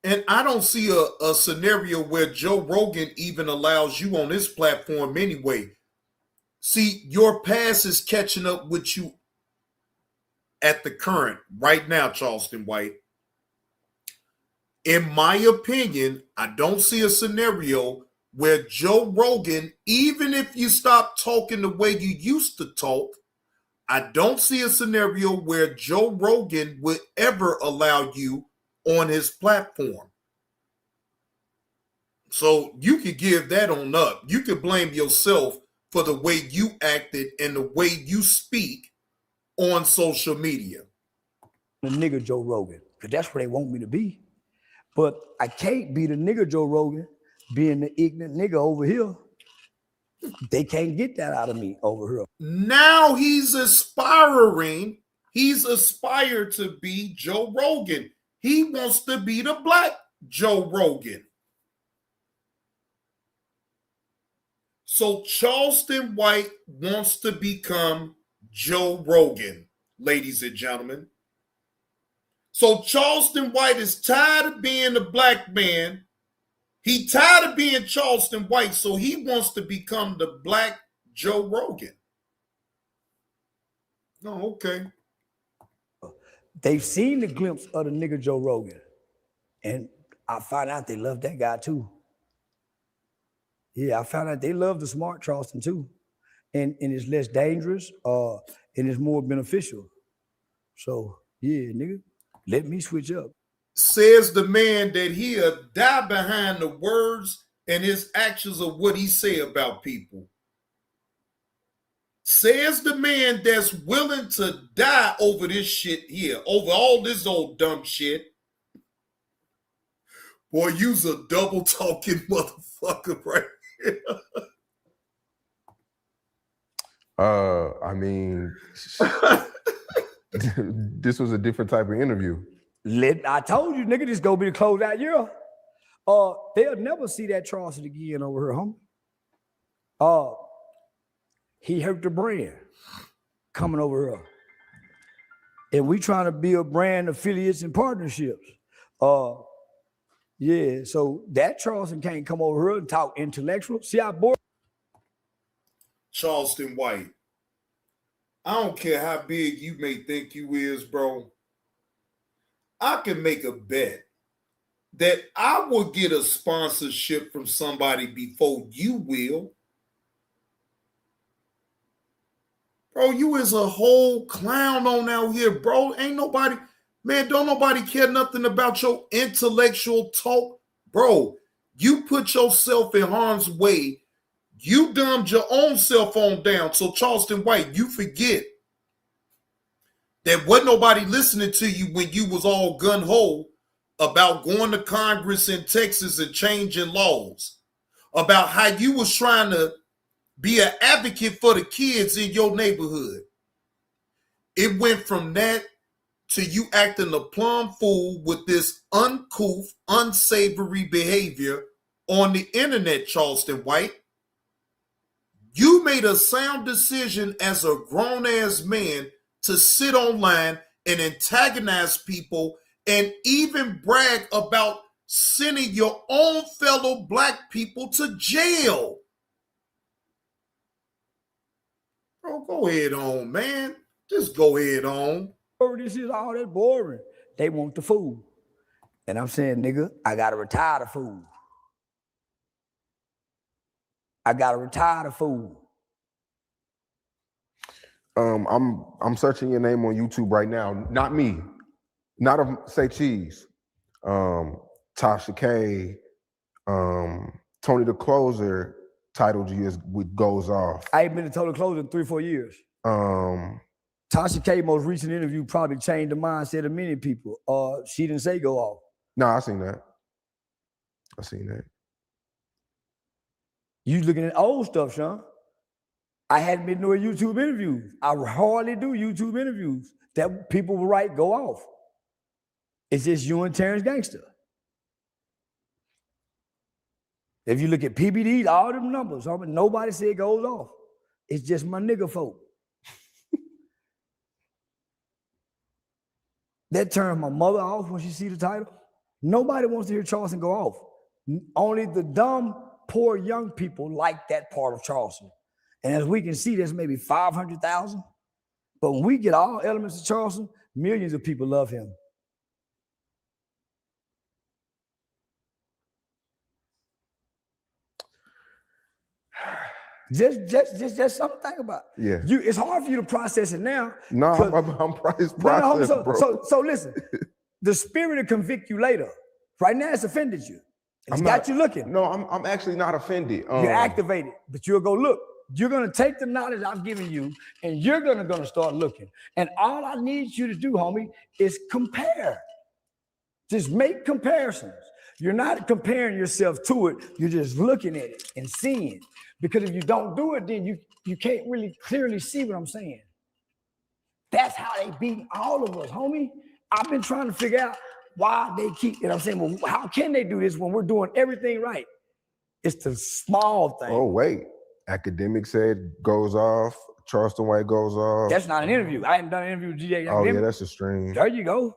And I don't see a scenario where Joe Rogan even allows you on his platform anyway. See, your past is catching up with you at the current, right now, Charleston White. In my opinion, I don't see a scenario where Joe Rogan, even if you stop talking the way you used to talk, I don't see a scenario where Joe Rogan would ever allow you on his platform. So you could give that on up. You could blame yourself for the way you acted and the way you speak on social media. The nigga Joe Rogan, because that's where they want me to be. But I can't be the nigga Joe Rogan being the ignorant nigga over here. They can't get that out of me over here. Now he's aspiring. He's aspired to be Joe Rogan. He wants to be the black Joe Rogan. So Charleston White wants to become Joe Rogan, ladies and gentlemen. So Charleston White is tired of being a black man. He tired of being Charleston White, so he wants to become the black Joe Rogan. Oh, okay. They've seen the glimpse of the nigga Joe Rogan. And I found out they love that guy too. Yeah, I found out they love the smart Charleston too. And it's less dangerous and it's more beneficial. So, yeah, nigga, let me switch up. Says the man that he'll die behind the words and his actions of what he say about people. Says the man that's willing to die over this shit here, over all this old dumb shit. Boy, you's a double talking motherfucker right here. I mean, this was a different type of interview. I told you, nigga, this gonna be the closeout year. They'll never see that Charleston again over here, homie. He hurt the brand coming over here. And we trying to build brand affiliates and partnerships. Yeah, so that Charleston can't come over here and talk intellectual. See how bored? Charleston White, I don't care how big you may think you is, bro. I can make a bet that I will get a sponsorship from somebody before you will. Bro, you is a whole clown on out here, bro. Ain't nobody, Man, don't nobody care nothing about your intellectual talk. Bro, you put yourself in harm's way. You dumbed your own cell phone down. So Charleston White, you forget that wasn't nobody listening to you when you was all gun-ho about going to Congress in Texas and changing laws, about how you was trying to be an advocate for the kids in your neighborhood. It went from that to you acting a plumb fool with this uncouth, unsavory behavior on the internet, Charleston White. You made a sound decision as a grown-ass man to sit online and antagonize people and even brag about sending your own fellow black people to jail. Bro, go ahead on, man. Just go ahead on. This is all that boring. They want the food. And I'm saying, nigga, I gotta retire the food. I gotta retire the food. I'm searching your name on YouTube right now. Not me. Not of Say Cheese. Tasha K. Tony the Closer titled you as with Goes Off. I ain't been to Tony the Closer in 3-4 years. Tasha K most recent interview probably changed the mindset of many people. She didn't say go off. No, I seen that. I seen that. You looking at old stuff, Sean. I hadn't been doing YouTube interviews. I hardly do YouTube interviews that people will write go off. It's just you and Terrence Gangster. If you look at PBDs, all them numbers, nobody said it goes off. It's just my nigga folk. That turns my mother off when she see the title. Nobody wants to hear Charleston go off. Only the dumb, poor young people like that part of Charleston. And as we can see, there's maybe 500,000. But when we get all elements of Charleston, millions of people love him. Just something about. Yeah. It's hard for you to process it now. No, I'm processed, bro. So listen, the spirit will convict you later. Right now, it's offended you. It's got you looking. No, I'm actually not offended. You're activated, but you'll go look. You're gonna take the knowledge I've given you, and you're gonna start looking. And all I need you to do, homie, is compare. Just make comparisons. You're not comparing yourself to it. You're just looking at it and seeing. Because if you don't do it, then you can't really clearly see what I'm saying. That's how they beat all of us, homie. I've been trying to figure out why they keep, and I'm saying, well, how can they do this when we're doing everything right? It's the small thing. Oh, wait. Academic said goes off. Charleston White goes off. That's not an interview. I haven't done an interview with GJ. Oh, yeah, that's a stream. There you go.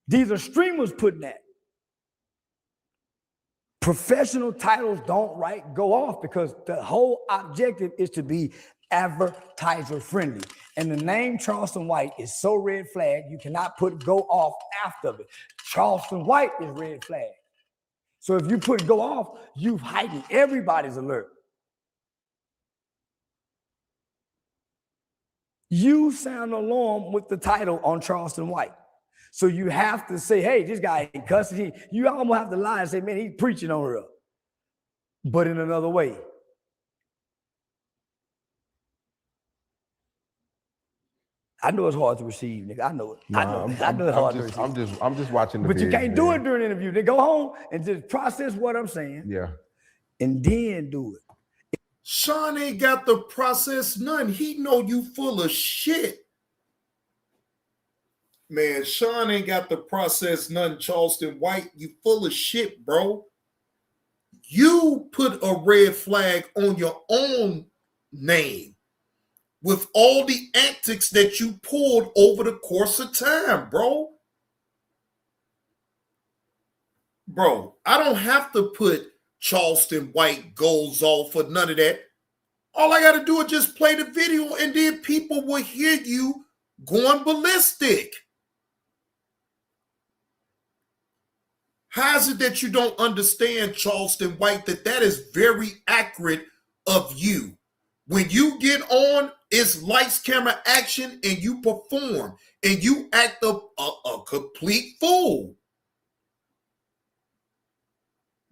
These are streamers putting that. Professional titles don't go off because the whole objective is to be advertiser friendly. And the name Charleston White is so red flag, you cannot put go off after it. Charleston White is red flag. So if you put go off, you've heightened everybody's alert. You sound alarm with the title on Charleston White. So you have to say, hey, this guy ain't cussing. You almost have to lie and say, man, he's preaching on her. But in another way. I know it's hard to receive, nigga. I know it. I know it's hard to receive. I'm just watching the But you vids, can't do it during an interview. Then go home and just process what I'm saying. Yeah. And then do it. Sean ain't got the process none. He know you full of shit. Man, Sean ain't got the process none, Charleston White. You full of shit, bro. You put a red flag on your own name with all the antics that you pulled over the course of time, bro. Bro, I don't have to put Charleston White goes off for none of that. All I got to do is just play the video and then people will hear you going ballistic. How is it that you don't understand, Charleston White, that is very accurate of you? When you get on It's lights, camera, action, and you perform, and you act a complete fool.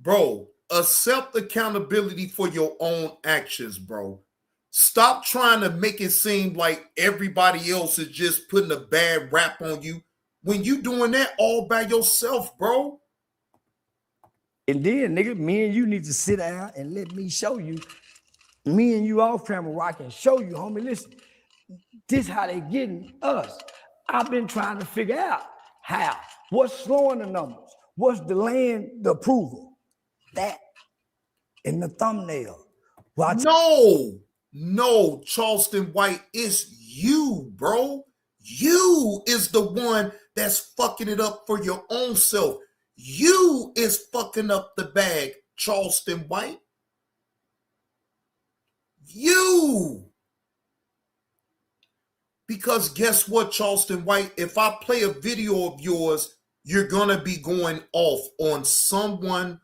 Bro, accept accountability for your own actions, bro. Stop trying to make it seem like everybody else is just putting a bad rap on you when you doing that all by yourself, bro. And then, nigga, me and you need to sit down and let me show you. Me and you off camera where I can show you, homie, listen, this how they getting us. I've been trying to figure out how. What's slowing the numbers? What's delaying the approval? That in the thumbnail. No, Charleston White, it's you, bro. You is the one that's fucking it up for your own self. You is fucking up the bag, Charleston White. You. Because guess what, Charleston White? If I play a video of yours, you're going to be going off on someone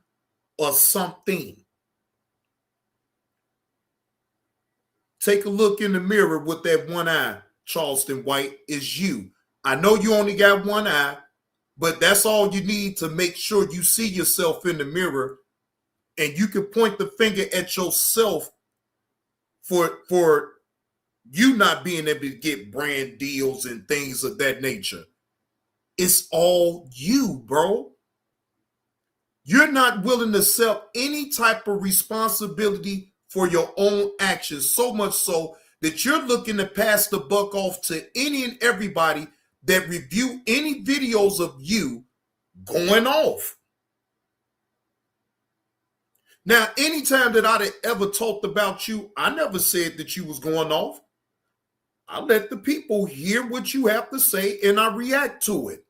or something. Take a look in the mirror with that one eye, Charleston White, is you. I know you only got one eye, but that's all you need to make sure you see yourself in the mirror, and you can point the finger at yourself for you not being able to get brand deals and things of that nature. It's all you, bro. You're not willing to accept any type of responsibility for your own actions, so much so that you're looking to pass the buck off to any and everybody that review any videos of you going off. Now, anytime that I'd ever talked about you, I never said that you was going off. I let the people hear what you have to say and I react to it.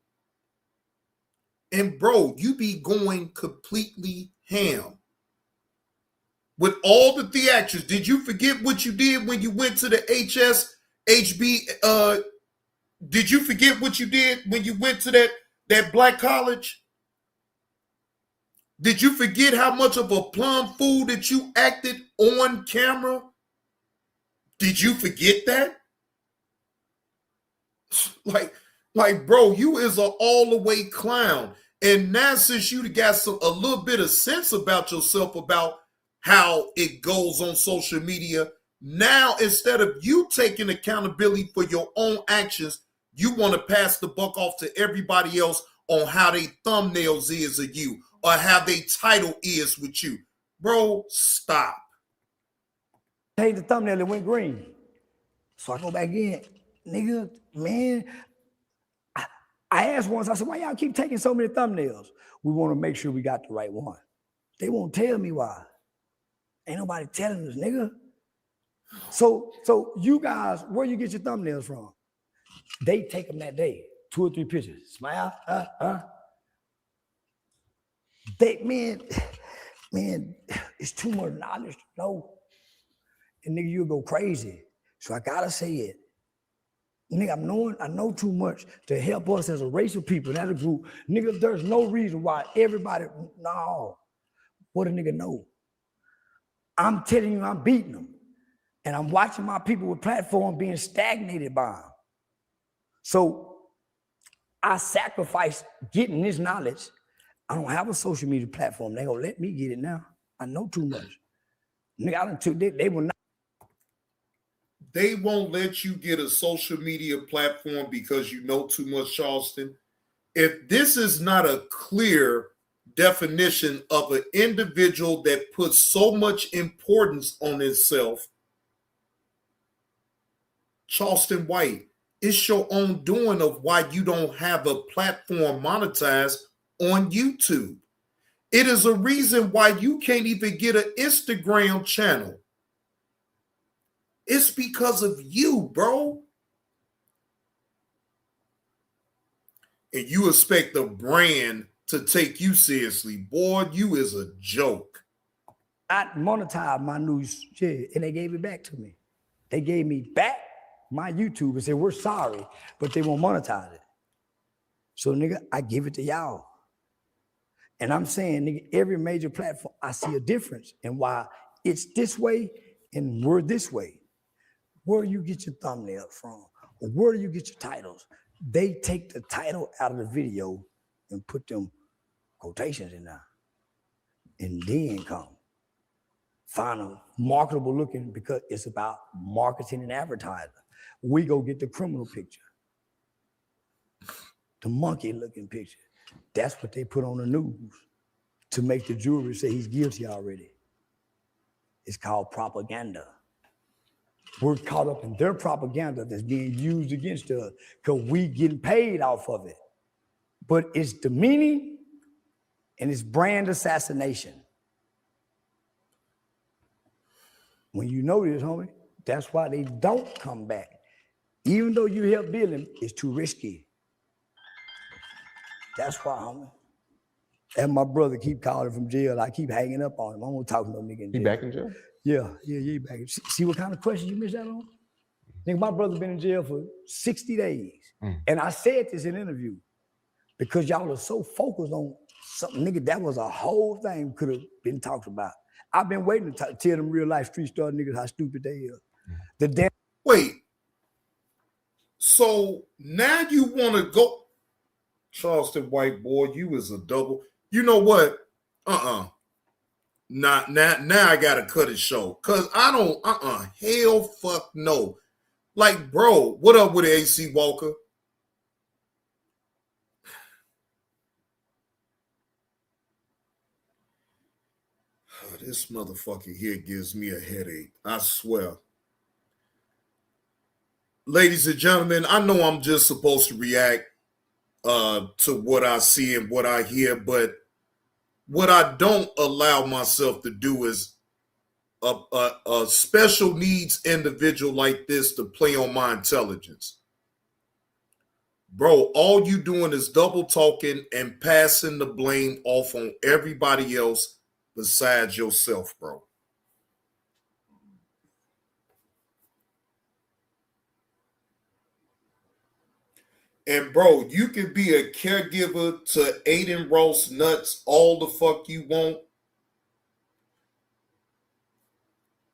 And bro, you be going completely ham. With all the theatrics, did you forget what you did when you went to the HB? Did you forget what you did when you went to that black college? Did you forget how much of a plum fool that you acted on camera? Did you forget that? Like, bro, you is an all-the-way clown. And now since you got a little bit of sense about yourself, about how it goes on social media, now instead of you taking accountability for your own actions, you want to pass the buck off to everybody else on how they thumbnails is of you or how they title is with you. Bro, stop. Hey, the thumbnail, it went green. So I go back in. Nigga, man, I asked once, I said, why y'all keep taking so many thumbnails? We want to make sure we got the right one. They won't tell me why. Ain't nobody telling us, nigga. So you guys, where you get your thumbnails from? They take them that day, 2 or 3 pictures. Smile, They, man, it's too much knowledge to know. And nigga, you'll go crazy. So I gotta say it. Nigga, I know too much to help us as a racial people, as a group. Nigga, there's no reason why everybody, no. What a nigga know? I'm telling you, I'm beating them. And I'm watching my people with platform being stagnated by them. So I sacrifice getting this knowledge. I don't have a social media platform. They gonna let me get it now. I know too much. Nigga, I done took this, they will not. They won't let you get a social media platform because you know too much, Charleston. If this is not a clear definition of an individual that puts so much importance on itself, Charleston White, it's your own doing of why you don't have a platform monetized on YouTube. It is a reason why you can't even get an Instagram channel. It's because of you, bro. And you expect a brand to take you seriously. Boy, you is a joke. I monetized my new shit, and they gave it back to me. They gave me back my YouTube and said, we're sorry, but they won't monetize it. So, nigga, I give it to y'all. And I'm saying, nigga, every major platform, I see a difference in why it's this way and we're this way. where do you get your thumbnail from? Or where do you get your titles? They take the title out of the video and put them quotations in there. And then come find a marketable looking, because it's about marketing and advertising. We go get the criminal picture, the monkey looking picture. That's what they put on the news to make the jury say he's guilty already. It's called propaganda. We're caught up in their propaganda that's being used against us because we getting paid off of it. But it's demeaning and it's brand assassination. When you know this, homie, that's why they don't come back. Even though you help build them, it's too risky. That's why, homie. And my brother keep calling from jail. I keep hanging up on him. I won't talk to no nigga in jail. He back in jail? Yeah, he back. See what kind of question you missed out on? Nigga, my brother been in jail for 60 days. And I said this in an interview because y'all are so focused on something, nigga, that was a whole thing could have been talked about. I've been waiting to tell them real life street star niggas how stupid they is. The damn. Wait. So now you want to go, Charleston white boy, you is a double. You know what? Now I gotta cut it short. Cause I don't, hell fuck no. Like, bro, what up with AC Walker? Oh, this motherfucker here gives me a headache. I swear. Ladies and gentlemen, I know I'm just supposed to react to what I see and what I hear, but what I don't allow myself to do is a special needs individual like this to play on my intelligence. Bro, all you doing is double talking and passing the blame off on everybody else besides yourself, bro. And bro, you can be a caregiver to Aiden Ross nuts all the fuck you want.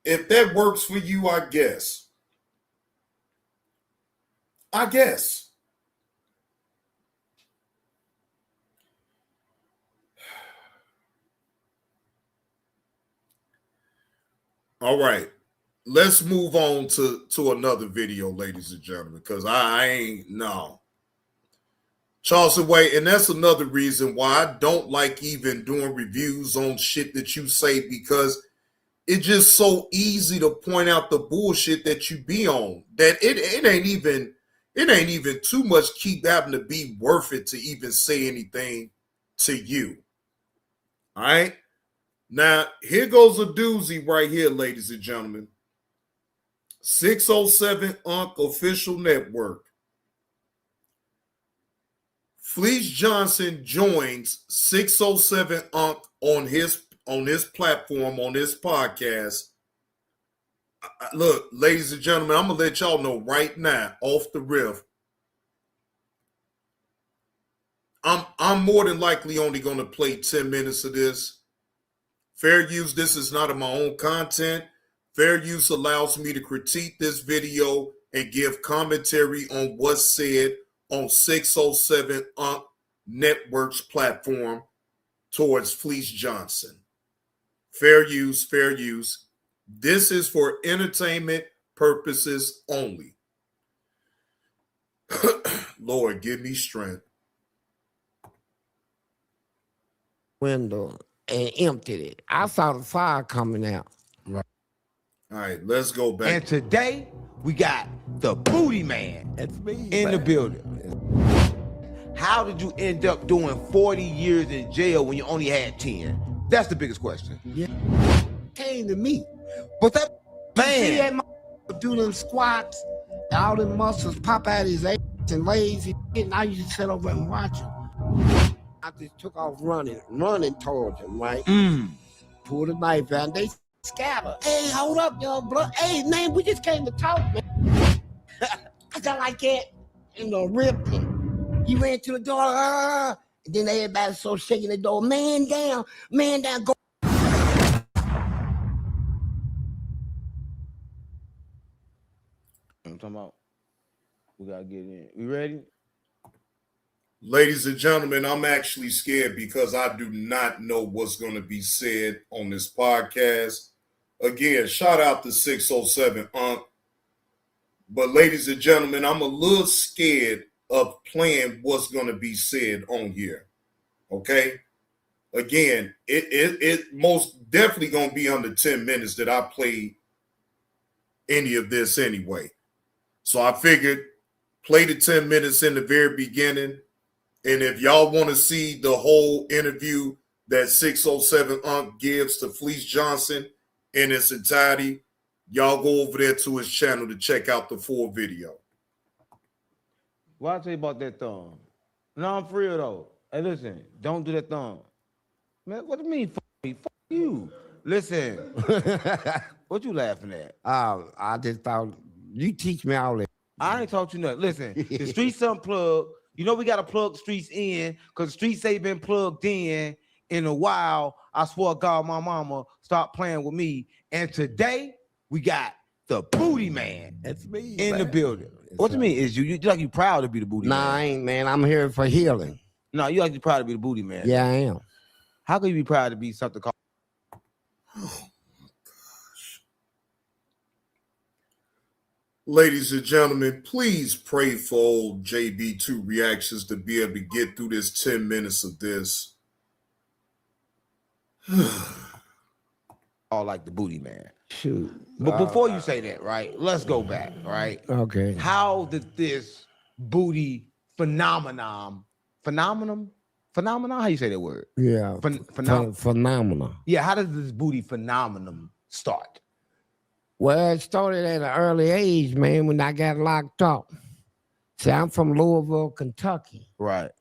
If that works for you, I guess. I guess. All right. Let's move on to another video, ladies and gentlemen, because I ain't, no. Charleston White, and that's another reason why I don't like even doing reviews on shit that you say, because it's just so easy to point out the bullshit that you be on that it ain't even too much keep having to be worth it to even say anything to you. All right. Now, here goes a doozy right here, ladies and gentlemen. 607 Unc Official Network. Fleece Johnson joins 607 Unc on his platform, on his podcast. Look, ladies and gentlemen, I'm gonna let y'all know right now, off the riff. I'm more than likely only gonna play 10 minutes of this. Fair use, this is not of my own content. Fair use allows me to critique this video and give commentary on what's said on 607 Unc Network's platform towards Fleece Johnson. Fair use, fair use. This is for entertainment purposes only. Lord, give me strength. Window and emptied it. I saw the fire coming out. Right. All right, let's go back. And today we got the booty man in the building. How did you end up doing 40 years in jail when you only had 10? That's the biggest question. Yeah. Came to me. But that man do them squats, all them muscles pop out his ass and legs, and I used to sit over and watch him. I just took off running towards him, right? Pulled a knife out, and they scattered. Hey, hold up, yo, bro. Hey, man, we just came to talk, man. I got like that, ripped him. He ran to the door, and then everybody started shaking the door. Man down, go. We gotta get in. We ready? Ladies and gentlemen, I'm actually scared because I do not know what's going to be said on this podcast. Again, shout out to 607 Unc. But ladies and gentlemen, I'm a little scared of playing what's going to be said on here. Okay? Again, it most definitely going to be under 10 minutes that I play any of this anyway. So I figured play the 10 minutes in the very beginning. And if y'all want to see the whole interview that 607 Unc gives to Fleece Johnson in its entirety, y'all go over there to his channel to check out the full video. What I tell you about that thumb? No, I'm for real though. Hey, listen, don't do that thumb. Man, what do you mean, fuck me? Fuck you. Listen, what you laughing at? I just thought you teach me all that. I ain't taught you nothing. Listen, the streets unplugged. You know we gotta plug the streets in because the streets ain't been plugged in a while. I swear to God, my mama stopped playing with me. And today we got the booty man. That's me in the building. What you mean? Is you like you proud to be the booty man? Nah, I ain't, man. I'm here for healing. No, you like you proud to be the booty man. Yeah, I am. How can you be proud to be something called? Ladies and gentlemen, please pray for old JB2 Reactions to be able to get through this 10 minutes of this. All like the booty man. Shoot. But before you say that, right? Let's go back, right? Okay. How did this booty phenomenon? How you say that word? Yeah. Phenomenal. Yeah, how does this booty phenomenon start? Well, it started at an early age, man, when I got locked up. See, I'm from Louisville, Kentucky. Right.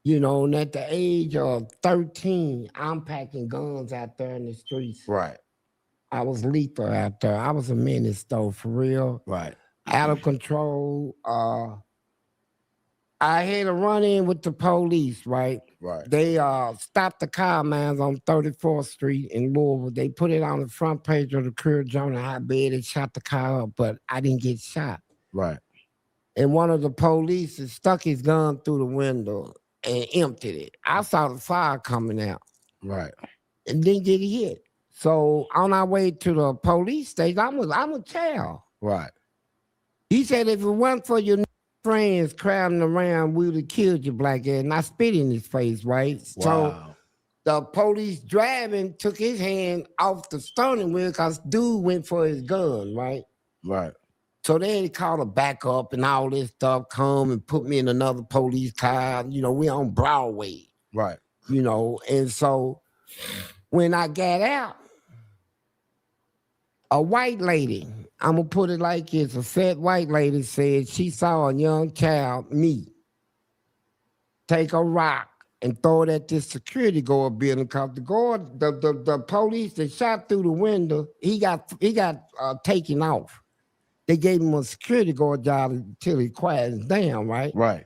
You know, and at the age of 13, I'm packing guns out there in the streets. Right. I was lethal out there. I was a menace, though, for real. Right. Out of control. I had a run-in with the police, right? Right. They stopped the car, man, on 34th Street in Louisville. They put it on the front page of the Career Journal how bad it shot the car up, but I didn't get shot. Right. And one of the police stuck his gun through the window and emptied it. I saw the fire coming out. Right. And didn't get hit. So on our way to the police station, I'm a child. Right. He said, if it weren't for your friends crowding around, we would have killed your black ass. And I spit in his face, right? Wow. So the police driving took his hand off the steering wheel because dude went for his gun, right? Right. So they called a backup and all this stuff, come and put me in another police car. You know, we on Broadway. Right. You know, and so when I got out, a white lady, I'm going to put it like this, a fat white lady said she saw a young child, me, take a rock and throw it at this security guard building because the police that shot through the window, he got taken off. They gave him a security guard job until he quiets down, right? Right.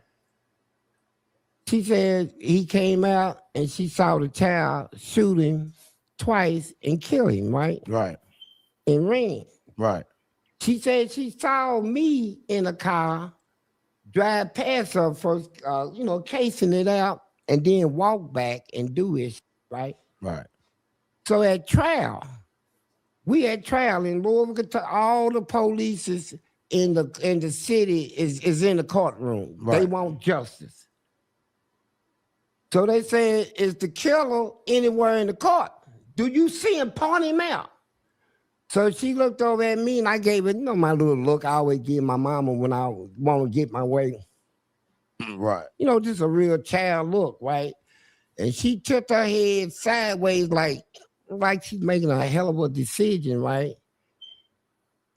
She said he came out and she saw the child shoot him twice and kill him, right? Right. And ran. Right. She said she saw me in a car, drive past her first, casing it out, and then walk back and do it, right? Right. So at trial, we had trial in Louisville, Kentucky. All the police in the city is in the courtroom. Right. They want justice. So they said, is the killer anywhere in the court? Do you see him? Point him out. So she looked over at me and I gave it, my little look I always give my mama when I want to get my way. Right. Just a real child look, right? And she tipped her head sideways like she's making a hell of a decision, right?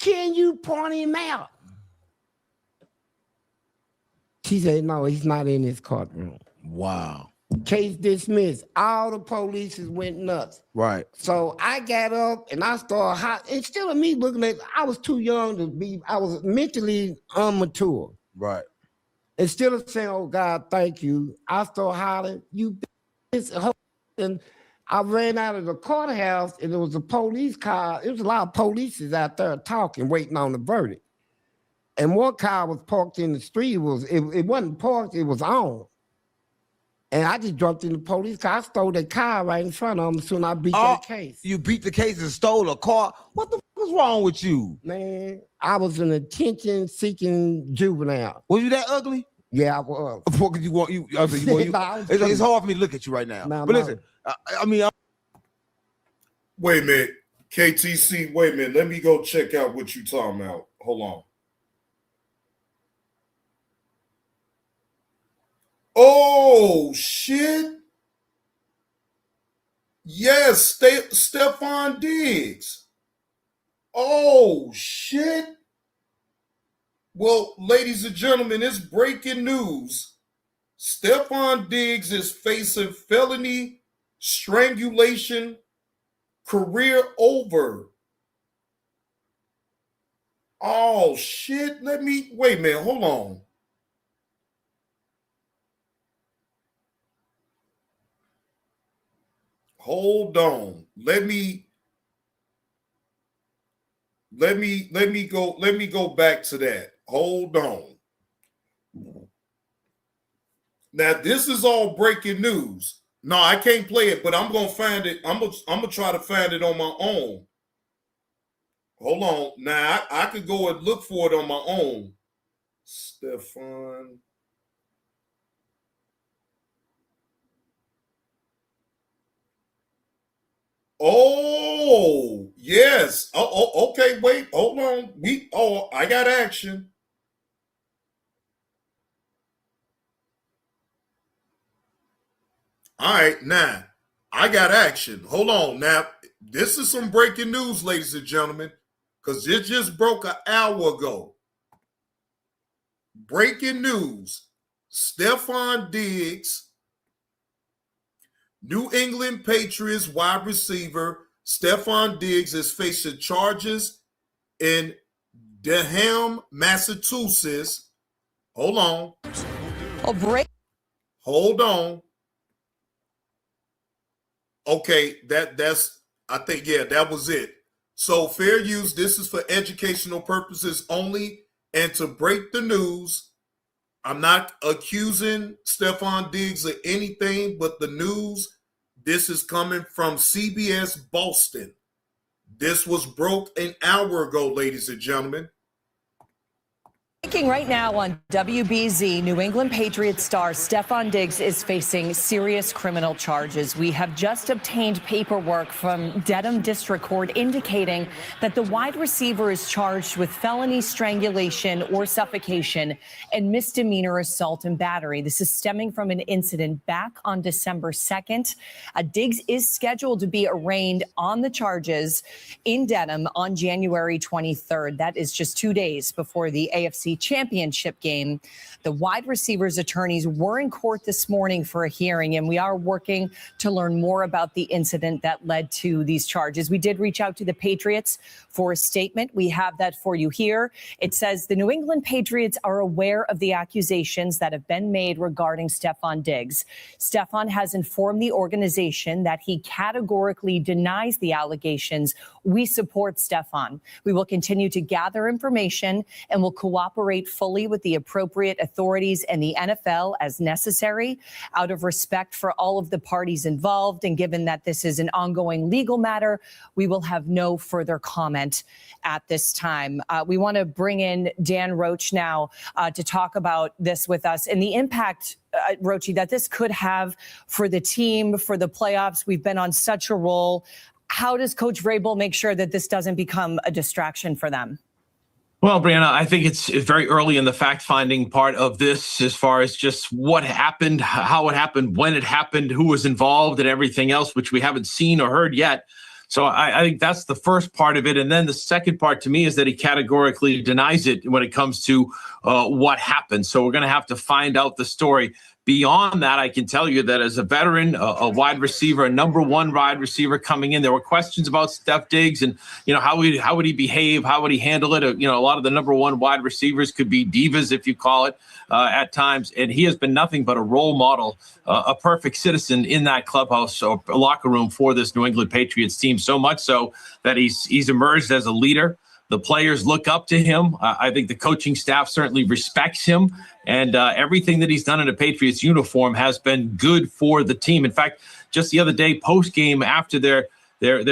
Can you point him out? She said, no, he's not in this courtroom. Wow. Case dismissed. All the police went nuts. Right. So I got up and I started hot. Instead of me looking at, I was too young to be, I was mentally immature. Right. Instead of saying, oh God, thank you, I started hollering, you bitch. And I ran out of the courthouse and there was a police car. There was a lot of police out there talking, waiting on the verdict. And one car was parked in the street. It wasn't parked, it was on. And I just jumped in the police car. I stole that car right in front of them as soon as I beat that case. You beat the case and stole a car? What the fuck is wrong with you? Man, I was an attention-seeking juvenile. Was you that ugly? Yeah, I was. What could you want? It's hard for me to look at you right now. But listen, I mean, wait a minute, KTC. Wait a minute. Let me go check out what you talking about. Hold on. Oh shit! Yes, Stephon Diggs. Oh shit! Well, ladies and gentlemen, it's breaking news. Stephon Diggs is facing felony strangulation, career over. Oh shit! Wait a minute. Hold on. Hold on. Let me go back to that. Hold on. Now this is all breaking news. No, I can't play it, but I'm gonna find it. I'm gonna try to find it on my own. Hold on. Now I could go and look for it on my own. Stephon. Oh, yes. Oh, okay. Wait, hold on. I got action. All right, now I got action. Hold on. Now, this is some breaking news, ladies and gentlemen, because it just broke an hour ago. Breaking news. Stephon Diggs, New England Patriots wide receiver Stephon Diggs is facing charges in Dedham, Massachusetts. Hold on. Hold on. Okay, that's I think, yeah, that was it. So fair use, this is for educational purposes only. And to break the news, I'm not accusing Stephon Diggs of anything but the news. This is coming from CBS Boston. This was broke an hour ago, ladies and gentlemen. Breaking right now on WBZ, New England Patriots star Stephon Diggs is facing serious criminal charges. We have just obtained paperwork from Dedham District Court indicating that the wide receiver is charged with felony strangulation or suffocation and misdemeanor assault and battery. This is stemming from an incident back on December 2nd. Diggs is scheduled to be arraigned on the charges in Dedham on January 23rd. That is just 2 days before the AFC Championship game. The wide receivers' attorneys were in court this morning for a hearing, and we are working to learn more about the incident that led to these charges. We did reach out to the Patriots for a statement. We have that for you here. It says the New England Patriots are aware of the accusations that have been made regarding Stephon Diggs. Stephon has informed the organization that he categorically denies the allegations. We support Stephon. We will continue to gather information and will cooperate fully with the appropriate authorities and the NFL as necessary, out of respect for all of the parties involved. And given that this is an ongoing legal matter, we will have no further comment at this time. We want to bring in Dan Roach now to talk about this with us and the impact, Roachy, that this could have for the team, for the playoffs. We've been on such a roll. How does Coach Vrabel make sure that this doesn't become a distraction for them? Well, Brianna, I think it's very early in the fact-finding part of this as far as just what happened, how it happened, when it happened, who was involved, and everything else, which we haven't seen or heard yet. So I think that's the first part of it. And then the second part to me is that he categorically denies it when it comes to what happened. So we're going to have to find out the story. Beyond that, I can tell you that as a veteran, a wide receiver, a number one wide receiver coming in, there were questions about Steph Diggs and, how would he behave? How would he handle it? A lot of the number one wide receivers could be divas, if you call it, at times. And he has been nothing but a role model, a perfect citizen in that clubhouse or locker room for this New England Patriots team, so much so that he's emerged as a leader. The players look up to him. I think the coaching staff certainly respects him. And everything that he's done in a Patriots uniform has been good for the team. In fact, just the other day, post-game after their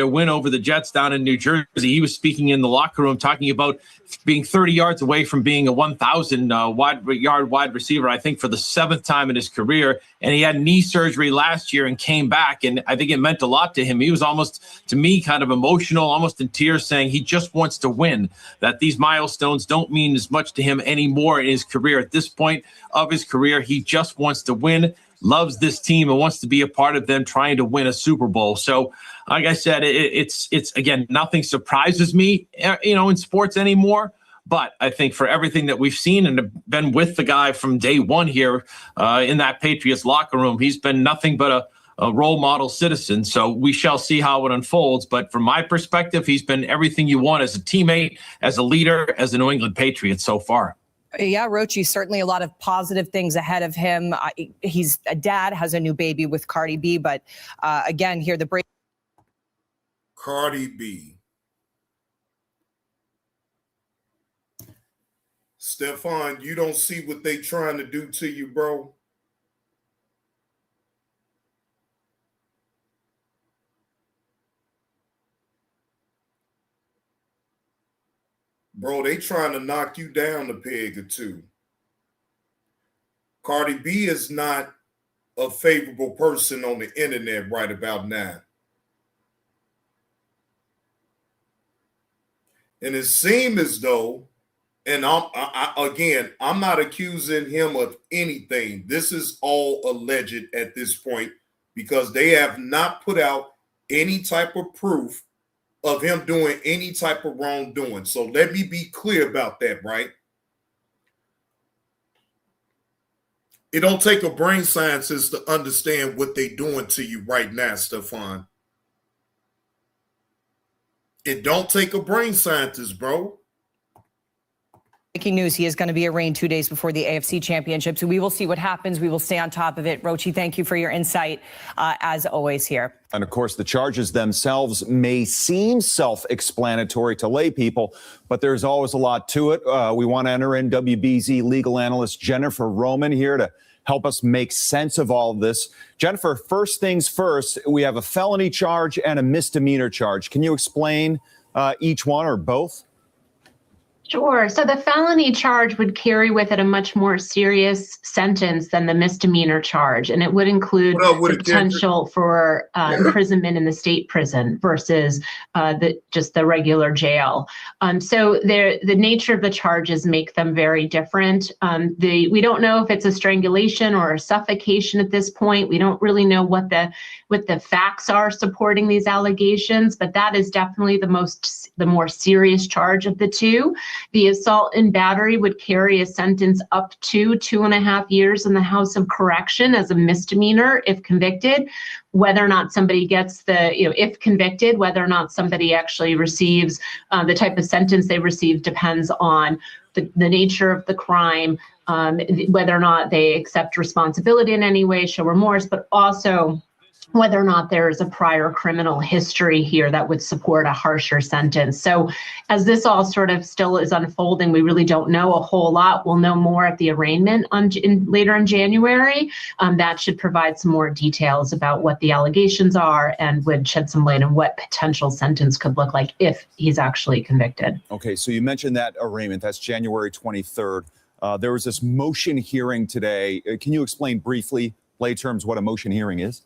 win over the Jets down in New Jersey, he was speaking in the locker room talking about being 30 yards away from being a 1,000-yard wide receiver, I think for the 7th time in his career. And he had knee surgery last year and came back. And I think it meant a lot to him. He was almost, to me, kind of emotional, almost in tears, saying he just wants to win, that these milestones don't mean as much to him anymore in his career. At this point of his career, he just wants to win, loves this team, and wants to be a part of them trying to win a Super Bowl. So, like I said, it's again, nothing surprises me, in sports anymore. But I think for everything that we've seen and been with the guy from day one here in that Patriots locker room, he's been nothing but a role model citizen. So we shall see how it unfolds. But from my perspective, he's been everything you want as a teammate, as a leader, as a New England Patriot so far. Yeah, Rochi, certainly a lot of positive things ahead of him. He's a dad, has a new baby with Cardi B. But again, here the break. Cardi B. Stefan, you don't see what they trying to do to you, bro? Bro, they trying to knock you down a peg or two. Cardi B is not a favorable person on the internet right about now. And it seems as though, and I'm not accusing him of anything. This is all alleged at this point because they have not put out any type of proof of him doing any type of wrongdoing. So let me be clear about that, right? It don't take a brain scientist to understand what they're doing to you right now, Stefan. It don't take a brain scientist, bro. Breaking news, he is going to be arraigned 2 days before the AFC Championship. So we will see what happens. We will stay on top of it. Rochi, thank you for your insight, as always, here. And of course, the charges themselves may seem self-explanatory to lay people, but there's always a lot to it. We want to enter in WBZ legal analyst Jennifer Roman here to help us make sense of all of this. Jennifer, first things first, we have a felony charge and a misdemeanor charge. Can you explain each one or both? Sure. So the felony charge would carry with it a much more serious sentence than the misdemeanor charge, and it would include the potential for imprisonment in the state prison versus just the regular jail. So the nature of the charges make them very different. We don't know if it's a strangulation or a suffocation at this point. We don't really know what the facts are supporting these allegations, but that is definitely the more serious charge of the two. The assault and battery would carry a sentence up to 2.5 years in the House of Correction as a misdemeanor if convicted. Whether or not somebody gets if convicted, whether or not somebody actually receives the type of sentence they receive depends on the nature of the crime, whether or not they accept responsibility in any way, show remorse, but also whether or not there is a prior criminal history here that would support a harsher sentence. So as this all sort of still is unfolding, we really don't know a whole lot. We'll know more at the arraignment later in January. That should provide some more details about what the allegations are and would shed some light on what potential sentence could look like if he's actually convicted. Okay, so you mentioned that arraignment. That's January 23rd. There was this motion hearing today. Can you explain briefly, lay terms, what a motion hearing is?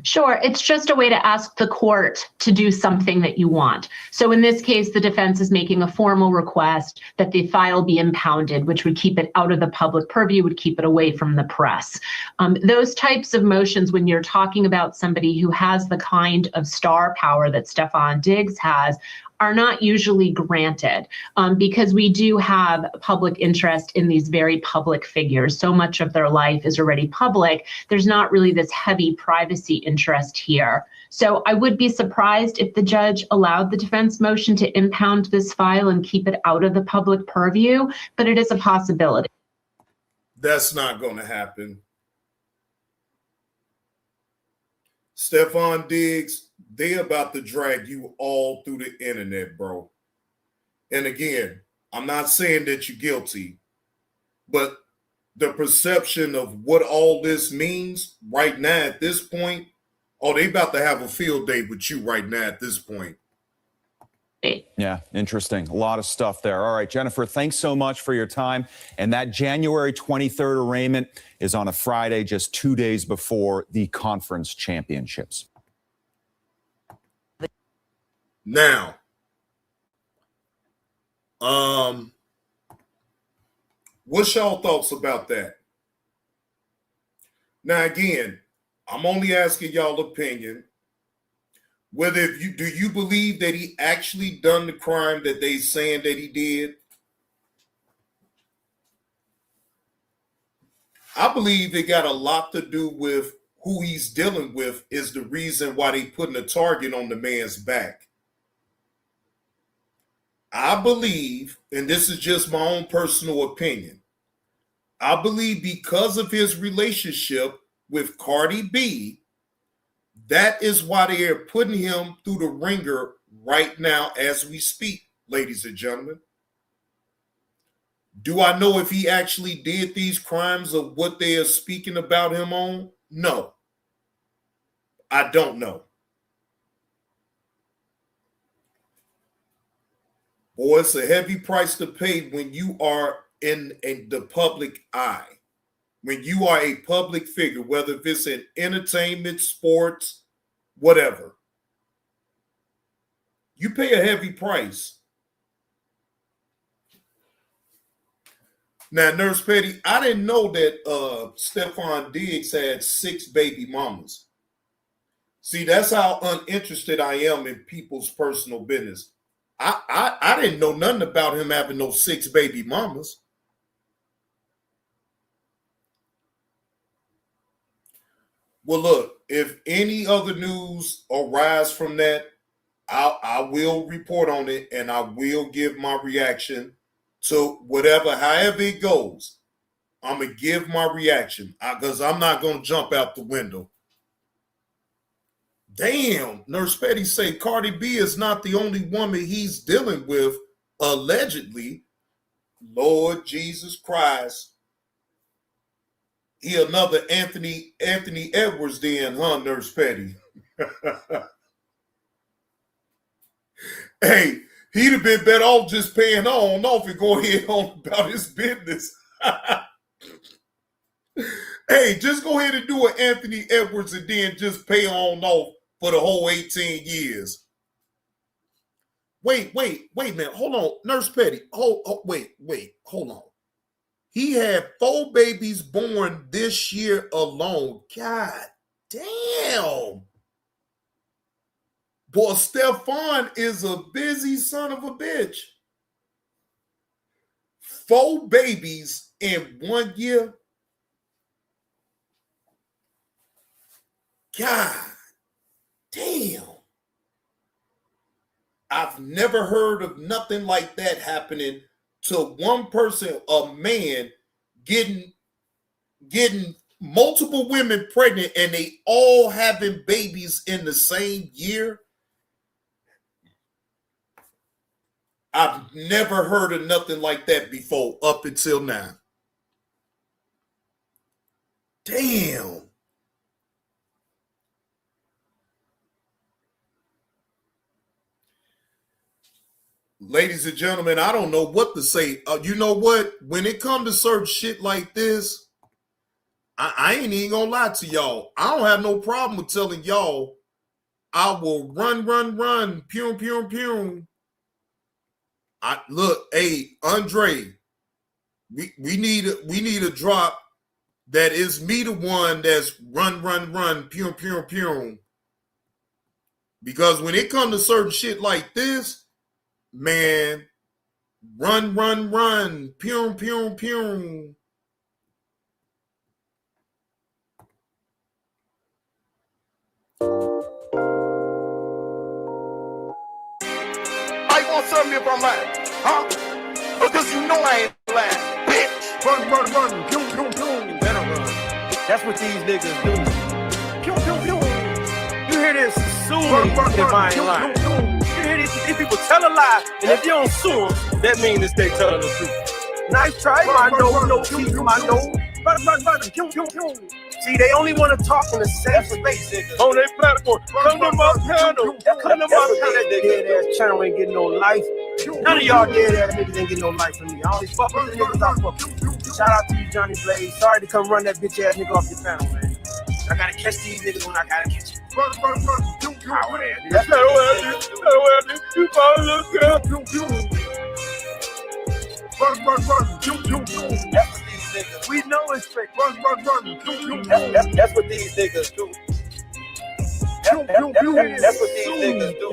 Sure. It's just a way to ask the court to do something that you want. So in this case, the defense is making a formal request that the file be impounded, which would keep it out of the public purview, would keep it away from the press. Those types of motions, when you're talking about somebody who has the kind of star power that Stefan Diggs has, are not usually granted because we do have public interest in these very public figures. So much of their life is already public. There's not really this heavy privacy interest here. So I would be surprised if the judge allowed the defense motion to impound this file and keep it out of the public purview, but it is a possibility. That's not going to happen. Stefan Diggs, they about to drag you all through the internet, bro. And again, I'm not saying that you're guilty, but the perception of what all this means right now at this point, oh, they about to have a field day with you right now at this point. Yeah, interesting. A lot of stuff there. All right, Jennifer, thanks so much for your time. And that January 23rd arraignment is on a Friday, just 2 days before the conference championships. Now, what's y'all thoughts about that? Now, again, I'm only asking y'all opinion. Whether do you believe that he actually done the crime that they saying that he did? I believe it got a lot to do with who he's dealing with is the reason why they putting a target on the man's back. I believe, and this is just my own personal opinion, I believe because of his relationship with Cardi B, that is why they are putting him through the ringer right now as we speak, ladies and gentlemen. Do I know if he actually did these crimes of what they are speaking about him on? No. I don't know. Boy, it's a heavy price to pay when you are in the public eye. When you are a public figure, whether if it's in entertainment, sports, whatever, you pay a heavy price. Now, Nurse Petty, I didn't know that Stephon Diggs had 6 baby mamas. See, that's how uninterested I am in people's personal business. I didn't know nothing about him having those 6 baby mamas. Well, look, if any other news arise from that, I will report on it and I will give my reaction to whatever, however it goes. I'm going to give my reaction because I'm not going to jump out the window. Damn, Nurse Petty say Cardi B is not the only woman he's dealing with, allegedly. Lord Jesus Christ. He another Anthony Edwards then, huh, Nurse Petty? Hey, he'd have been better off just paying on off and go ahead on about his business. Hey, just go ahead and do an Anthony Edwards and then just pay on off for the whole 18 years. Wait a minute. Hold on, Nurse Petty. Wait, hold on. He had 4 babies born this year alone. God damn. Boy, Stephon is a busy son of a bitch. 4 babies in 1 year. God damn. I've never heard of nothing like that happening to one person, a man getting multiple women pregnant and they all having babies in the same year. I've never heard of nothing like that before up until now. Damn. Ladies and gentlemen, I don't know what to say. You know what? When it comes to certain shit like this, I ain't even gonna lie to y'all. I don't have no problem with telling y'all I will run, pew, pew, pew. Look, hey, Andre, we need a drop that is me the one that's run, pew, pew, pew. Because when it comes to certain shit like this, man, run, pew, pew, pew. I want something if I'm lying, huh? Because you know I ain't lying, bitch. Run, pew, pew, pew. You better run. That's what these niggas do. Pew, pew, pew. You hear this? Sue me if I ain't lying. You hear these people tell a lie, and if you don't sue them, that means that they telling the truth. Nice try, my nose, no teeth, my nose. See, they only want to talk in a safe space on their platform. Come to my panel. Come to my panel. That dead ass channel ain't getting no life. None of y'all dead ass niggas ain't getting no life from me. All these fuckers and niggas I fuck with. Shout out to you, Johnny Blaze. Sorry to come run that bitch ass nigga off your panel, man. I gotta catch these niggas when I gotta catch you. That's not what I do. That's not what I do. You follow this girl. Run. That's what these niggas. We know it's fake. Run. That's what these niggas do. That's what these niggas do. That's what these niggas do.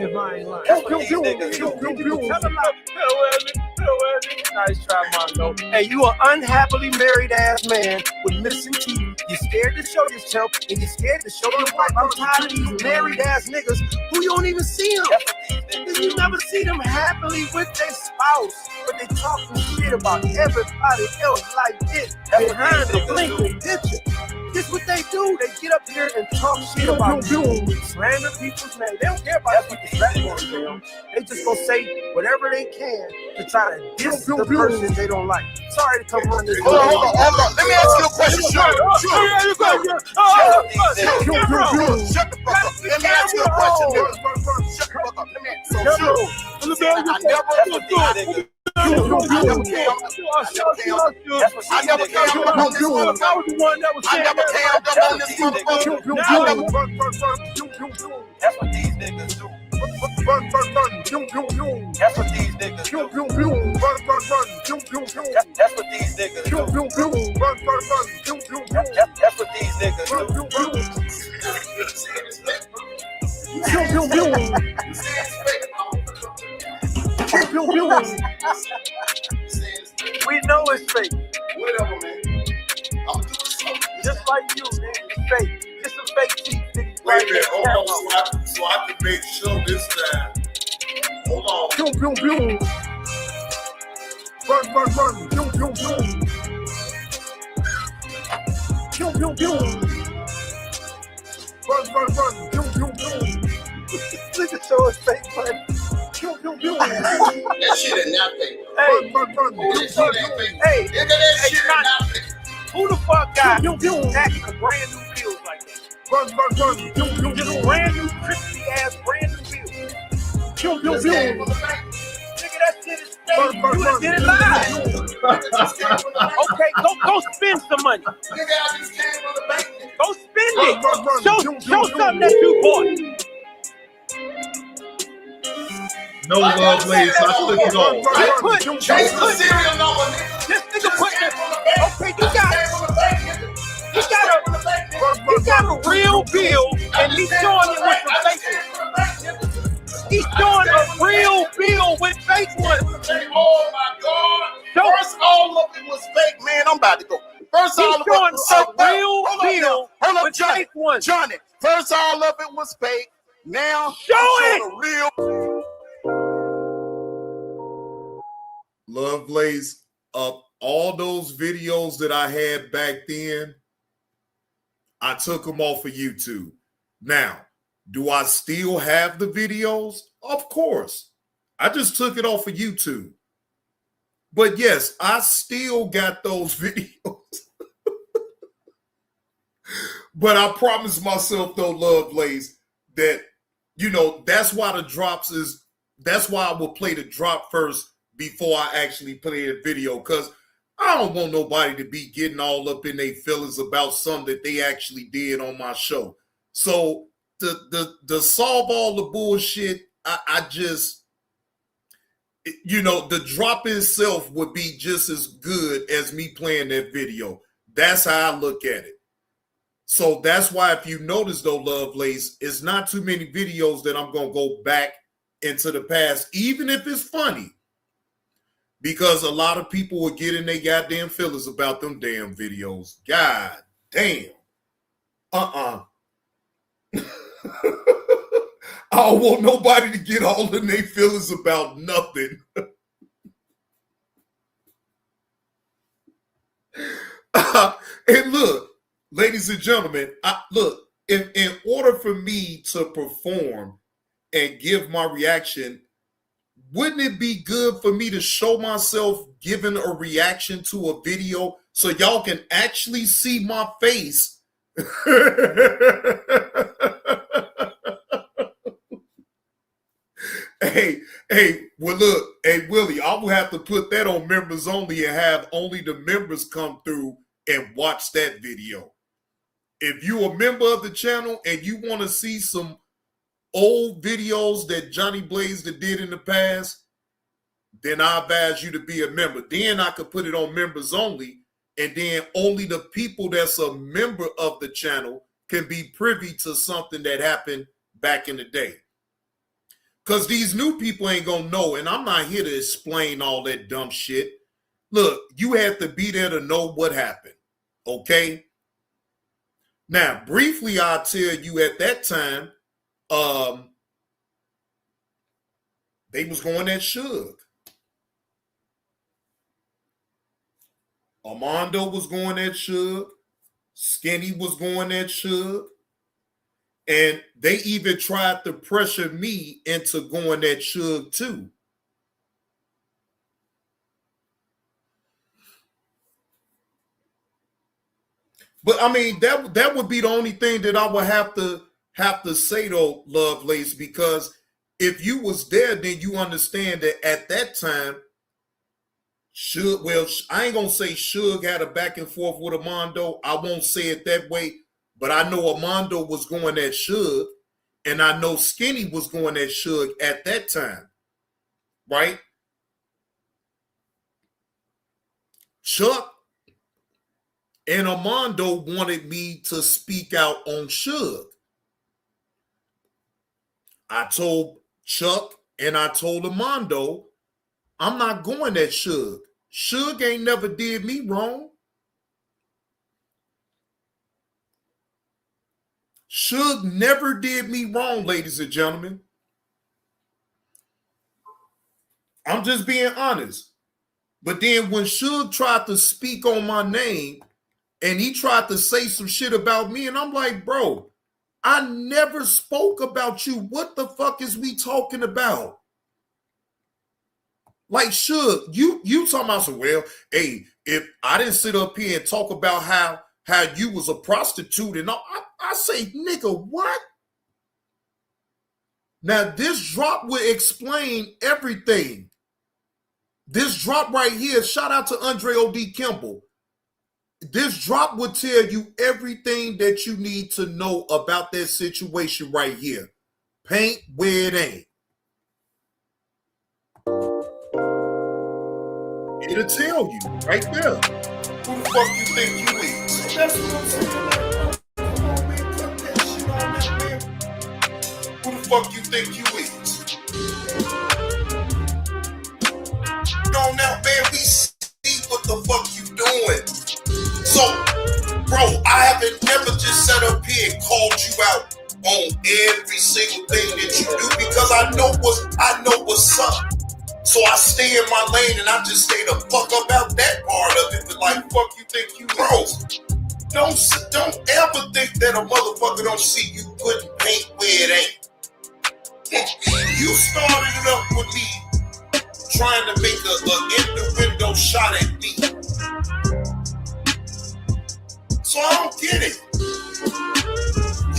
Nice try, Mondo. Hey, you an unhappily married ass man with missing teeth. You're scared to show yourself, and you're scared to show your wife. I'm tired of these married ass niggas who you don't even see them. Because you never see them happily with their spouse, but they talking shit about everybody else like this behind the blinking picture. This what they do. They get up here and talk shit about you, slander people's name. They don't care about what the platform them. They just gonna say whatever they can to try to diss the person they don't like. Sorry to come on this. Hold on. Let me ask you a question. Shut the fuck up. Let me ask you a question. Shut the fuck up. Let me ask you a question. I never did. I never That's what these niggas do. Run. That's what these niggas do. Run. That's what these niggas do. Run. That's what these niggas do. We know it's fake. Whatever, man. I'm doing something. Just like you, man. It's fake. It's a fake teeth. Wait a minute, hold on, so I can make sure this time. Hold on. Run. Look at so it's fake, man. That shit is not fake. Hey, that shit is not fake. Who the fuck got attacking a brand new bills like that? Run. Just brand new, crispy ass, brand new bills. Nigga, that shit is fake. You done did it live. Okay, go spend some money. Go spend it. Show something that you bought. No love, ladies. I took it off. This nigga put it. Okay, you got a real bill, and he's showing it with the fake one. He's showing a real bill with fake ones. Oh my God! First, all of it was fake, man. I'm about to go. First, all of it was real bill with fake ones. Johnny, first, all of it was fake. Now, show it. Real. Love Blaze, all those videos that I had back then, I took them off of YouTube. Now, do I still have the videos? Of course. I just took it off of YouTube. But yes, I still got those videos. But I promised myself, though, Love Blaze, that, you know, that's why the drops is, that's why I will play the drop first before I actually play a video, because I don't want nobody to be getting all up in their feelings about something that they actually did on my show. So to solve all the bullshit, I just, you know, the drop itself would be just as good as me playing that video. That's how I look at it. So that's why, if you notice though, Lovelace, it's not too many videos that I'm going to go back into the past, even if it's funny. Because a lot of people will get in their goddamn feelings about them damn videos. God damn. I don't want nobody to get all in their feelings about nothing. And look, ladies and gentlemen, in order for me to perform and give my reaction, wouldn't it be good for me to show myself giving a reaction to a video so y'all can actually see my face? Hey, well, look, hey, Willie, I will have to put that on members only and have only the members come through and watch that video. If you're a member of the channel and you want to see some old videos that Johnny Blazer did in the past, then I advise you to be a member. Then I could put it on members only, and then only the people that's a member of the channel can be privy to something that happened back in the day. Because these new people ain't going to know, and I'm not here to explain all that dumb shit. Look, you have to be there to know what happened, okay? Now, briefly, I'll tell you at that time, they was going at Suge. Armando was going at Suge. Skinny was going at Suge. And they even tried to pressure me into going at Suge too. But I mean, that would be the only thing that I would have to say though, Lovelace, because if you was there, then you understand that at that time, Suge, well, I ain't gonna say Suge had a back and forth with Armando. I won't say it that way, but I know Armando was going at Suge, and I know Skinny was going at Suge at that time, right? Chuck and Armando wanted me to speak out on Suge. I told Chuck and I told Armando, I'm not going at Suge. Suge ain't never did me wrong. Suge never did me wrong, ladies and gentlemen. I'm just being honest. But then when Suge tried to speak on my name and he tried to say some shit about me, and I'm like, bro, I never spoke about you. What the fuck is we talking about? Like, Suge, you talking about some, well, hey, if I didn't sit up here and talk about how you was a prostitute and all, I say, nigga, what? Now, this drop will explain everything. This drop right here, shout out to Andre O.D. Kimball. This drop will tell you everything that you need to know about that situation right here. Paint where it ain't. It'll tell you right there. Who the fuck you think you is? So that's what I'm saying. Come on, man, cut that shit on that, man. Who the fuck you think you is? No, now, man, we see what the fuck you doing. So, bro, I haven't never just sat up here and called you out on every single thing that you do because I know what's up. So I stay in my lane and I just stay the fuck about that part of it. But like, fuck you think you is? Don't ever think that a motherfucker don't see you putting paint where it ain't. You started it up with me trying to make a in-the-window shot at me. So I don't get it.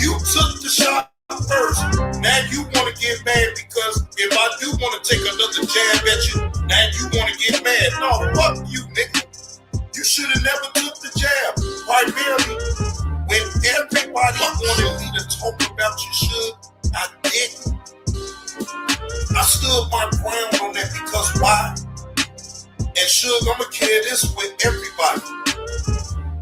You took the shot first. Now you want to get mad because if I do want to take another jab at you, now you want to get mad. No, fuck you, nigga. You should have never took the jab. Primarily, when everybody wanted me to talk about your shit, I didn't. I stood my ground on that because why? And Suge, I'm going to carry this with everybody.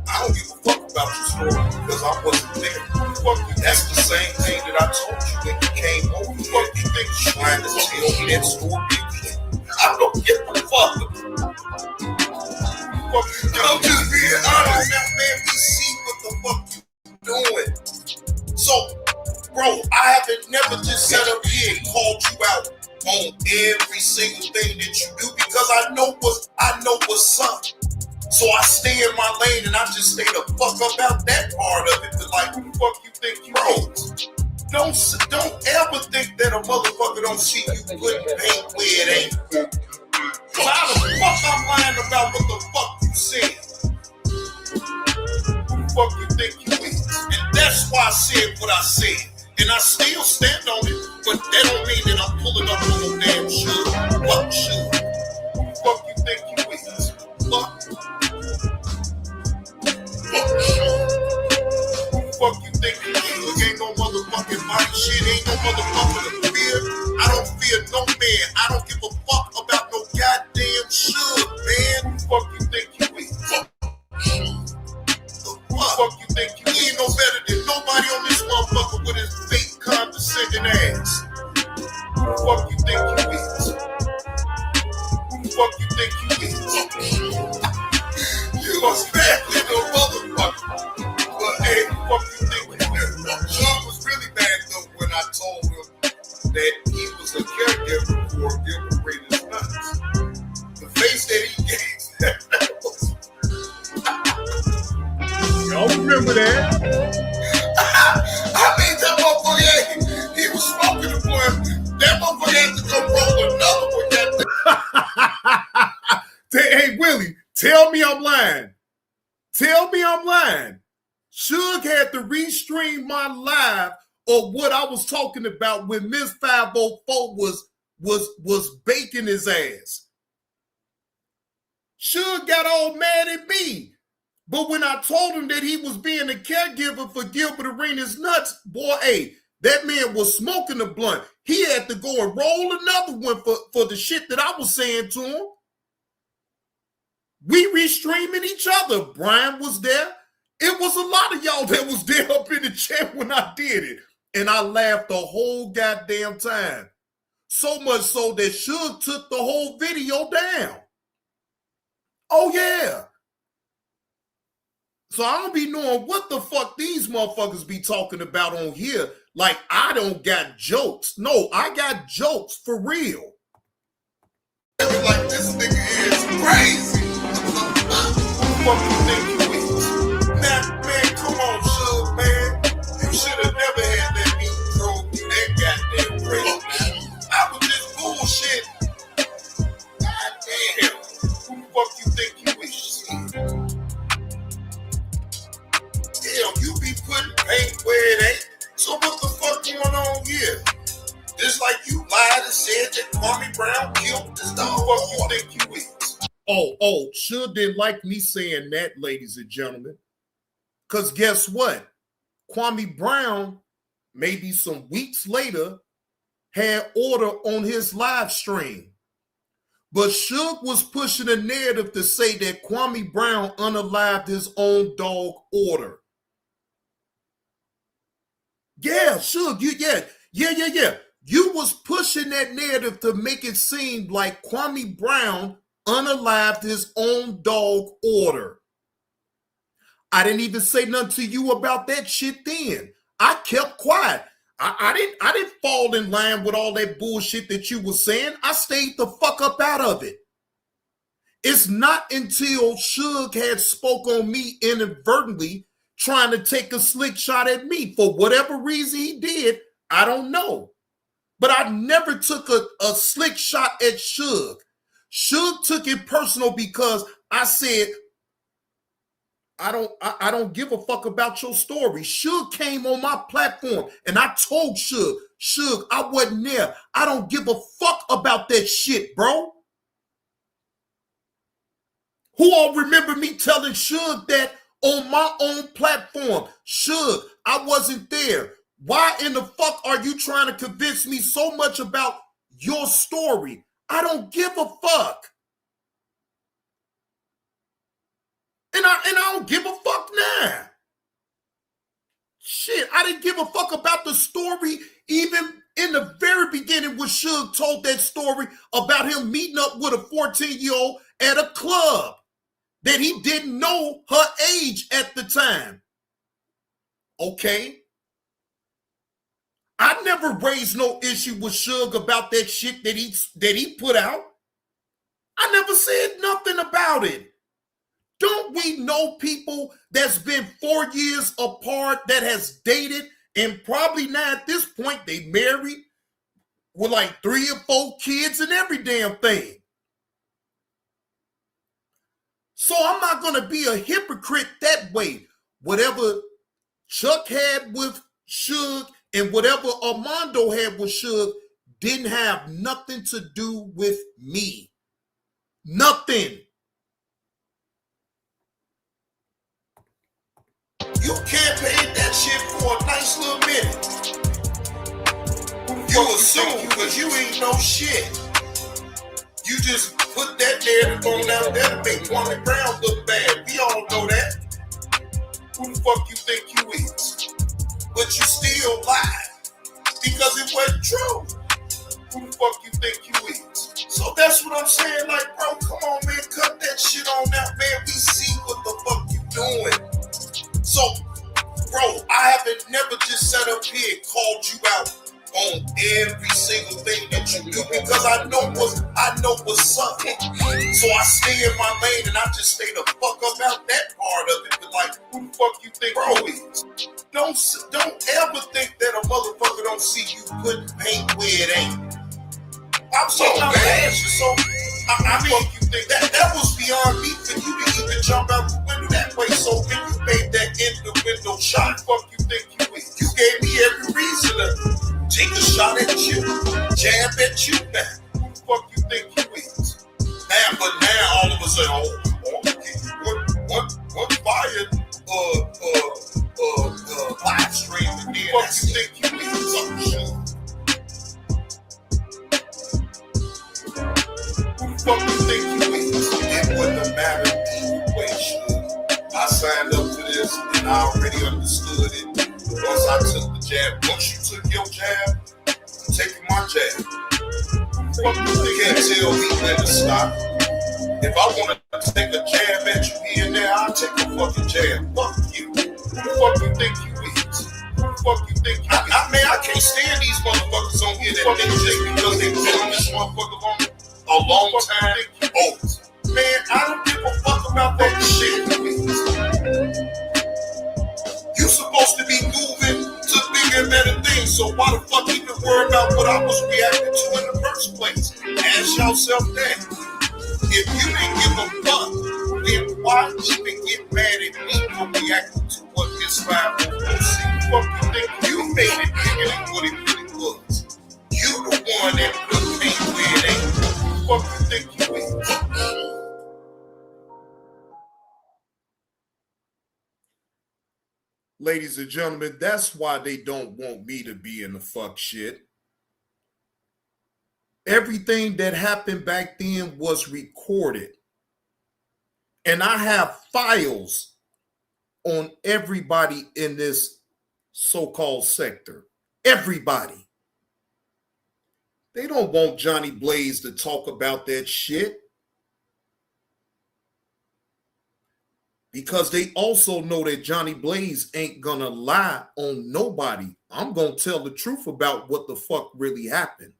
I don't give a fuck about your story because I wasn't there. Fuck you. That's the same thing that I told you when you came over. Fuck you think you're trying to tell me that story again? I don't give a fuck. Fuck you. I'm just being honest now, man. We see what the fuck you doing. So, bro, I haven't never just sat up here and called you out on every single thing that you do because I know what's up. So I stay in my lane and I just stay the fuck about that part of it. But like, who the fuck you think you is? Don't ever think that a motherfucker don't see you putting paint where it ain't. Cause how the fuck I'm lying about what the fuck you said? Who the fuck you think you is? And that's why I said what I said. And I still stand on it, but that don't mean that I'm pulling up on no damn Suge. Fuck Suge. Who the fuck you think you is? Fuck. Fuck Suge. Who the fuck you think you is? Ain't no motherfucking body shit. Ain't no motherfucking fear. I don't fear no man. I don't give a fuck about no goddamn Suge, man. Who the fuck you think you is? Fuck Suge. Who the fuck you think you is? Ain't no better than nobody on this motherfucker with his fake condescending ass. Who the fuck you think you is? Who the fuck you think you is? You a bad little motherfucker. But hey, who the fuck you think you is? Sean was really bad though when I told him that he was a caregiver for Gilbert Arenas nuts. The face that he gave was... Y'all remember that? I mean, that motherfucker, he was smoking the blunt. That motherfucker had to come roll another one. Hey, Willie, tell me I'm lying. Tell me I'm lying. Suge had to restream my live of what I was talking about when Miss 504 was baking his ass. Suge got all mad at me. But when I told him that he was being a caregiver for Gilbert Arenas nuts, boy, hey, that man was smoking the blunt. He had to go and roll another one for the shit that I was saying to him. We restreaming each other. Brian was there. It was a lot of y'all that was there up in the chat when I did it. And I laughed the whole goddamn time. So much so that Suge took the whole video down. Oh, yeah. So I don't be knowing what the fuck these motherfuckers be talking about on here. Like, I don't got jokes. No, I got jokes for real. Like, this nigga is crazy. Who the fuck you think you is? Now, man, come on, Suge, man. You should have never had that meat drove you that goddamn crazy. I was just bullshit. Goddamn. Who the fuck you think you is? Hell, you be putting paint where it ain't. So what the fuck going on here? Just like you lied and said that Kwame Brown killed this dog. What you think you is? Oh, sure didn't like me saying that, ladies and gentlemen. Because guess what? Kwame Brown, maybe some weeks later, had order on his live stream. But Suge was pushing a narrative to say that Kwame Brown unalived his own dog order. Yeah, Suge, yeah. You was pushing that narrative to make it seem like Kwame Brown unalived his own dog order. I didn't even say nothing to you about that shit then. I kept quiet. I didn't fall in line with all that bullshit that you were saying. I stayed the fuck up out of it. It's not until Suge had spoke on me inadvertently trying to take a slick shot at me. For whatever reason he did, I don't know. But I never took a slick shot at Suge. Suge took it personal because I said, I don't give a fuck about your story. Suge came on my platform and I told Suge, I wasn't there. I don't give a fuck about that shit, bro. Who all remember me telling Suge that on my own platform? Suge, I wasn't there. Why in the fuck are you trying to convince me so much about your story? I don't give a fuck. And I don't give a fuck now. Shit, I didn't give a fuck about the story even in the very beginning when Suge told that story about him meeting up with a 14-year-old at a club that he didn't know her age at the time. Okay. I never raised no issue with Suge about that shit that he put out. I never said nothing about it. Don't we know people that's been 4 years apart that has dated And probably now at this point, they married with like 3 or 4 kids and every damn thing. So I'm not going to be a hypocrite that way. Whatever Chuck had with Suge and whatever Armando had with Suge didn't have nothing to do with me. Nothing. You campaigned that shit for a nice little minute. You assume because you ain't no shit. You just put that narrative on out there to make Kwame Brown look bad. We all know that. Who the fuck you think you is? But you still lied because it wasn't true. Who the fuck you think you is? So that's what I'm saying. Like, bro, come on, man, cut that shit on out, man. We see what the fuck you doing. So, bro, I haven't never just sat up here and called you out on every single thing that you do because I know what's up. So I stay in my lane and I just stay the fuck about that part of it. But like, who the fuck you think bro is? Don't ever think that a motherfucker don't see you putting paint where it ain't. I'm so mad. So I mean, you think that was beyond me for you to even jump out the window that way. So when you made that in the window shot, fuck you think you is? You gave me every reason to take a shot at you, jab at you now. Who the fuck you think you is? Now, but now all of a sudden, one fire live stream and then what the fuck you think you is? Some shit. Who the fuck you think you is? It wouldn't matter either way, shit. I signed up for this and I already understood it. Once I took the jab, once you took your jab, I'm taking my jab. Fuck you can't tell me when to stop. If I want to take a jab at you here and there, I'll take a fucking jab. Fuck you. Who the fuck you think you is? Who the fuck you think you is? I can't stand these motherfuckers on here that think just because they been on this motherfucker on a long time. Oh, man, I don't give a fuck about that shit. You supposed to be moving to bigger and better things, so why the fuck even worry about what I was reacting to in the first place? Ask yourself that. If you didn't give a fuck, then why even get mad at me for reacting to what this 504C? Fuck you think you made it bigger than what it really was? You the one that put me where it ain't. Fuck you think you is? Ladies and gentlemen, that's why they don't want me to be in the fuck shit. Everything that happened back then was recorded. And I have files on everybody in this so-called sector. Everybody. They don't want Johnny Blaze to talk about that shit. Because they also know that Johnny Blaze ain't gonna lie on nobody. I'm gonna tell the truth about what the fuck really happened.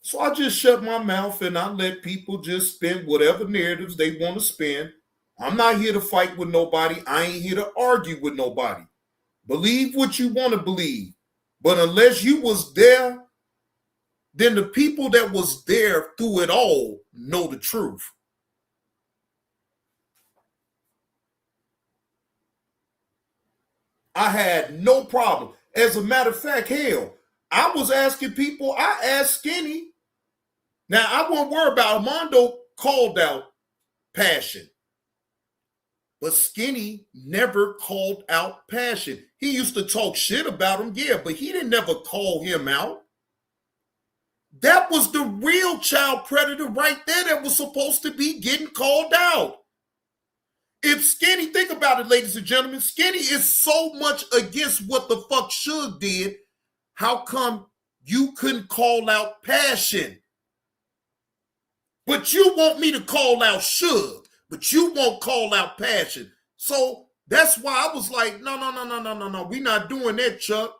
So I just shut my mouth and I let people just spin whatever narratives they want to spin. I'm not here to fight with nobody. I ain't here to argue with nobody. Believe what you want to believe. But unless you was there, then the people that was there through it all know the truth. I had no problem. As a matter of fact, hell, I was asking people, I asked Skinny. Now, I won't worry about Armando called out Passion. But Skinny never called out Passion. He used to talk shit about him, yeah, but he didn't never call him out. That was the real child predator right there that was supposed to be getting called out. If Skinny, think about it, ladies and gentlemen, Skinny is so much against what the fuck Suge did. How come you couldn't call out Passion? But you want me to call out Suge, but you won't call out Passion. So that's why I was like, no. We're not doing that, Chuck.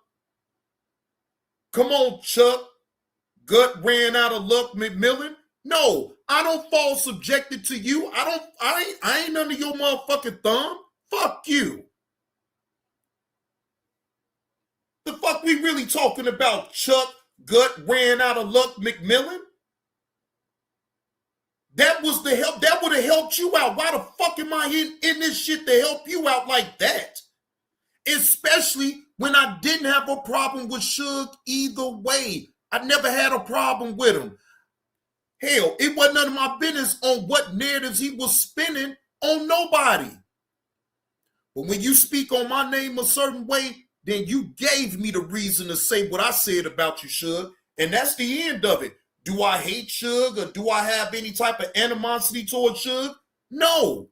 Come on, Chuck. Gut ran out of luck, McMillan. No, I don't fall subjected to you. I ain't under your motherfucking thumb. Fuck you. really talking about Chuck Gut ran out of luck McMillan? That was the help. That would have helped you out. Why the fuck am I in this shit to help you out like that? Especially when I didn't have a problem with Suge either way. I never had a problem with him. Hell, it wasn't none of my business on what narratives he was spinning on nobody. But when you speak on my name a certain way, then you gave me the reason to say what I said about you, Suge. And that's the end of it. Do I hate Suge or do I have any type of animosity towards Suge? No.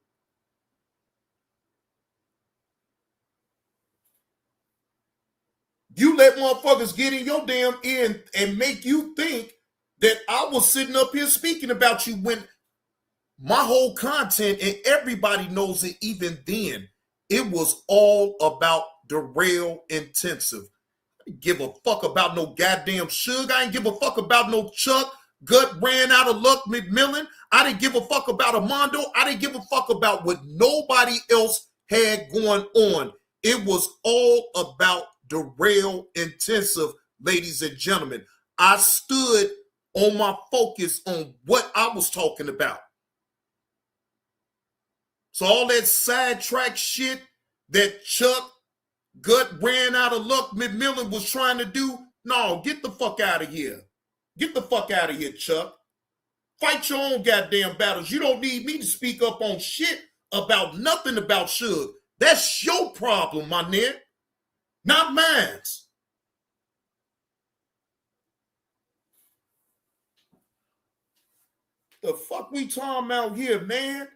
You let motherfuckers get in your damn ear and make you think that I was sitting up here speaking about you when my whole content, and everybody knows it even then, it was all about the real intensive. I didn't give a fuck about no goddamn Suge. I didn't give a fuck about no Chuck Gut ran out of luck McMillan. I didn't give a fuck about Armando. I didn't give a fuck about what nobody else had going on. It was all about the real intensive, ladies and gentlemen. I stood on my focus on what I was talking about. So all that sidetrack shit that Chuck Gut ran out of luck McMillan was trying to do, no, get the fuck out of here. Get the fuck out of here, Chuck. Fight your own goddamn battles. You don't need me to speak up on shit about nothing about Suge. That's your problem, my nigga. Not mine. The fuck we talking about here, man?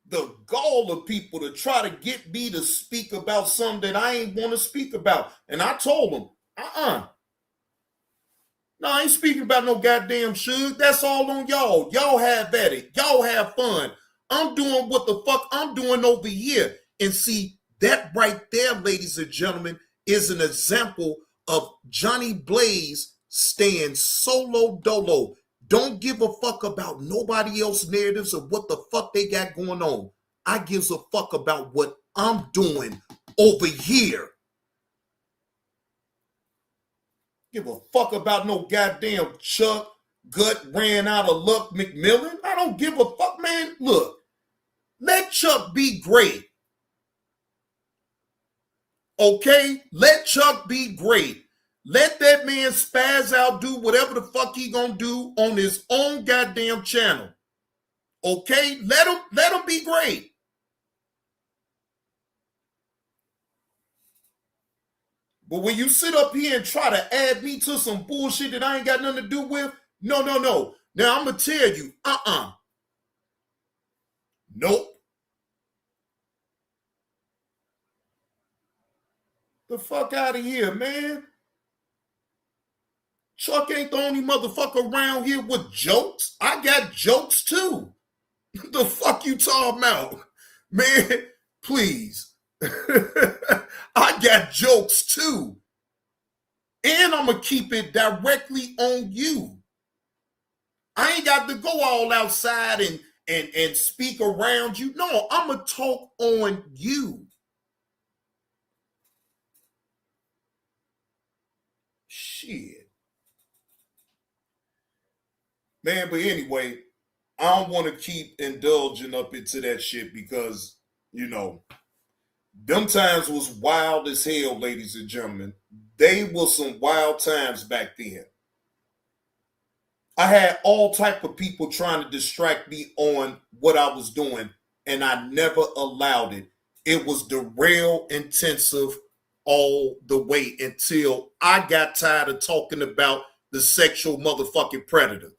The gall of people to try to get me to speak about something that I ain't want to speak about. And I told them, no, I ain't speaking about no goddamn Suge. That's all on y'all. Y'all have at it. Y'all have fun. I'm doing what the fuck I'm doing over here. And see, that right there, ladies and gentlemen, is an example of Johnny Blaze staying solo dolo. Don't give a fuck about nobody else's narratives or what the fuck they got going on. I gives a fuck about what I'm doing over here. Give a fuck about no goddamn Chuck Gut ran out of luck McMillan. I don't give a fuck, man. Look, let Chuck be great. Okay? Let Chuck be great. Let that man spaz out, do whatever the fuck he gonna do on his own goddamn channel. Okay? Let him be great. But when you sit up here and try to add me to some bullshit that I ain't got nothing to do with, no. Now I'm gonna tell you, nope. The fuck out of here, man. Chuck ain't the only motherfucker around here with jokes. I got jokes too. The fuck you talking about? Man, please. I got jokes too. And I'm going to keep it directly on you. I ain't got to go all outside and speak around you. No, I'm going to talk on you. Shit. Man, but anyway, I don't want to keep indulging up into that shit because, you know, them times was wild as hell, ladies and gentlemen. They were some wild times back then. I had all type of people trying to distract me on what I was doing, and I never allowed it. It was the real intensive all the way until I got tired of talking about the sexual motherfucking predator.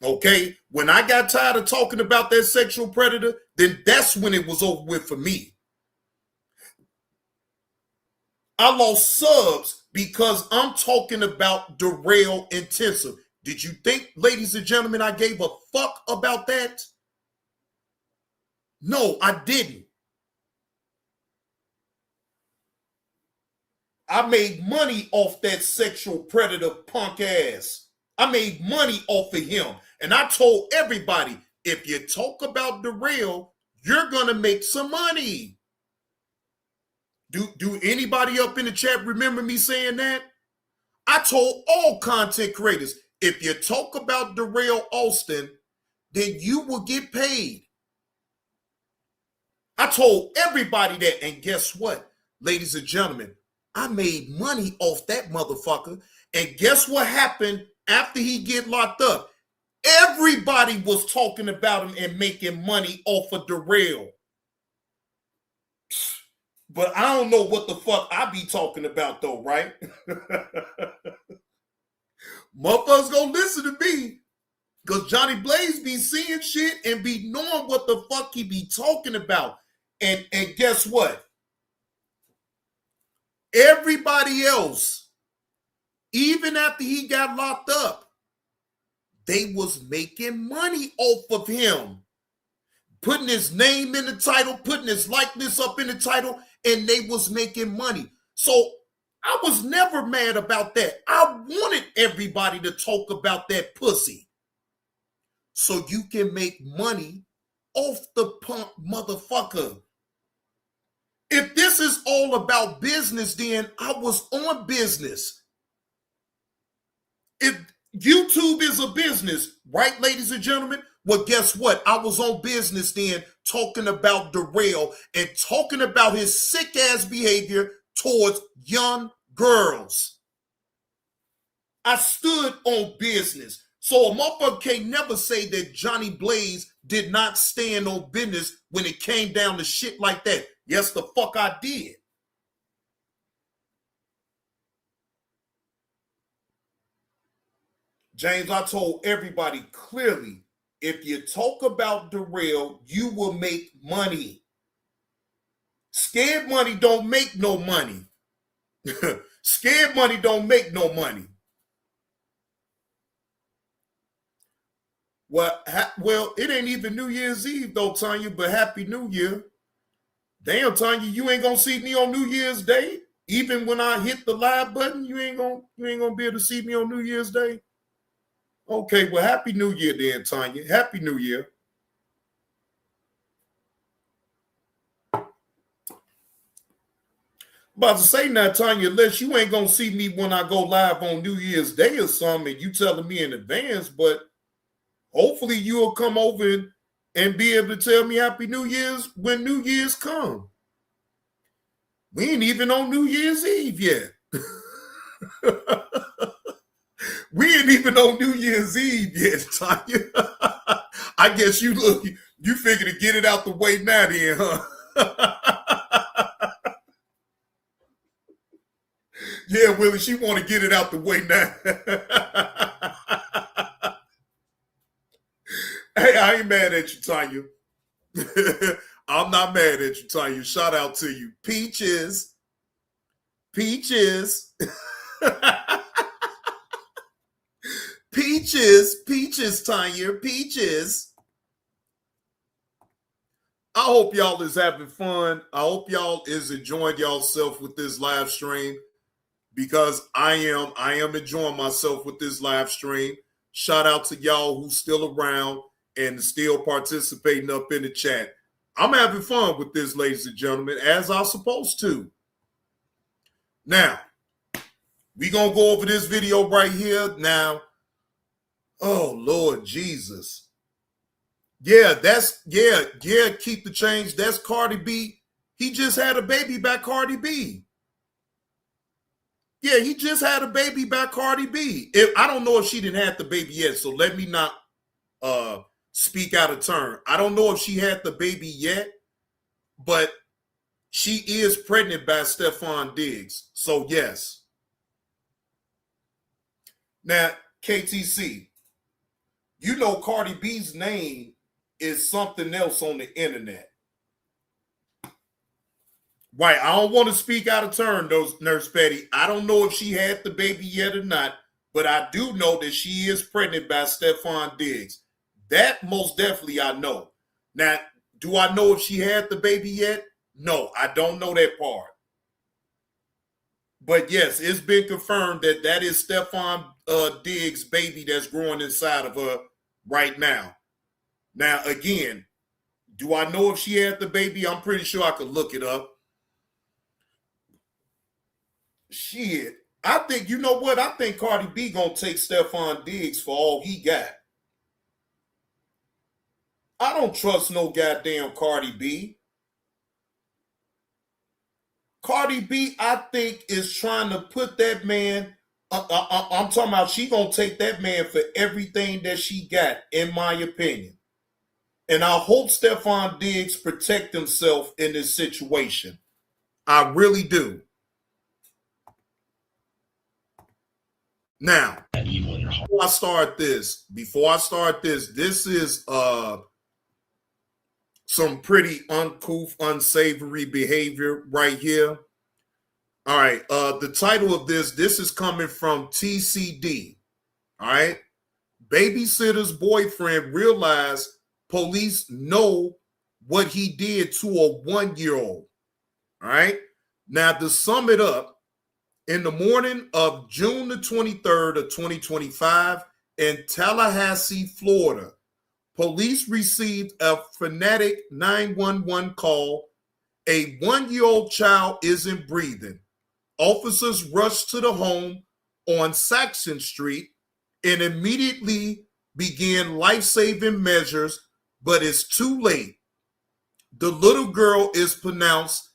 Okay? When I got tired of talking about that sexual predator, then that's when it was over with for me. I lost subs because I'm talking about the real intensive. Did you think, ladies and gentlemen, I gave a fuck about that? No, I didn't. I made money off that sexual predator punk ass. I made money off of him. And I told everybody, if you talk about the real, you're going to make some money. Do anybody up in the chat remember me saying that? I told all content creators, if you talk about Darrell Austin, then you will get paid. I told everybody that, and guess what, ladies and gentlemen? I made money off that motherfucker, and guess what happened after he get locked up? Everybody was talking about him and making money off of Darrell. But I don't know what the fuck I be talking about though, right? Motherfuckers gonna listen to me because Johnny Blaze be seeing shit and be knowing what the fuck he be talking about. And guess what? Everybody else, even after he got locked up, they was making money off of him. Putting his name in the title, putting his likeness up in the title, and they was making money. So I was never mad about that. I wanted everybody to talk about that pussy so you can make money off the punk motherfucker. If this is all about business, then I was on business. If YouTube is a business, right, ladies and gentlemen? Well, guess what? I was on business then talking about Darrell and talking about his sick-ass behavior towards young girls. I stood on business. So a motherfucker can't never say that Johnny Blaze did not stand on business when it came down to shit like that. Yes, the fuck I did. James, I told everybody clearly, if you talk about Darrell, you will make money. Scared money don't make no money. Scared money don't make no money. Well, it ain't even New Year's Eve though, Tanya, but Happy New Year. Damn, Tanya, you ain't gonna see me on New Year's Day? Even when I hit the live button, you ain't gonna be able to see me on New Year's Day? Okay, well, Happy New Year then, Tanya. Happy New Year. About to say now, Tanya, unless you ain't gonna see me when I go live on New Year's Day or something, and you telling me in advance, but hopefully you'll come over and be able to tell me Happy New Year's when New Year's come. We ain't even on New Year's Eve yet. We ain't even on New Year's Eve yet, Tanya. I guess you figure to get it out the way now then, huh? Yeah, Willie, she want to get it out the way now. Hey, I ain't mad at you, Tanya. I'm not mad at you, Tanya. Shout out to you. Peaches. Peaches. Peaches, Tanya. Peaches. I hope y'all is having fun. I hope y'all is enjoying yourself with this live stream, because I am enjoying myself with this live stream. Shout out to y'all who's still around and still participating up in the chat. I'm having fun with this, ladies and gentlemen, as I'm supposed to. Now, we gonna go over this video right here. Now, oh Lord Jesus. Yeah, keep the change. That's Cardi B. He just had a baby by Cardi B. Yeah, he just had a baby by Cardi B. I don't know if she didn't have the baby yet, so let me not speak out of turn. I don't know if she had the baby yet, but she is pregnant by Stephon Diggs. So yes. Now, KTC, you know Cardi B's name is something else on the internet. Right, I don't want to speak out of turn, Nurse Petty. I don't know if she had the baby yet or not, but I do know that she is pregnant by Stephon Diggs. That most definitely I know. Now, do I know if she had the baby yet? No, I don't know that part. But yes, it's been confirmed that that is Stephon Diggs' baby that's growing inside of her right now. Now, again, Do I know if she had the baby? I'm pretty sure I could look it up. Shit. I think, you know what? I think Cardi B gonna take Stephon Diggs for all he got. I don't trust no goddamn Cardi B. Cardi B, I think, is trying to put that man, I'm talking about she gonna take that man for everything that she got, in my opinion. And I hope Stephon Diggs protect himself in this situation. I really do. Now, before I start this, this is some pretty uncouth, unsavory behavior right here. All right, the title of this is coming from TCD. All right, babysitter's boyfriend realized police know what he did to a 1-year-old. All right, now to sum it up, in the morning of June the 23rd of 2025 in Tallahassee, Florida, police received a frenetic 911 call. A 1-year-old child isn't breathing. Officers rushed to the home on Saxon Street and immediately began life-saving measures, but it's too late. The little girl is pronounced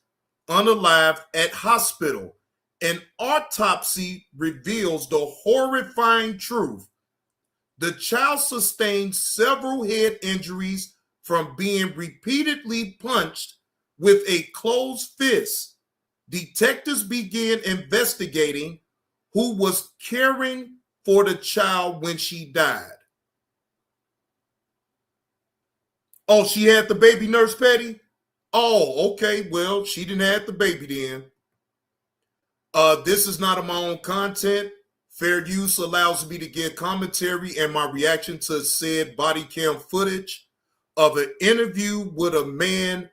unalive at hospital. An autopsy reveals the horrifying truth. The child sustained several head injuries from being repeatedly punched with a closed fist. Detectives began investigating who was caring for the child when she died. Oh, she had the baby, Nurse Petty? Oh, okay. Well, she didn't have the baby then. This is not my own content. Fair use allows me to give commentary and my reaction to said body cam footage of an interview with a man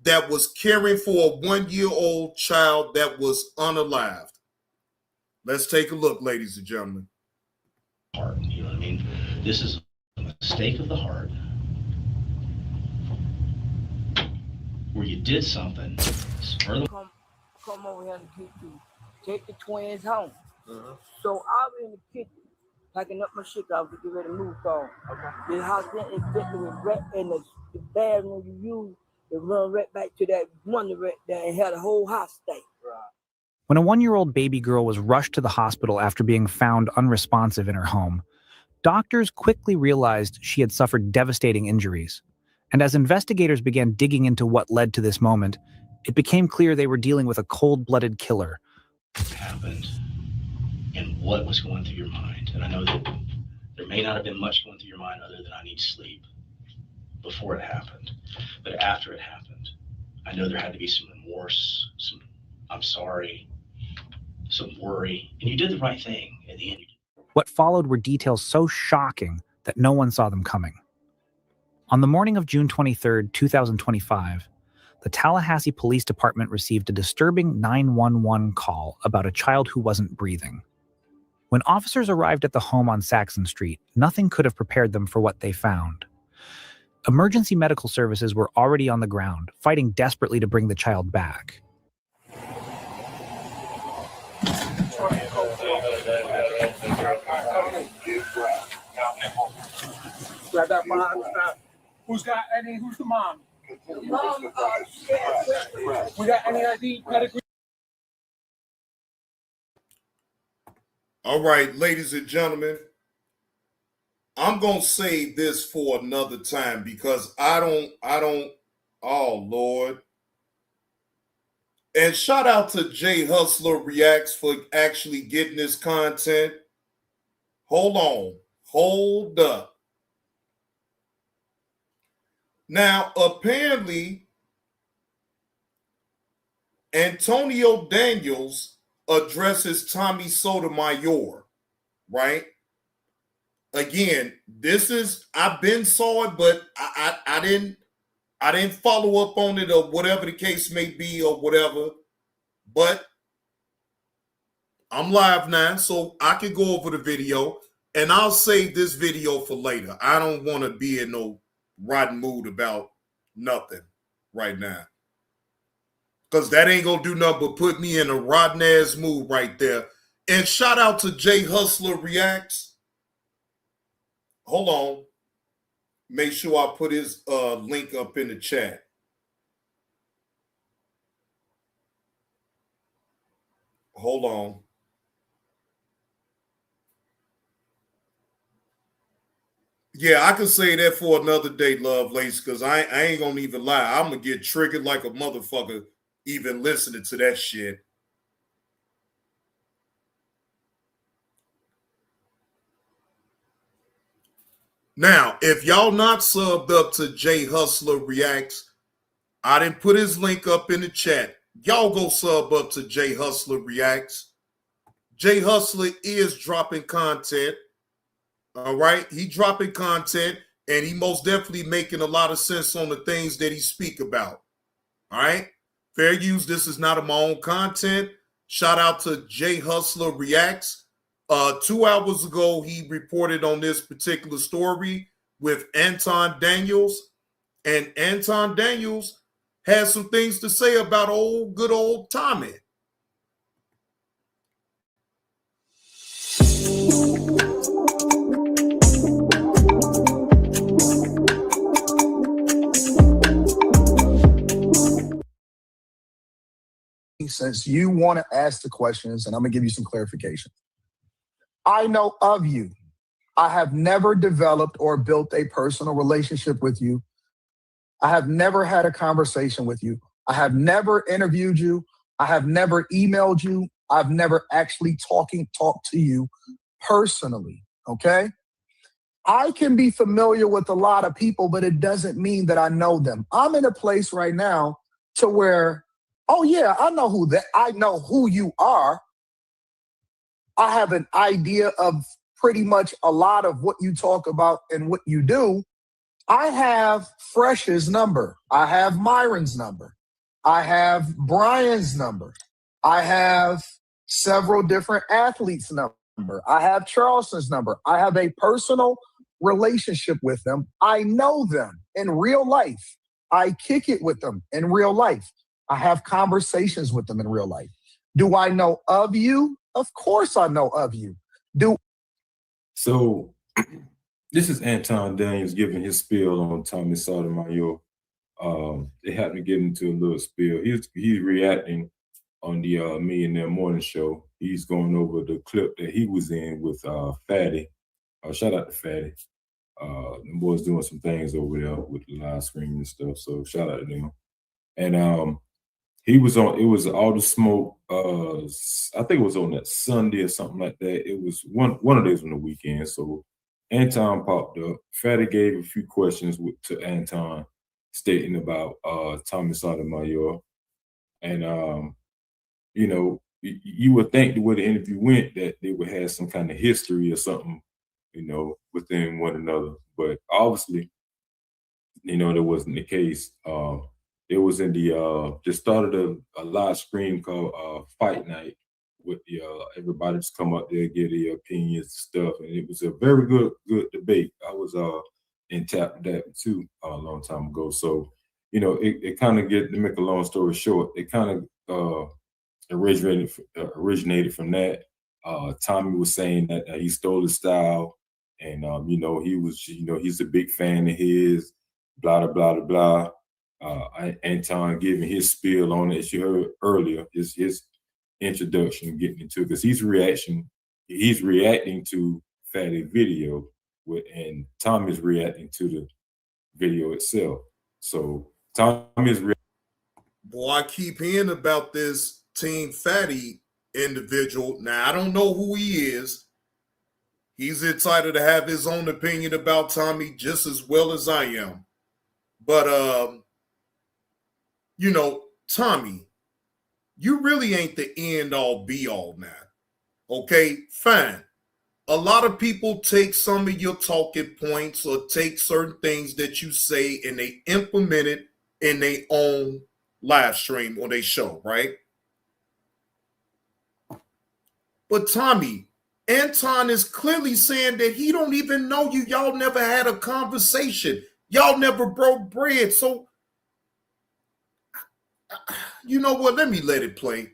that was caring for a 1-year-old child that was unalived. Let's take a look, ladies and gentlemen. Heart, you know what I mean? This is a mistake of the heart where you did something. Come over here and take the twins home. So I was in the kitchen packing up my shit. I was getting ready to move on. The house then is getting with rat and the bathroom you use, it run right back to that one right there and had a whole house stay. When a 1-year-old baby girl was rushed to the hospital after being found unresponsive in her home, doctors quickly realized she had suffered devastating injuries. And as investigators began digging into what led to this moment, it became clear they were dealing with a cold-blooded killer. Happened and what was going through your mind. And I know that there may not have been much going through your mind other than I need sleep before it happened. But after it happened, I know there had to be some remorse, some I'm sorry, some worry, and you did the right thing at the end. What followed were details so shocking that no one saw them coming. On the morning of June 23rd, 2025, the Tallahassee Police Department received a disturbing 911 call about a child who wasn't breathing. When officers arrived at the home on Saxon Street, nothing could have prepared them for what they found. Emergency medical services were already on the ground, fighting desperately to bring the child back. Who's the mom? We got any ID pedigree? All right, ladies and gentlemen, I'm going to save this for another time because I don't, oh Lord. And shout out to JB2 Reacts for actually getting this content. Hold up. Now, apparently, Antonio Daniels addresses Tommy Sotomayor, right? Again, this is, I've been saw it, but I didn't follow up on it or whatever the case may be or whatever. But I'm live now, so I can go over the video and I'll save this video for later. I don't want to be in no rotten mood about nothing right now. Because that ain't going to do nothing but put me in a rotten ass mood right there. And shout out to Jay Hustler Reacts. Hold on. Make sure I put his link up in the chat. Hold on. Yeah, I can say that for another day, Lovelace, because I ain't going to even lie. I'm going to get triggered like a motherfucker even listening to that shit. Now, if y'all not subbed up to Jay Hustler Reacts, I didn't put his link up in the chat. Y'all go sub up to Jay Hustler Reacts. Jay Hustler is dropping content. All right? He dropping content, and he most definitely making a lot of sense on the things that he speak about. All right? Fair use. This is not of my own content. Shout out to Jay Hustler Reacts. 2 hours ago, he reported on this particular story with Anton Daniels. And Anton Daniels has some things to say about good old Tommy. Since you want to ask the questions, and I'm going to give you some clarification. I know of you. I have never developed or built a personal relationship with you. I have never had a conversation with you. I have never interviewed you. I have never emailed you. I've never actually talked to you personally, okay? I can be familiar with a lot of people, but it doesn't mean that I know them. I'm in a place right now to where, oh yeah, I know who you are. I have an idea of pretty much a lot of what you talk about and what you do. I have Fresh's number. I have Myron's number. I have Brian's number. I have several different athletes' number. I have Charleston's number. I have a personal relationship with them. I know them in real life. I kick it with them in real life. I have conversations with them in real life. Do I know of you? Of course I know of you. So this is Anton Daniels giving his spiel on Tommy Sotomayor. They had to get into a little spiel. He's reacting on the Millionaire Morning Show. He's going over the clip that he was in with Fatty. Shout out to Fatty. The boys doing some things over there with the live stream and stuff. So shout out to them. And he was on, it was All the Smoke, I think it was on that Sunday or something like that. It was one of those on the weekend. So Anton popped up. Fatty gave a few questions to Anton stating about Tommy Sotomayor. And, you know, you would think the way the interview went that they would have some kind of history or something, you know, within one another. But obviously, you know, that wasn't the case. It was in the just started a live stream called Fight Night with the everybody just come up there, give their opinions and stuff, and it was a very good debate. I was in tap with that too a long time ago. So, you know, it kind of to make a long story short, it kind of originated from that. Tommy was saying that he stole his style, and you know, he's a big fan of his, blah blah blah blah. Anton giving his spiel on it, as you heard earlier, his introduction, getting into it, because he's reacting to Fatty video, and Tommy's reacting to the video itself. So Tommy's boy, I keep hearing about this Team Fatty individual. Now, I don't know who he is. He's entitled to have his own opinion about Tommy just as well as I am. But you know, Tommy, you really ain't the end all be all now. Okay, fine. A lot of people take some of your talking points or take certain things that you say and they implement it in their own live stream or their show, right? But Tommy, Anton is clearly saying that he don't even know you. Y'all never had a conversation. Y'all never broke bread. So You know what? Let me let it play.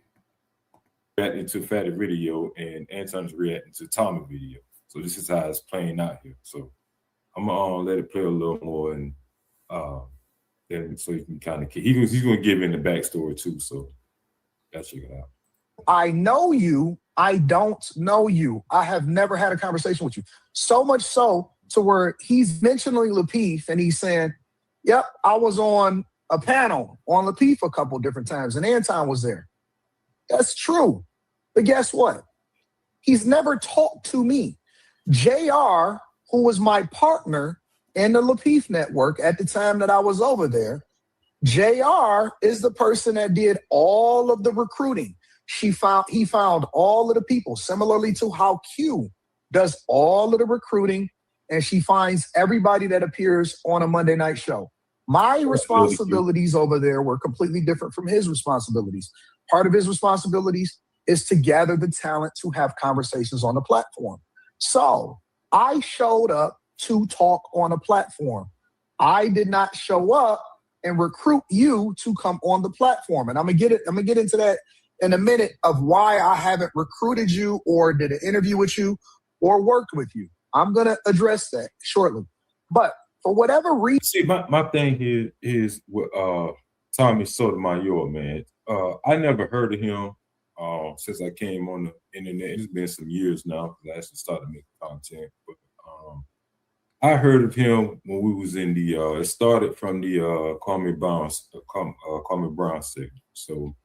Reacting to Fatty video and Anton's reacting to Tommy video. So this is how it's playing out here. So I'm gonna let it play a little more, and then so you can kind of he's gonna give in the backstory too. So gotta check it out. I know you. I don't know you. I have never had a conversation with you. So much so to where he's mentioning Lapeef and he's saying, "Yep, I was on a panel on Lapeef a couple different times, and Anton was there." That's true. But guess what? He's never talked to me. JR, who was my partner in the Lapeef network at the time that I was over there, JR is the person that did all of the recruiting. He found all of the people, similarly to how Q does all of the recruiting, and she finds everybody that appears on a Monday night show. My responsibilities over there were completely different from his responsibilities. Part of his responsibilities is to gather the talent to have conversations on the platform. So I showed up to talk on a platform. I did not show up and recruit you to come on the platform. And I'm gonna get into that in a minute of why I haven't recruited you or did an interview with you or worked with you. I'm gonna address that shortly. But for whatever reason, see, my thing here is with Tommy Sotomayor, man. I never heard of him since I came on the internet. It's been some years now because I actually started making content. But I heard of him when we was in the. It started from the Kwame Brown segment. So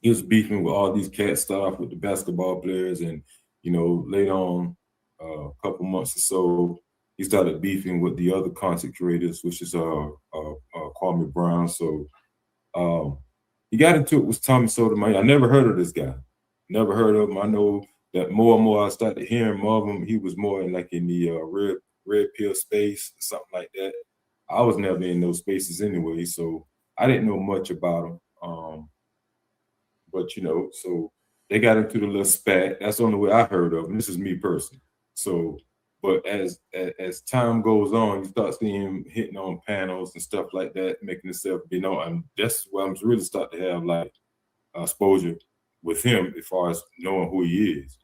he was beefing with all these cats, start off with the basketball players, and later on, a couple months or so, he started beefing with the other content creators, which is Kwame Brown. So he got into it with Tommy Sotomayor. I never heard of this guy. Never heard of him. I know that more and more I started hearing more of him. He was more in the red pill space or something like that. I was never in those spaces anyway, so I didn't know much about him. But so they got into the little spat. That's the only way I heard of him. This is me personally. So, but as time goes on, you start seeing him hitting on panels and stuff like that, making himself and that's where I'm really starting to have like exposure with him as far as knowing who he is.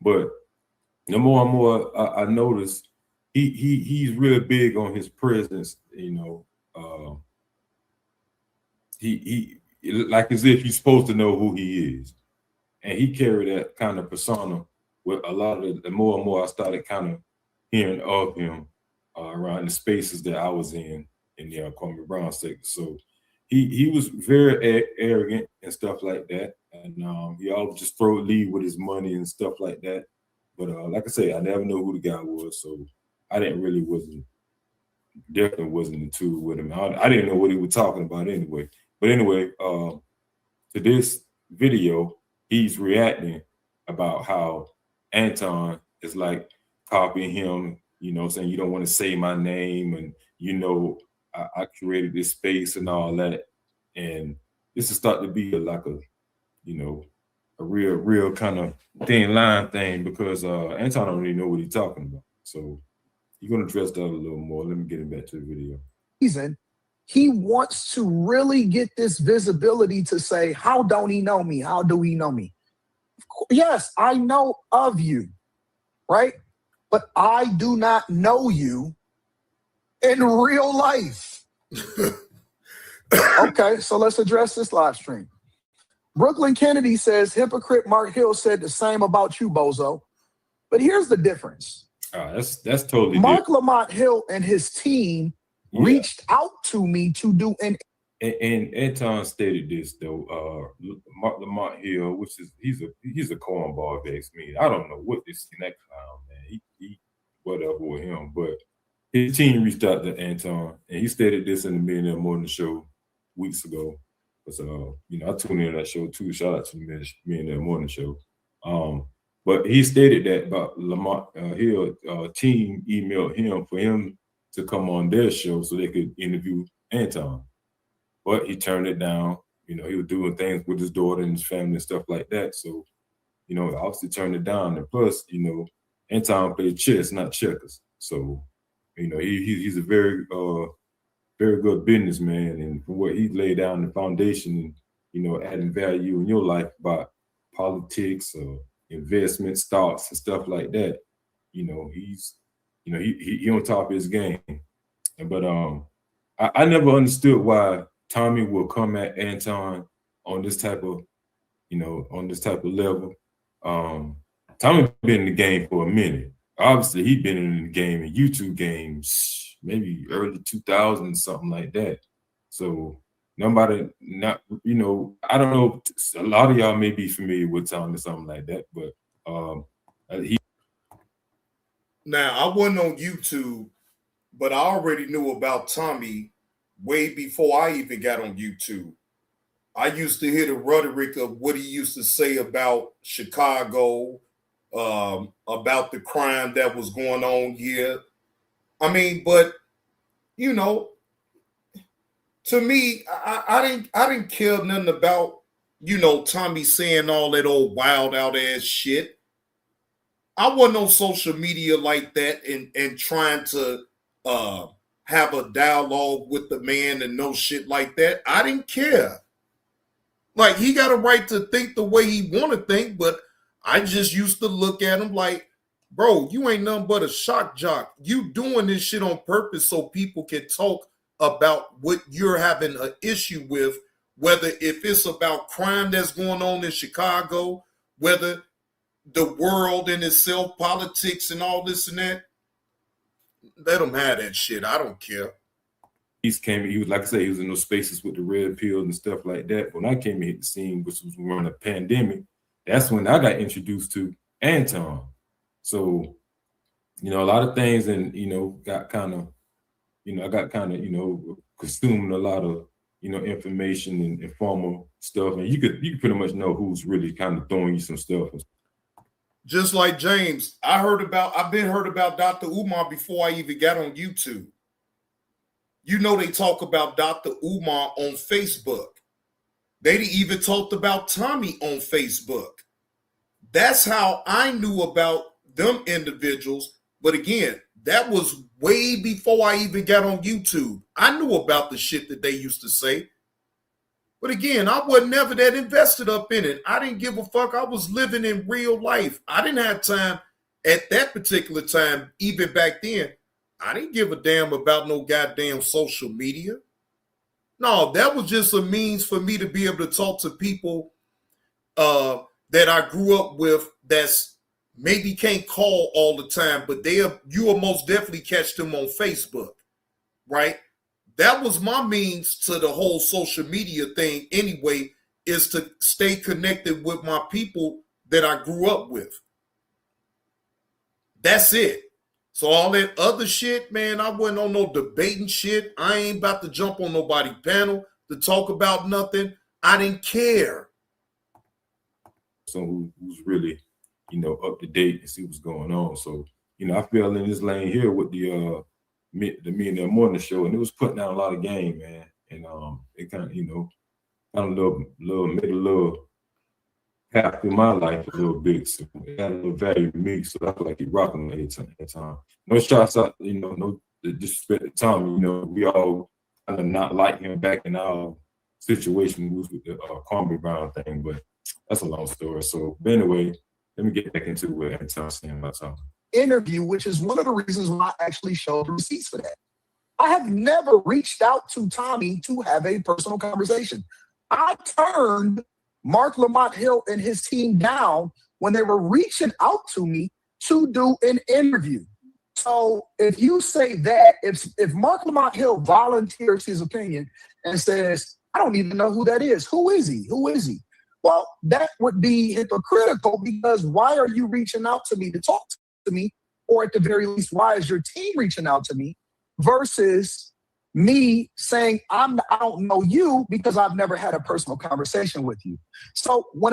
But the more and more I notice he's real big on his presence. He like as if you're supposed to know who he is, and he carried that kind of persona. With a lot of the more and more I started kind of hearing of him around the spaces that I was in the Kwame Brown sector. So he was very arrogant and stuff like that, and he always just lead with his money and stuff like that. But like I say, I never knew who the guy was, so I definitely wasn't in tune with him. I didn't know what he was talking about anyway. But anyway, to this video, he's reacting about how Anton is like copying him, saying you don't want to say my name, and I created this space and all that. And this is starting to be a real kind of thin line thing, because Anton don't really know what he's talking about. So you're gonna address that a little more. Let me get him back to the video. He wants to really get this visibility to say, how don't he know me? How do he know me? Yes, I know of you, right? But I do not know you in real life. Okay, so let's address this live stream. Brooklyn Kennedy says, hypocrite Mark Hill said the same about you, Bozo. But here's the difference. That's totally Mark different. Lamont Hill and his team reached out to me to do an. And Anton stated this though. Mark Lamont Hill, which is he's a cornball if you ask me. I don't know what this next clown, man. He whatever with him, but his team reached out to Anton, and he stated this in the Millionaire Morning Show weeks ago. Because I tuned in that show too. Shout out to the Millionaire Morning Show. But he stated that about Lamont Hill team emailed him for him to come on their show so they could interview Anton. But he turned it down. He was doing things with his daughter and his family and stuff like that. So, obviously turned it down. And plus, Anton played chess, not checkers. So, he's a very very good businessman, and from what he laid down the foundation, you know, adding value in your life about politics or investment, stocks, and stuff like that. You know, he's, you know, he on top of his game. But I never understood why Tommy will come at Anton on this type of, you know, on this type of level. Tommy been in the game for a minute. Obviously, he been in the game, in YouTube games, maybe early 2000s, something like that. So nobody, not, you know, I don't know. A lot of y'all may be familiar with Tommy, something like that, but he. Now, I wasn't on YouTube, but I already knew about Tommy way before I even got on YouTube. I used to hear the rhetoric of what he used to say about Chicago, about the crime that was going on here. I mean, but you know, to me, I didn't care nothing about, you know, Tommy saying all that old wild out ass shit. I wasn't on social media like that and trying to have a dialogue with the man and no shit like that. I didn't care. Like, he got a right to think the way he want to think, but I just used to look at him like, bro, you ain't nothing but a shock jock. You doing this shit on purpose so people can talk about what you're having an issue with, whether if it's about crime that's going on in Chicago, whether the world in itself, politics and all this and that. Let them have that shit. I don't care. He was, like I said, he was in those spaces with the red pills and stuff like that. When I came and hit the scene, which was around the pandemic, that's when I got introduced to Anton. So, you know, a lot of things, and, you know, got kind of, you know, I got kind of, you know, consumed a lot of, you know, information and informal stuff. And you could pretty much know who's really kind of throwing you some stuff. Just like James, I've been heard about Dr. Umar before I even got on YouTube. You know, they talk about Dr. Umar on Facebook. They even talked about Tommy on Facebook. That's how I knew about them individuals. But again, that was way before I even got on YouTube. I knew about the shit that they used to say. But again, I was never that invested up in it. I didn't give a fuck. I was living in real life. I didn't have time at that particular time, even back then. I didn't give a damn about no goddamn social media. No, that was just a means for me to be able to talk to people that I grew up with that's maybe can't call all the time, but you will most definitely catch them on Facebook, right? That was my means to the whole social media thing anyway, is to stay connected with my people that I grew up with. That's it. So all that other shit, man, I wasn't on no debating shit. I ain't about to jump on nobody's panel to talk about nothing. I didn't care. So who's really, you know, up to date and see what's going on. So, you know, I fell in this lane here with the Me and Their Morning Show, and it was putting out a lot of game, man. And it kind of, you know, made a little path through my life a little bit. So it had a little value to me. So I feel like he rocking me at that time. No shots out, you know, no disrespect to Tommy. You know, we all kind of not like him back in our situation with the Kwame Brown thing, but that's a long story. So but anyway, let me get back into what Anton's saying about Tommy. Interview, which is one of the reasons why I actually showed receipts for that. I have never reached out to Tommy to have a personal conversation. I turned Mark Lamont Hill and his team down when they were reaching out to me to do an interview. So if you say that, if Mark Lamont Hill volunteers his opinion and says, I don't even know who that is. Who is he? Who is he? Well, that would be hypocritical, because why are you reaching out to me to talk to me? Or at the very least, why is your team reaching out to me versus me saying, I don't know you because I've never had a personal conversation with you. So when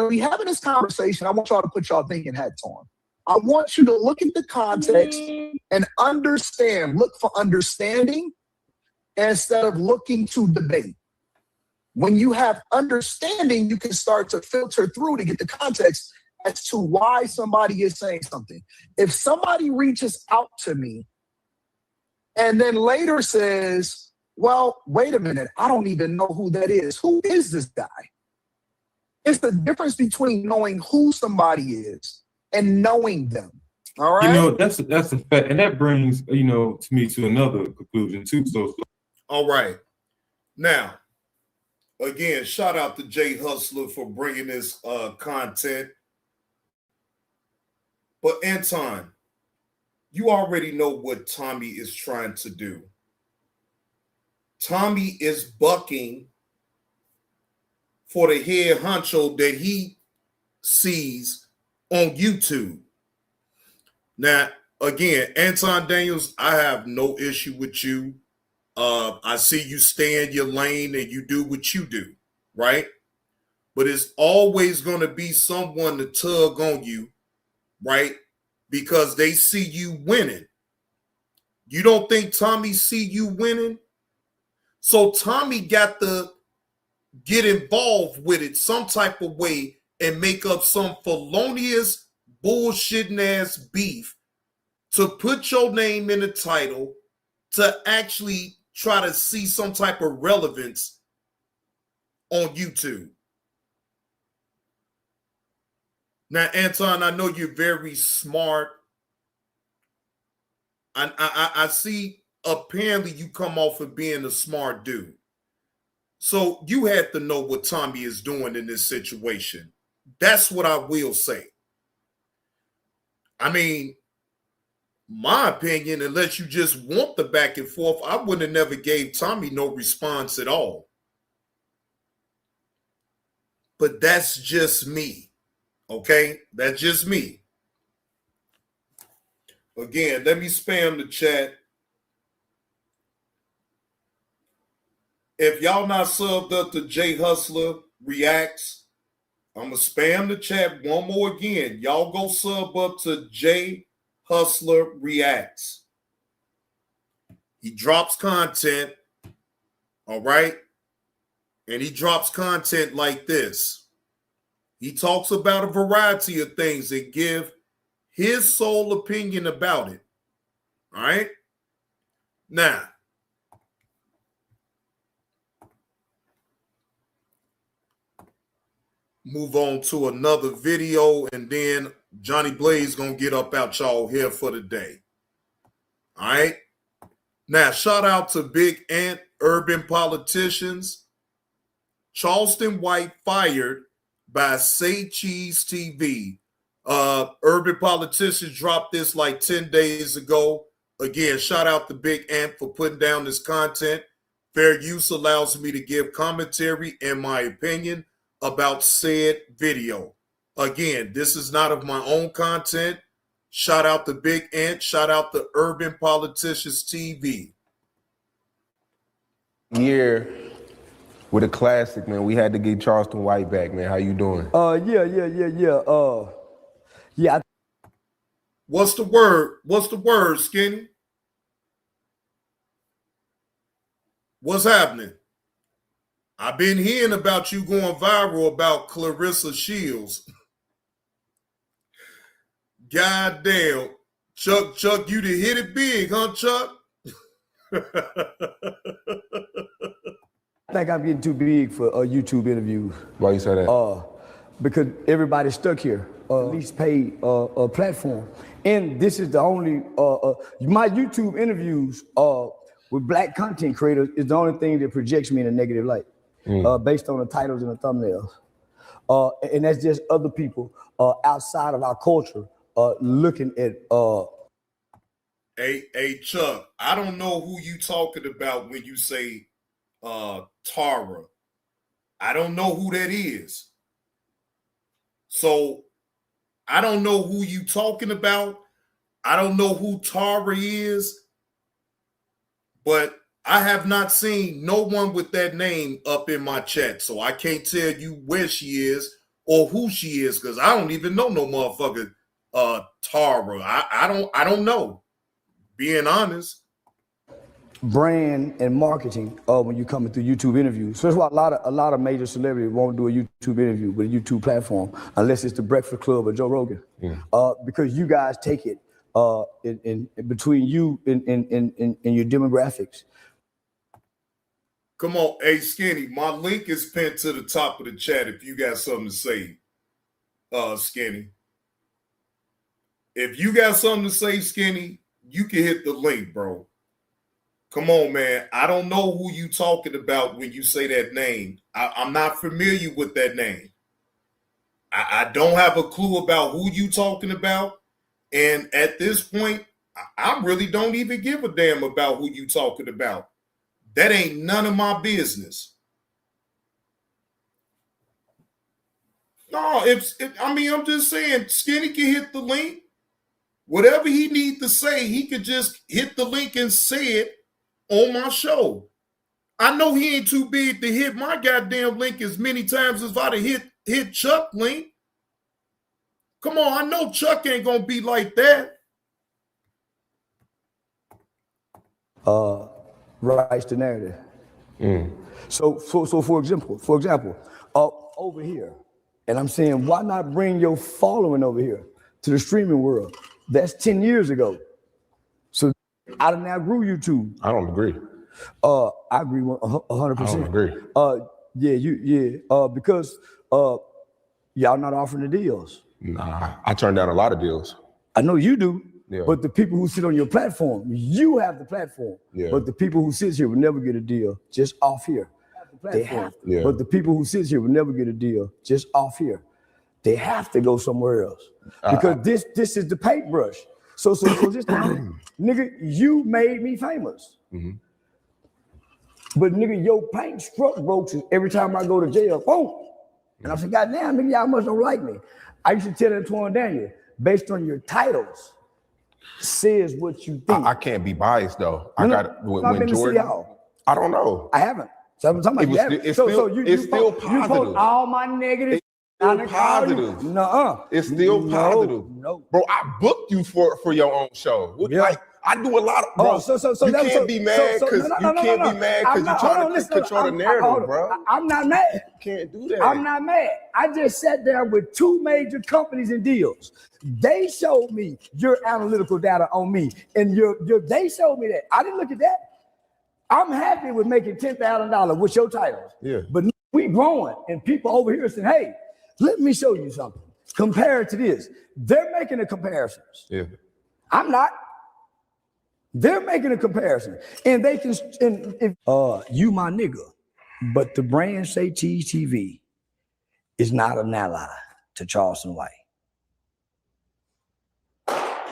we having this conversation, I want y'all to put y'all thinking hats on. I want you to look at the context and understand, look for understanding instead of looking to debate. When you have understanding, you can start to filter through to get the context as to why somebody is saying something. If somebody reaches out to me and then later says, Well, wait a minute. I don't even know who that is. Who is this guy? It's the difference between knowing who somebody is and knowing them. All right. You know, that's a fact. And that brings, you know, to me to another conclusion too. So all right. Now, again, shout out to Jay Hustler for bringing this content. But Anton, you already know what Tommy is trying to do. Tommy is bucking for the head honcho that he sees on YouTube. Now, again, Anton Daniels, I have no issue with you. I see you stay in your lane and you do what you do, right? But it's always going to be someone to tug on you, right? Because they see you winning. You don't think Tommy see you winning? So Tommy got to get involved with it some type of way and make up some felonious, bullshitting ass beef to put your name in the title to actually try to see some type of relevance on YouTube. Now, Anton, I know you're very smart. I see apparently you come off of being a smart dude. So you had to know what Tommy is doing in this situation. That's what I will say. I mean, my opinion, unless you just want the back and forth, I wouldn't have never gave Tommy no response at all. But that's just me. Okay? That's just me. Again, let me spam the chat. If y'all not subbed up to Jay Hustler Reacts, I'm going to spam the chat one more again. Y'all go sub up to Jay Hustler Reacts. He drops content, all right? And he drops content like this. He talks about a variety of things and give his sole opinion about it, all right? Now, move on to another video, and then Johnny Blaze gonna get up out y'all here for the day. All right. Now, shout out to Big Ant, Urban Politicians. Charleston White fired by Say Cheese TV. Urban Politicians dropped this like 10 days ago. Again, shout out to Big Ant for putting down this content. Fair use allows me to give commentary and my opinion about said video. Again, this is not of my own content. Shout out to Big Ant. Shout out to Urban Politicians TV. Year with a classic, man. We had to get Charleston White back, man. How you doing? Yeah. What's the word? What's the word, Skinny? What's happening? I've been hearing about you going viral about Clarissa Shields. God damn. Chuck, you done hit it big, huh, Chuck? I think I'm getting too big for YouTube interviews. Why you say that? Because everybody's stuck here. Least paid platform. And this is the only, my YouTube interviews with black content creators is the only thing that projects me in a negative light. Based on the titles and the thumbnails. And that's just other people outside of our culture looking at. Hey, Chuck, I don't know who you talking about when you say Tara. I don't know who that is. So I don't know who you talking about. I don't know who Tara is. But I have not seen no one with that name up in my chat, so I can't tell you where she is or who she is because I don't even know no motherfucker Tara. I don't know. Being honest. Brand and marketing when you're coming through YouTube interviews. So that's why a lot of major celebrities won't do a YouTube interview with a YouTube platform unless it's the Breakfast Club or Joe Rogan, because you guys take it in between you and your demographics. Come on, hey Skinny, my link is pinned to the top of the chat if you got something to say, Skinny. If you got something to say, Skinny, you can hit the link, bro. Come on, man. I don't know who you talking about when you say that name. I'm not familiar with that name. I don't have a clue about who you talking about. And at this point, I really don't even give a damn about who you talking about. That ain't none of my business. No, I'm just saying, Skinny can hit the link. Whatever he need to say, he could just hit the link and say it on my show. I know he ain't too big to hit my goddamn link as many times as I'd have hit Chuck link. Come on, I know Chuck ain't gonna be like that. Writes the narrative. So for example, over here, and I'm saying, why not bring your following over here to the streaming world? That's 10 years ago. So I done outgrew YouTube. I don't agree. I agree 100%. I don't agree. Because y'all not offering the deals. Nah, I turned down a lot of deals. I know you do. Yeah. But the people who sit on your platform, you have the platform. Yeah. But the people who sit here will never get a deal just off here. They have to. Yeah. But the people who sit here will never get a deal just off here. They have to go somewhere else. Because this is the paintbrush. So this nigga, you made me famous. But nigga, your paint struck broke every time I go to jail. Boom. And I said, God damn, nigga, y'all must don't like me. I used to tell Antoine Daniel, based on your titles, says what you think. I can't be biased though. I got when Jordan. I don't know. I haven't. So I'm talking about it's still positive. You post all my negative. It's still positive. Nuh-uh. It's still positive. No. Bro, I booked you for your own show. Like I do a lot of bro. You can't be mad because you can't be mad because you trying to control the narrative, bro. I'm not mad. You can't do that. I'm not mad. I just sat down with 2 major companies and deals. They showed me your analytical data on me, and they showed me that. I didn't look at that. I'm happy with making $10,000 with your titles. Yeah. But we growing, and people over here saying, "Hey, let me show you something. Compare it to this." They're making the comparisons. Yeah. I'm not. They're making a comparison, and they can. And if you my nigga, but the brand Say Cheese TV is not an ally to Charleston White.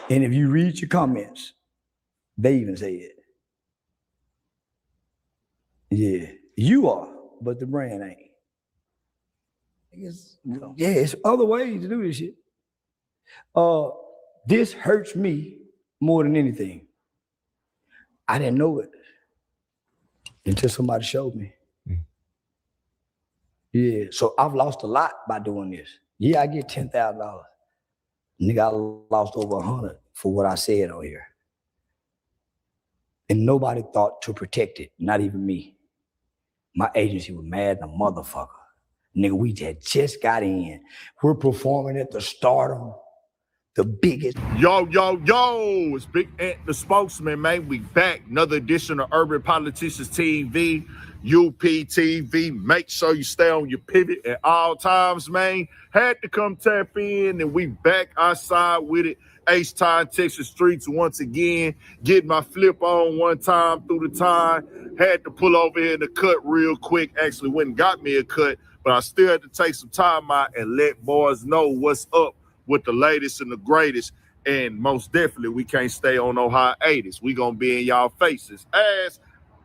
And if you read your comments, they even say it. Yeah, you are, but the brand ain't. It's other ways to do this shit. This hurts me more than anything. I didn't know it until somebody showed me. Yeah, so I've lost a lot by doing this. Yeah, I get $10,000. Nigga, I lost over 100 for what I said on here. And nobody thought to protect it, not even me. My agency was mad than a motherfucker. Nigga, we had just got in. We're performing at the Stardom, the biggest. Yo, it's Big Ant, the spokesman, man. We back. Another edition of Urban Politicians TV, UPTV. Make sure you stay on your pivot at all times, man. Had to come tap in, and we back outside with it. H-Time, Texas streets once again. Getting my flip on one time through the time. Had to pull over here in the cut real quick. Actually went and got me a cut, but I still had to take some time out and let boys know what's up with the latest and the greatest. And most definitely, we can't stay on no hiatus. We gonna be in y'all faces. As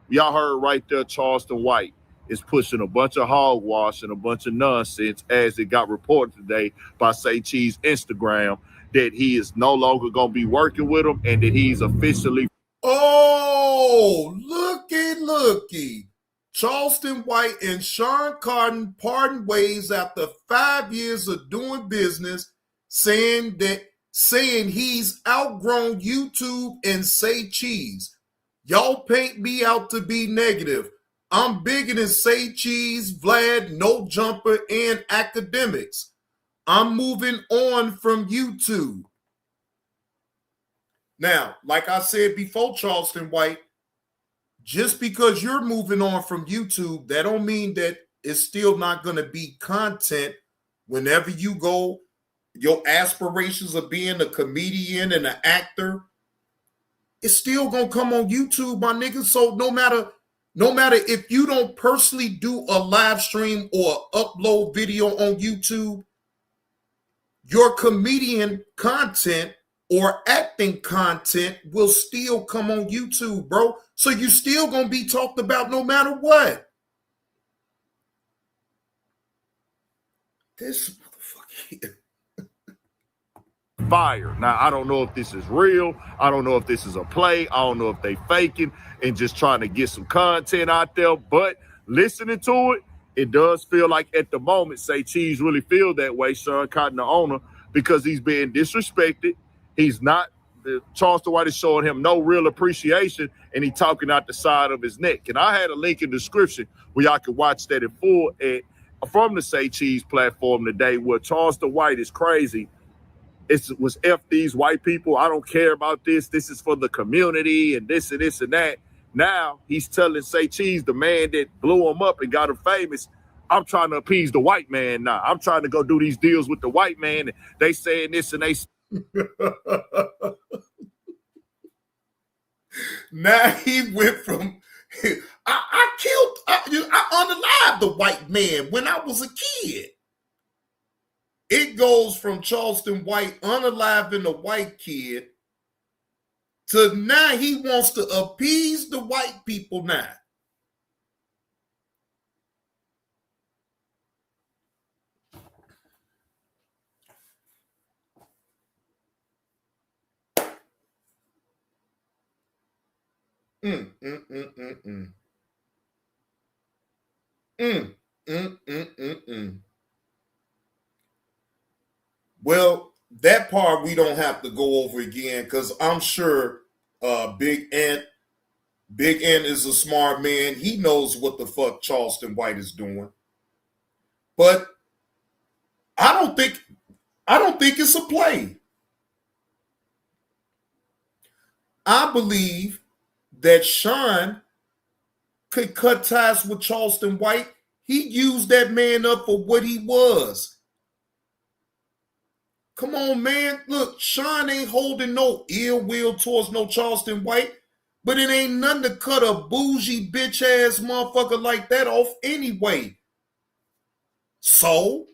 y'all heard right there, Charleston White is pushing a bunch of hogwash and a bunch of nonsense, as it got reported today by Say Cheese Instagram, that he is no longer gonna be working with him and that he's officially. Oh, looky. Charleston White and Sean Carden parting ways after 5 years of doing business, saying he's outgrown YouTube and Say Cheese. Y'all paint me out to be negative. I'm bigger than Say Cheese, Vlad, No Jumper, and academics. I'm moving on from YouTube. Now, like I said before, Charleston White, just because you're moving on from YouTube, that don't mean that it's still not going to be content whenever you go. Your aspirations of being a comedian and an actor, it's still going to come on YouTube, my nigga. So no matter if you don't personally do a live stream or upload video on YouTube, your comedian content or acting content will still come on YouTube, bro. So you still going to be talked about no matter what. This motherfucker here. Fire. Now, I don't know if this is real. I don't know if this is a play. I don't know if they faking and just trying to get some content out there. But listening to it, it does feel like at the moment, Say Cheese really feel that way, Sean Cotton, the owner, because he's being disrespected. He's not, Charleston White is showing him no real appreciation, and he talking out the side of his neck. And I had a link in the description where y'all can watch that in full from the Say Cheese platform today, where Charleston White is crazy. It was F these white people. I don't care about this. This is for the community and this and this and that. Now he's telling Say Cheese, the man that blew him up and got him famous, I'm trying to appease the white man now. I'm trying to go do these deals with the white man. And they saying this and they. Now he went from, I unalived the white man when I was a kid. It goes from Charleston White unaliving the white kid to now he wants to appease the white people now. Well, that part we don't have to go over again because I'm sure Big Ant is a smart man. He knows what the fuck Charleston White is doing. But I don't think it's a play. I believe that Sean could cut ties with Charleston White. He used that man up for what he was. Come on, man. Look, Sean ain't holding no ill will towards no Charleston White, but it ain't nothing to cut a bougie bitch ass motherfucker like that off anyway. So,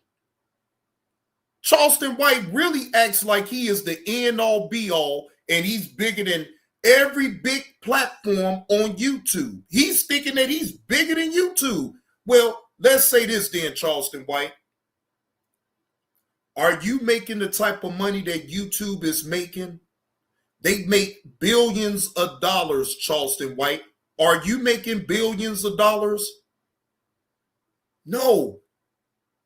Charleston White really acts like he is the end all be all and he's bigger than every big platform on YouTube. He's thinking that he's bigger than YouTube. Well, let's say this then, Charleston White. Are you making the type of money that YouTube is making? They make billions of dollars, Charleston White. Are you making billions of dollars? No.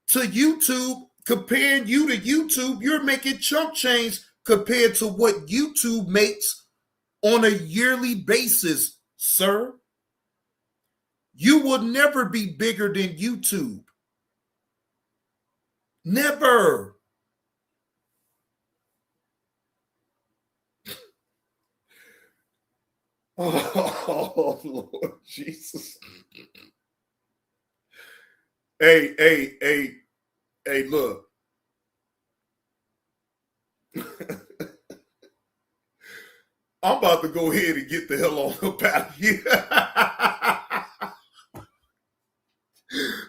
To YouTube, comparing you to YouTube, you're making chump change compared to what YouTube makes on a yearly basis, sir. You will never be bigger than YouTube. Never. Oh, Lord Jesus. Hey, look. I'm about to go ahead and get the hell on up out of here.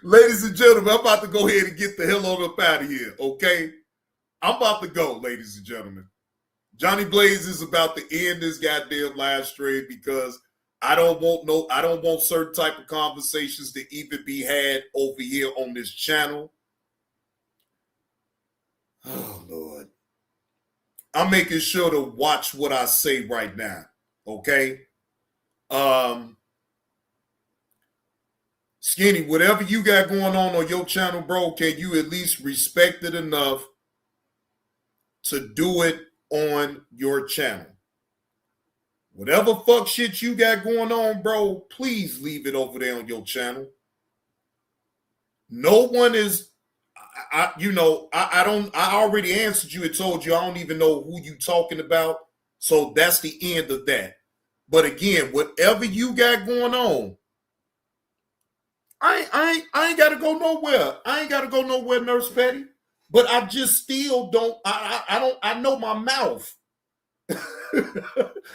Ladies and gentlemen, I'm about to go ahead and get the hell on up out of here, okay? I'm about to go, ladies and gentlemen. Johnny Blaze is about to end this goddamn live stream because I don't want certain type of conversations to even be had over here on this channel. Oh, Lord. I'm making sure to watch what I say right now, okay? Skinny, whatever you got going on your channel, bro, can you at least respect it enough to do it on your channel? Whatever fuck shit you got going on, bro, please leave it over there on your channel. No one is, I already answered you and told you I don't even know who you talking about. So that's the end of that. But again, whatever you got going on, I ain't got to go nowhere. I ain't got to go nowhere, Nurse Betty. But I just still don't. I know my mouth.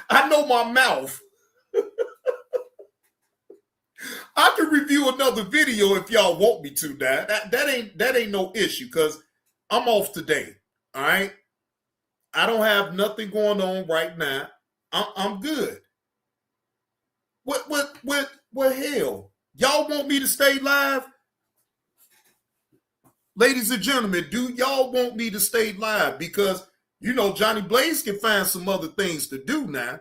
I know my mouth. I can review another video if y'all want me to. That ain't no issue because I'm off today. All right. I don't have nothing going on right now. I'm good. What hell? Y'all want me to stay live? Ladies and gentlemen, do y'all want me to stay live? Because, you know, Johnny Blaze can find some other things to do now.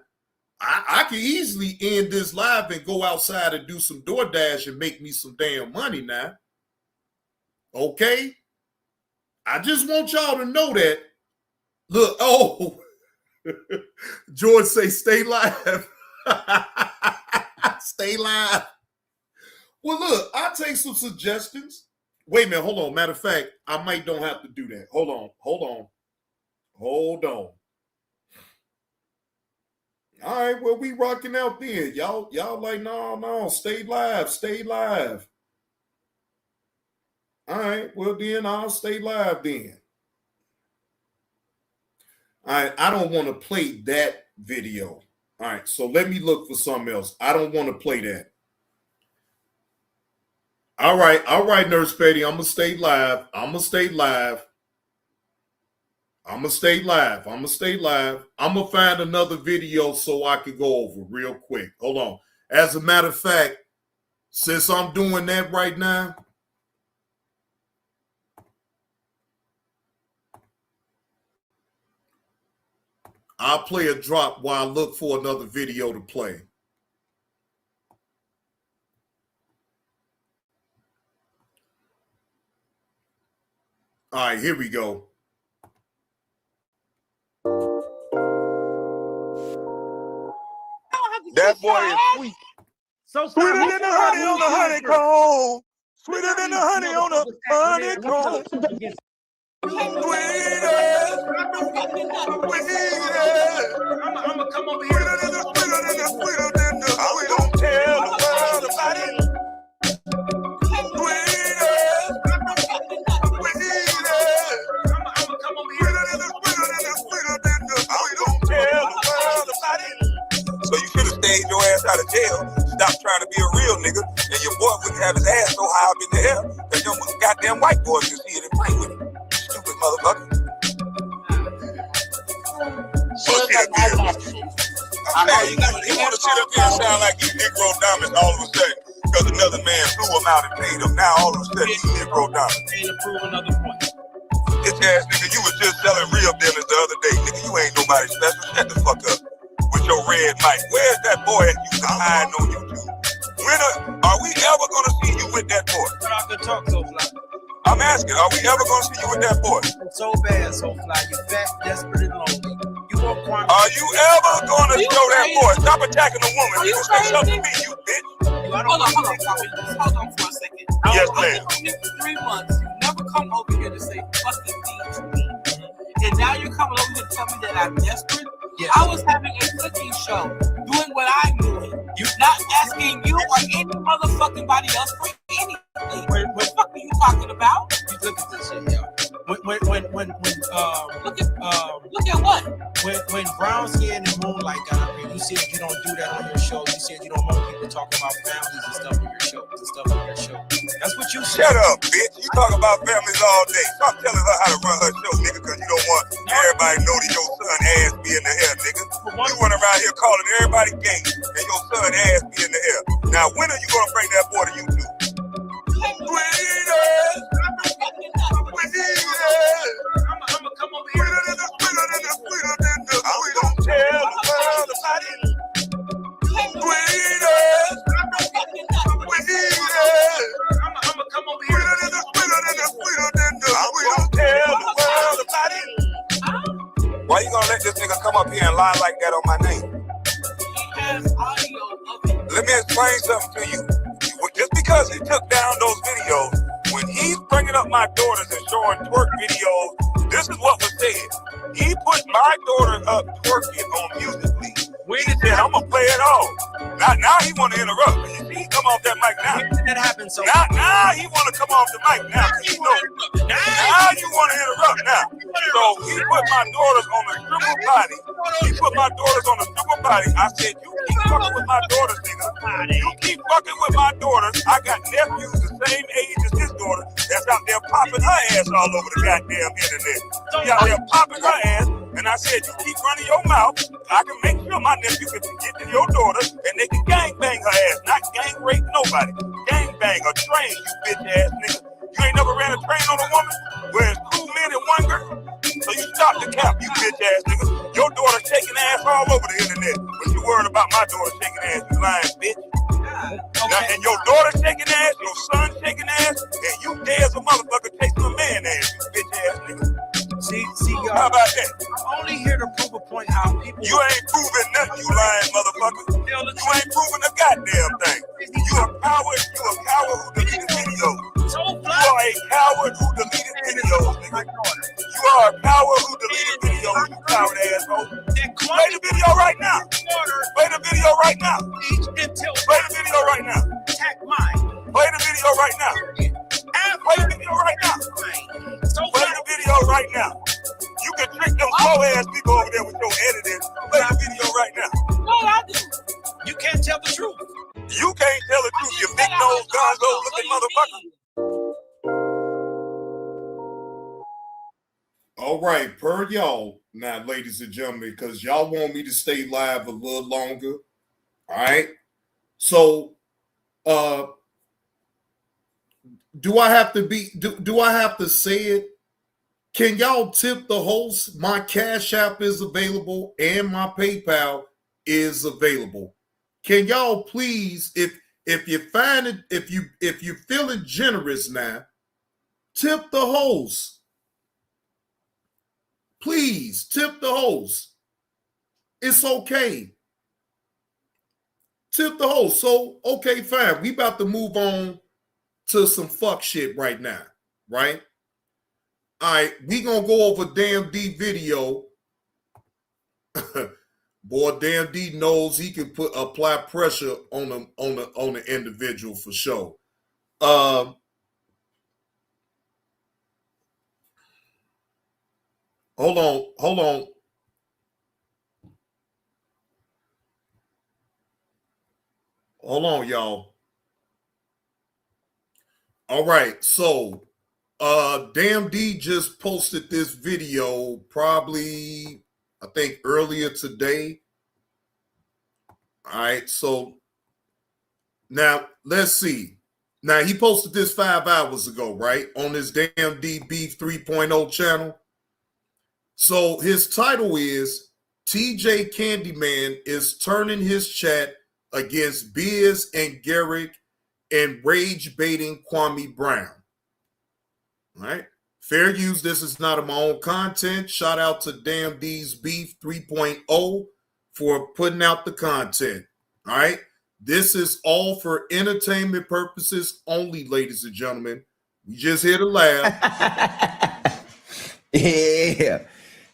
I can easily end this live and go outside and do some DoorDash and make me some damn money now. Okay? I just want y'all to know that. Look, oh, George say stay live. Stay live. Well, look, I'll take some suggestions. Wait a minute, hold on. Matter of fact, I might don't have to do that. Hold on. All right, well, we rocking out then. Y'all like, no, stay live. All right, well, then I'll stay live then. All right, I don't want to play that video. All right, so let me look for something else. I don't want to play that. All right, Nurse Betty, I'm going to stay live. I'm going to find another video so I can go over real quick. Hold on. As a matter of fact, since I'm doing that right now, I'll play a drop while I look for another video to play. All right, here we go. That boy is sweet. So sweeter than the honey on the honeycomb. Sweeter than the honey on the honeycomb. I'ma come over here. We don't tell the world about it. So you should have stayed your ass out of jail. Stop trying to be a real nigga, and your boy wouldn't have his ass so high up in the air that them goddamn white boys can see it and play with it. Stupid motherfucker. I'm saying you want to sit up here and sound like you Negro Diamonds all of a sudden because another man flew him out and paid him. Now all of a sudden you Negro Diamonds. Prove another point. Bitch ass nigga, you was just selling real dealers the other day. Nigga, you ain't nobody special. Shut the fuck up. With your red mic. Where's that boy at you hiding on YouTube? Are we ever gonna see you with that boy? But I can talk so fly. I'm asking, are we ever gonna see you with that boy? So bad, so fly. You fat, desperate, and lonely. You want crime. Are you ever gonna show that boy? Stop attacking a woman. You say something to me, you bitch. Hold on for a second. Yes, ma'am. For 3 months, you never come over here to say fuck the things to me. And now you're coming over here to tell me that I'm desperate? Yes. I was having a cooking show, doing what I'm doing. You're not asking you or any motherfucking body else for anything. What the fuck are you talking about? You look at this shit, yo. Look at what? When brown skin and moonlight got up here, you said you don't do that on your show. You said you don't want people talking about families and stuff on your show. That's what you said. Shut up, bitch. You talk about families all day. Stop telling her how to run her show, nigga, because you don't want everybody to know that your son ass be in the hair, nigga. You run around here calling everybody gay and your son ass be in the hair. Now, when are you going to bring that boy to YouTube? I'ma come over here. We don't tell the world about it. I'ma come over here. We don't tell the world about it. Why you gonna let this nigga come up here and lie like that on my name? He has audio of it. Let me explain something to you. Just because he took down those videos, when he's bringing up my daughters and showing twerk videos, this is what was said. He put my daughter up twerking on Musical.ly. He said, I'm gonna play it Now he want to interrupt. You see, he come off that mic now. That happened so. Now he want to come off the mic now. You know, now you want to interrupt now. So he put my daughters on the stripper body. He put my daughters on the stripper body. I said, you keep fucking with my daughters, nigga. You keep fucking with my daughters. I got nephews the same age as his daughter that's out there popping her ass all over the goddamn internet. She out there popping her ass. And I said, you keep running your mouth, I can make sure my nephew can get to your daughter and they can gang bang her ass, not gang rape nobody. Gang bang a train, you bitch ass nigga. You ain't never ran a train on a woman where it's 2 men and 1 girl? So you stop the cap, you bitch ass nigga. Your daughter shaking ass all over the internet, but you worried about my daughter shaking ass, you lying bitch. Now, and your daughter shaking ass, your son shaking ass, and you dead as a motherfucker chasing a man ass, you bitch ass nigga. See, y'all. How about that? I'm only here to prove a point how people. You ain't proving nothing, you lying motherfucker. You ain't proving a goddamn thing. You a coward. You a coward who deleted videos. You are a coward who deleted videos, nigga. You are a coward who deleted videos, you coward asshole. Play the video right now. Play the video right now. Play the video right now. Attack mine. Play the video right now. Play the video right now. Play the video right now. You can trick them slow ass people over there with your editing. Play the video right now. No, I do. You can't tell the truth. You can't tell the truth, you big nose gonzo looking motherfucker. All right, per y'all now, ladies and gentlemen, because y'all want me to stay live a little longer. All right. So do I have to say it? Can y'all tip the host? My Cash App is available and my PayPal is available. Can y'all please, if you find it, if you're feeling generous now, tip the host. Please tip the host. It's okay. Tip the host. So, okay, fine. We about to move on to some fuck shit right now, right? All right, we gonna go over Damn D video. Boy, Damn D knows he can apply pressure on the individual for sure. Hold on. Hold on, y'all. All right, so Damn D just posted this video probably, I think, earlier today. All right, so now let's see. Now he posted this 5 hours ago, right? On his Damn D Beef 3.0 channel. So his title is TJ Candyman is turning his chat against Biz and Garrick and rage baiting Kwame Brown. All right. Fair use. This is not of my own content. Shout out to Damn D's Beef 3.0 for putting out the content. All right. This is all for entertainment purposes only, ladies and gentlemen. We just here to laugh. Yeah.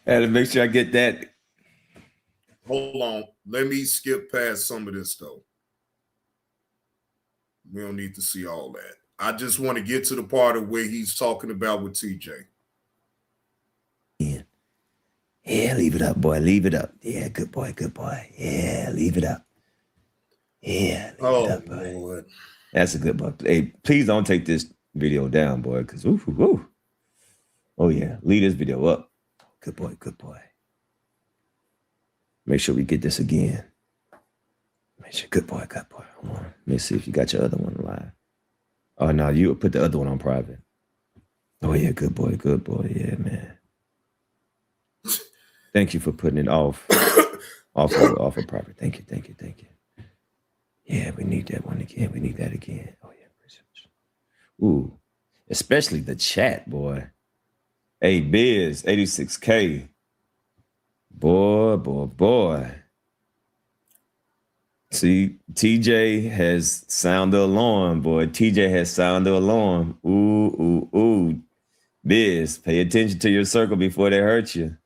Had to make sure I get that. Hold on. Let me skip past some of this, though. We don't need to see all that. I just want to get to the part of where he's talking about with TJ. Yeah, leave it up, boy. Leave it up. Yeah, good boy, good boy. Yeah, leave it up. Yeah, leave it up, boy. Lord. That's a good boy. Hey, please don't take this video down, boy, because oh yeah, leave this video up. Good boy, good boy. Make sure we get this again. Make sure, good boy, good boy. Hold on. Let me see if you got your other one live. Oh, no, you put the other one on private. Oh, yeah, good boy, yeah, man. Thank you for putting it off of private. Thank you. Yeah, we need that one again. We need that again. Oh, yeah. Ooh, especially the chat, boy. Hey, Biz, 86K. Boy. See, TJ has sounded the alarm, boy. TJ has sounded the alarm. Ooh. Biz, pay attention to your circle before they hurt you.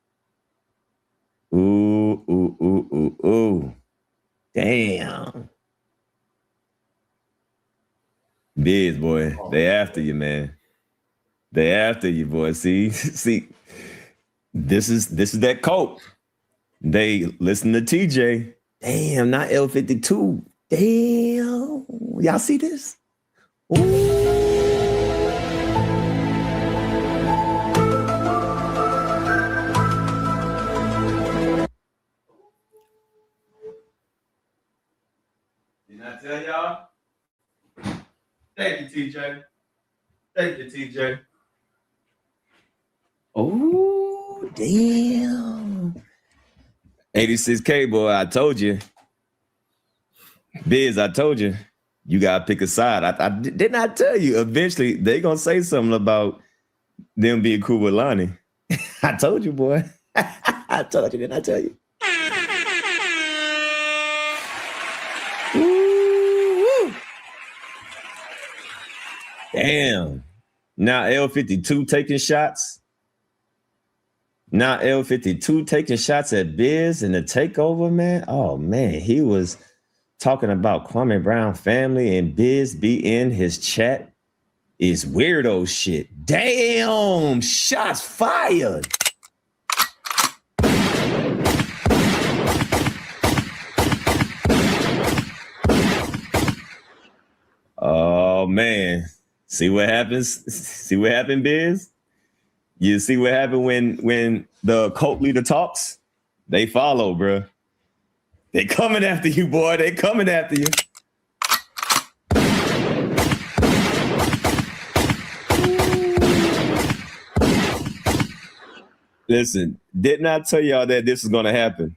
Ooh. Damn. Biz, boy, they after you, man. They after you, boy. See, this is that cult. They listen to TJ. Damn, not L52. Damn, y'all see this? Ooh. Didn't I tell y'all? Thank you, TJ. Thank you, TJ. Oh, damn. 86K, boy, I told you. Biz, I told you. You got to pick a side. I did not tell you. Eventually, they going to say something about them being cool with Lonnie. I told you, boy. I told you, didn't I tell you? Woo-woo. Damn. Now L52 taking shots. Now L52 taking shots at Biz in the takeover, man. Oh, man. He was talking about Kwame Brown family and Biz be in his chat is weirdo shit. Damn. Shots fired. Oh, man. See what happens? See what happened, Biz? You see what happened when the cult leader talks? They follow, bro. They coming after you, boy. They coming after you. Listen, didn't I tell y'all that this is going to happen?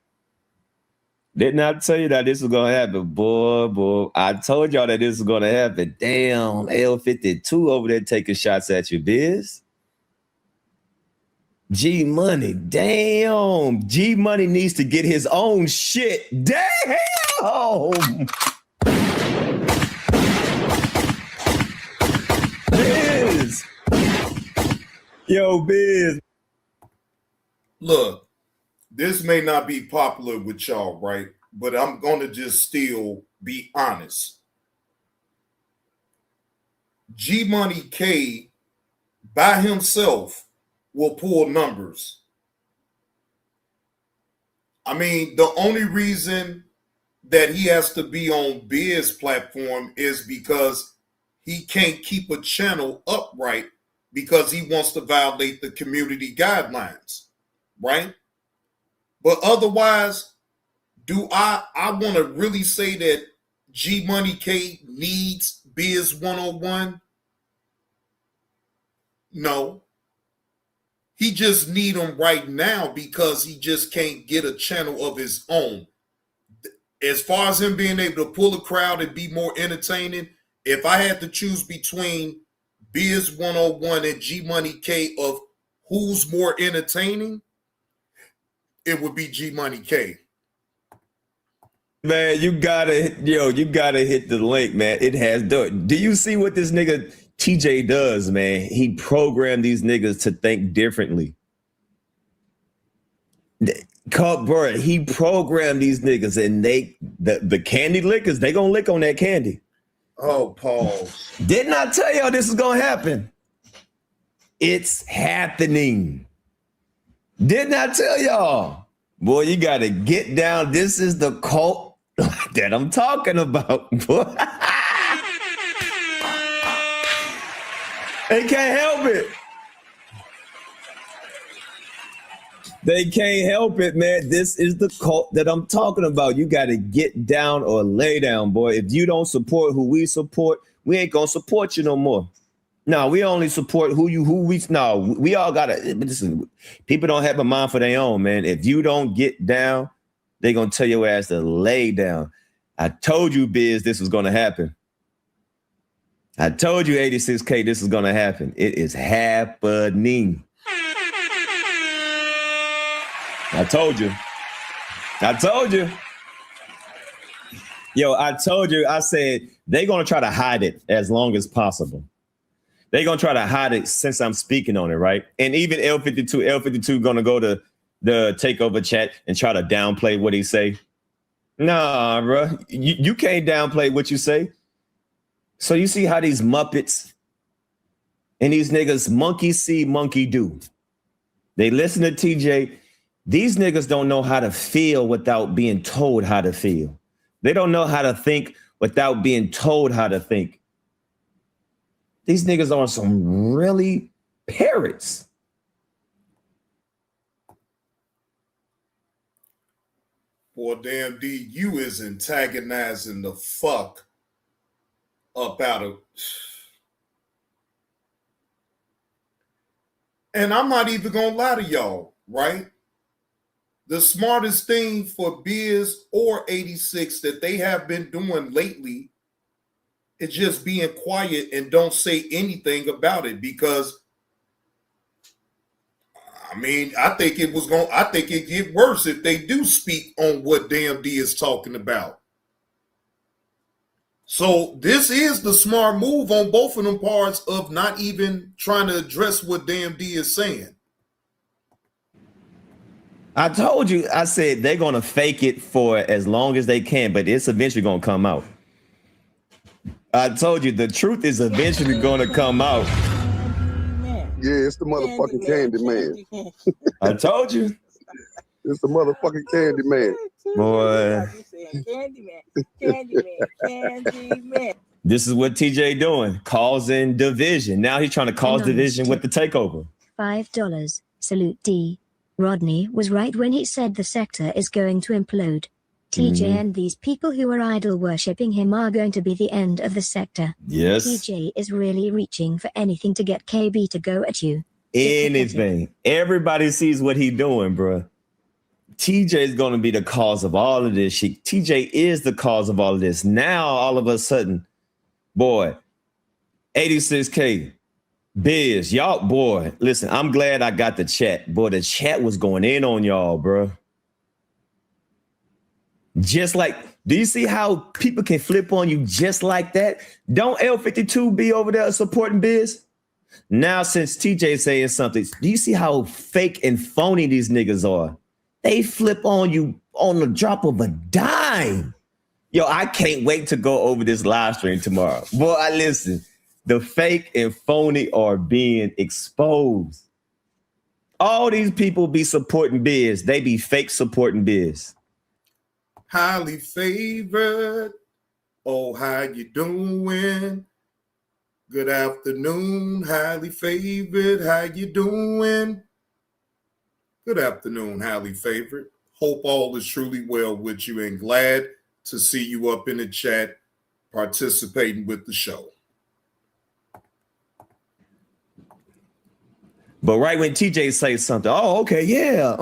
Didn't I tell you that this was going to happen? Boy, I told y'all that this was going to happen. Damn, L52 over there taking shots at you, Biz. G Money, damn. G Money needs to get his own shit. Damn. Biz. Yo, Biz. Look, this may not be popular with y'all, right? But I'm going to just still be honest. G Money K by himself will pull numbers. I mean, the only reason that he has to be on Biz platform is because he can't keep a channel upright because he wants to violate the community guidelines, right? But otherwise, do I want to really say that G Money K needs Biz 101? No. He just need him right now because he just can't get a channel of his own. As far as him being able to pull a crowd and be more entertaining, if I had to choose between Biz 101 and G Money K of who's more entertaining, it would be G Money K. Man, you gotta hit the link, man. It has done. Do you see what this nigga TJ does, man? He programmed these niggas to think differently. Bro, he programmed these niggas, and the candy lickers, they gonna lick on that candy. Oh, Paul. Didn't I tell y'all this is gonna happen? It's happening. Didn't I tell y'all? Boy, you gotta get down. This is the cult that I'm talking about, boy. They can't help it. They can't help it, man. This is the cult that I'm talking about. You got to get down or lay down, boy. If you don't support who we support, we ain't going to support you no more. No, we only support we all got to, listen, people don't have a mind for their own, man. If you don't get down, they're going to tell your ass to lay down. I told you, Biz, this was going to happen. I told you, 86K, this is going to happen. It is happening. I told you. Yo, I told you, I said, they're going to try to hide it as long as possible. They're going to try to hide it since I'm speaking on it, right? And even L52 going to go to the takeover chat and try to downplay what he say. Nah, bro, you can't downplay what you say. So you see how these Muppets and these niggas monkey see, monkey do. They listen to TJ. These niggas don't know how to feel without being told how to feel. They don't know how to think without being told how to think. These niggas are some really parrots. Boy, damn D, you is antagonizing the fuck up out of... And I'm not even gonna lie to y'all, right? The smartest thing for Biz or 86 that they have been doing lately is just being quiet and don't say anything about it, because I mean, I think it get worse if they do speak on what Damn D is talking about. So this is the smart move on both of them parts of not even trying to address what Damn D is saying. I told you, I said they're going to fake it for as long as they can, but it's eventually going to come out. I told you the truth is eventually going to come out. Yeah, it's the motherfucking candy man. I told you. It's the motherfucking candy man. Boy. Candyman. This is what TJ doing, causing division. Now he's trying to cause division with the takeover. $5. Salute D. Rodney was right when he said the sector is going to implode. TJ and these people who are idol worshipping him are going to be the end of the sector. Yes. TJ is really reaching for anything to get KB to go at you. Anything. Everybody sees what he doing, bro. TJ is going to be the cause of all of this shit. TJ is the cause of all of this. Now, all of a sudden, boy, 86K, Biz, y'all, boy, listen, I'm glad I got the chat. Boy, the chat was going in on y'all, bro. Just like, do you see how people can flip on you just like that? Don't L52 be over there supporting Biz? Now, since TJ saying something, do you see how fake and phony these niggas are? They flip on you on the drop of a dime. Yo, I can't wait to go over this live stream tomorrow. Boy, listen, the fake and phony are being exposed. All these people be supporting Biz. They be fake supporting Biz. Highly favored. Oh, how you doing? Good afternoon, highly favored. How you doing? Good afternoon, highly favored. Hope all is truly well with you and glad to see you up in the chat participating with the show. But right when TJ says something, oh, okay, yeah,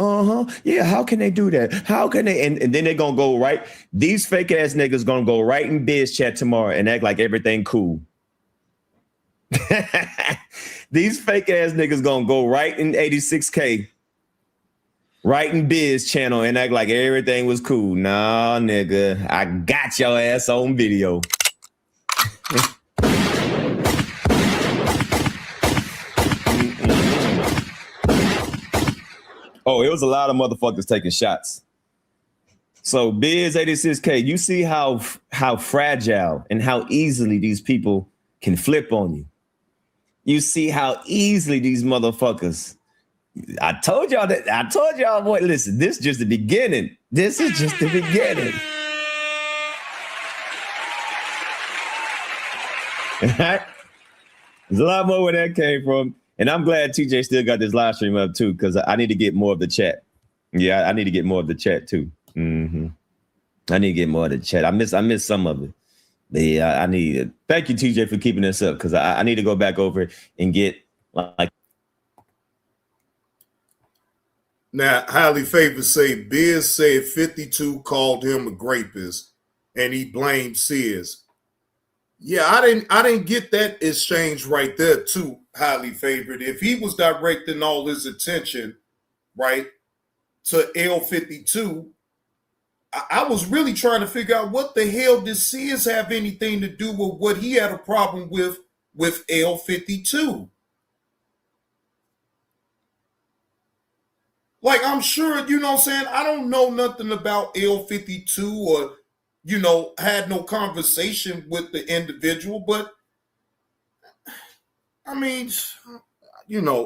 yeah, how can they do that? How can they? And then they're going to go right. These fake ass niggas going to go right in Biz chat tomorrow and act like everything cool. These fake ass niggas going to go right in 86K, right in Biz channel and act like everything was cool. Nah, nigga, I got your ass on video. Oh, it was a lot of motherfuckers taking shots. So Biz 86K, you see how fragile and how easily these people can flip on you. You see how easily these motherfuckers. I told y'all, boy, listen, this is just the beginning. This is just the beginning. There's a lot more where that came from. And I'm glad TJ still got this live stream up too, because I need to get more of the chat. Yeah, I need to get more of the chat too. I need to get more of the chat. I miss some of it. But yeah, I need it. Thank you, TJ, for keeping this up, because I need to go back over and get like. Now, highly favored say Biz said 52 called him a rapist and he blamed Sears. Yeah, I didn't get that exchange right there too, highly favored. If he was directing all his attention, right, to L52, I was really trying to figure out what the hell did Sears have anything to do with what he had a problem with L52. Like, I'm sure, you know what I'm saying? I don't know nothing about L52 or had no conversation with the individual. But I mean,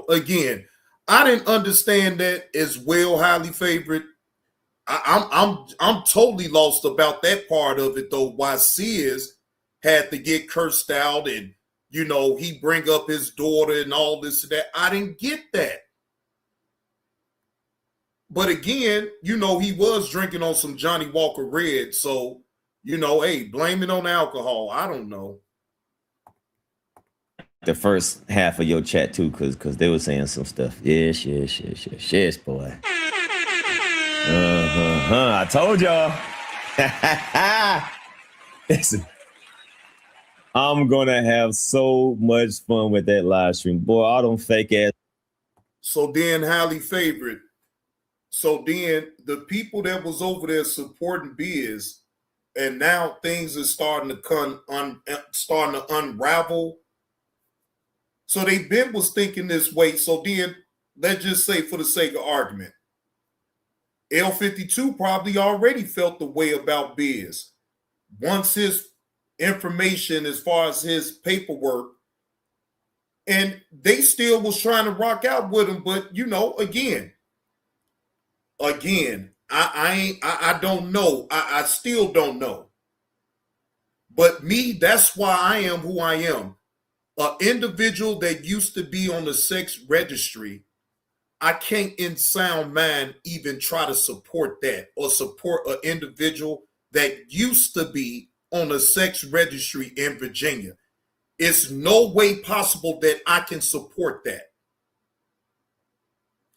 again, I didn't understand that as well, highly favored. I'm totally lost about that part of it though. Why Sears had to get cursed out and he bring up his daughter and all this and that. I didn't get that. But again, he was drinking on some Johnny Walker Red. So, hey, blame it on alcohol. I don't know. The first half of your chat too, because they were saying some stuff. Yes, boy. I told y'all. Listen, I'm gonna have so much fun with that live stream, boy. All them fake ass. So then, highly favored. So then, the people that was over there supporting Biz, and now things are starting to unravel. So they been was thinking this way. So then, let's just say, for the sake of argument, L52 probably already felt the way about Biz. Once his information as far as his paperwork, and they still was trying to rock out with him. But again, I don't know. I still don't know. But me, that's why I am who I am. An individual that used to be on the sex registry, I can't in sound mind even try to support that or support an individual that used to be on a sex registry in Virginia. It's no way possible that I can support that.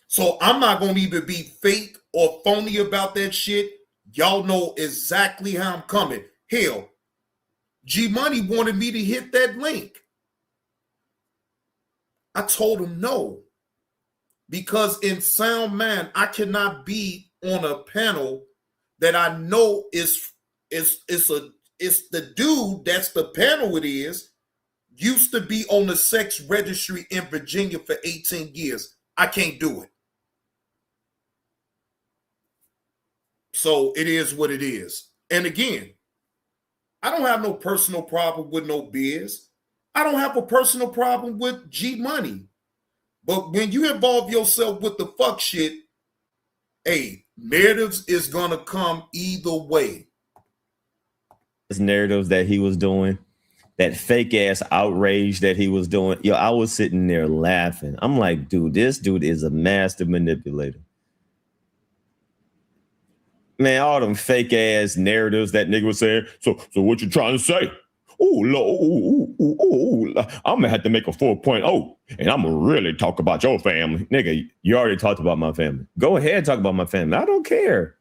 So I'm not going to even be fake or phony about that shit. Y'all know exactly how I'm coming. Hell, G Money wanted me to hit that link. I told him no. Because in sound mind, I cannot be on a panel that I know is the dude that's the panel used to be on the sex registry in Virginia for 18 years. I can't do it. So it is what it is. And again, I don't have no personal problem with no Biz. I don't have a personal problem with G Money. But when you involve yourself with the fuck shit, hey, narratives is gonna come either way. His narratives that he was doing, that fake ass outrage that he was doing. Yo, I was sitting there laughing. I'm like, dude, this dude is a master manipulator. Man, all them fake ass narratives that nigga was saying. So what you trying to say? I'm gonna have to make a 4.0 and I'm gonna really talk about your family. Nigga, you already talked about my family. Go ahead and talk about my family. I don't care.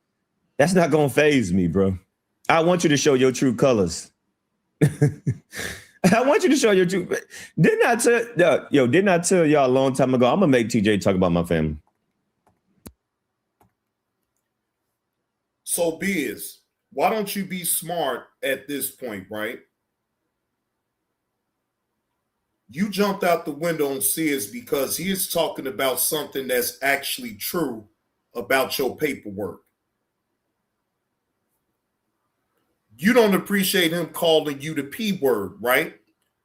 That's not gonna faze me, bro. I want you to show your true colors. I want you to show your true. Didn't I tell y'all a long time ago, I'm gonna make TJ talk about my family? So Biz, why don't you be smart at this point, right? You jumped out the window on Sears because he is talking about something that's actually true about your paperwork. You don't appreciate him calling you the P word, right?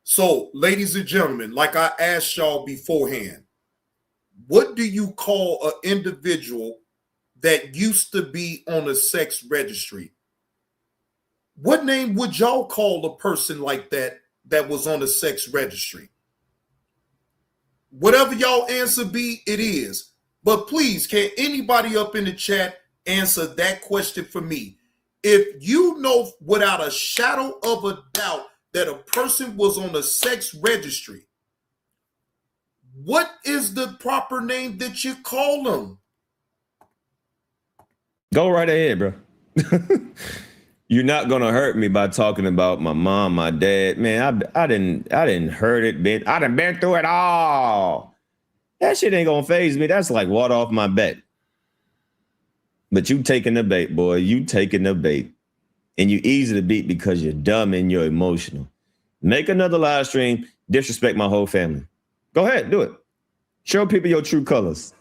So, ladies and gentlemen, like I asked y'all beforehand, what do you call an individual that used to be on a sex registry? What name would y'all call a person like that was on a sex registry? Whatever y'all answer be, it is. But please, can anybody up in the chat answer that question for me? If you know without a shadow of a doubt that a person was on a sex registry, what is the proper name that you call them? Go right ahead, bro. You're not gonna hurt me by talking about my mom, my dad. Man, I didn't hurt it, I done been through it all. That shit ain't gonna faze me. That's like water off my back. But you taking the bait, boy. You taking the bait. And you easy to beat because you're dumb and you're emotional. Make another live stream, disrespect my whole family. Go ahead, do it. Show people your true colors.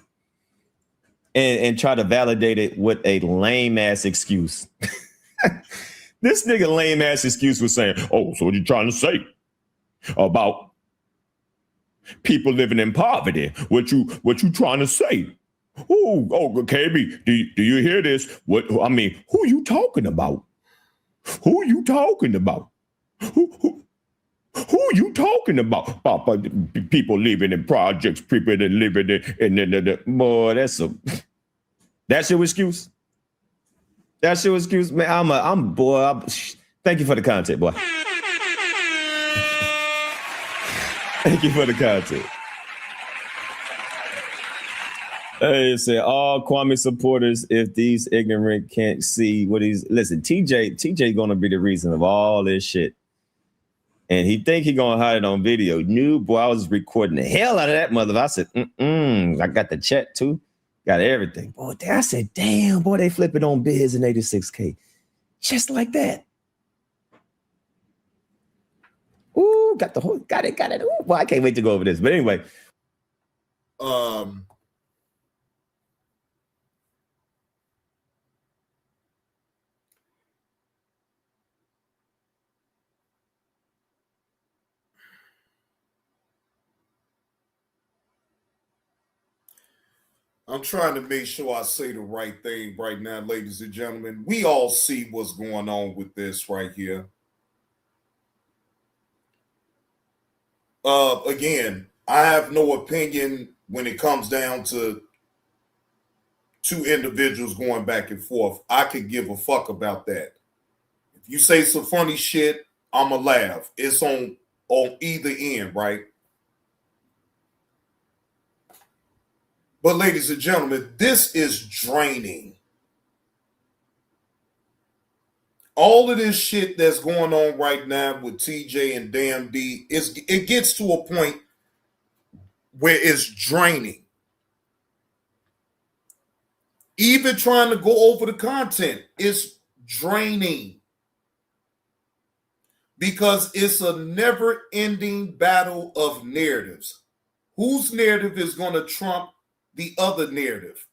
And try to validate it with a lame ass excuse. This nigga lame ass excuse was saying, oh, so what you trying to say about people living in poverty? What you trying to say? Oh, KB, do you hear this? Who you talking about? Who you talking about? Who you talking about? People living in projects, people that living in boy, that's your excuse? That's your excuse? Man, thank you for the content, boy. Thank you for the content. Hey, it said all Kwame supporters, if these ignorant can't see what he's listen, TJ gonna be the reason of all this shit. And he think he gonna hide it on video. New boy, I was recording the hell out of that mother. I said, I got the chat too. Got everything. Boy, I said, damn, boy, they flip it on Biz in 86K. Just like that. Ooh, got it. Ooh, boy, I can't wait to go over this. But anyway. I'm trying to make sure I say the right thing right now, ladies and gentlemen. We all see what's going on with this right here. Again, I have no opinion when it comes down to two individuals going back and forth. I could give a fuck about that. If you say some funny shit, I'ma laugh. It's on either end, right? But ladies and gentlemen, this is draining. All of this shit that's going on right now with TJ and Damn D, it gets to a point where it's draining. Even trying to go over the content is draining. Because it's a never-ending battle of narratives. Whose narrative is going to trump the other narrative?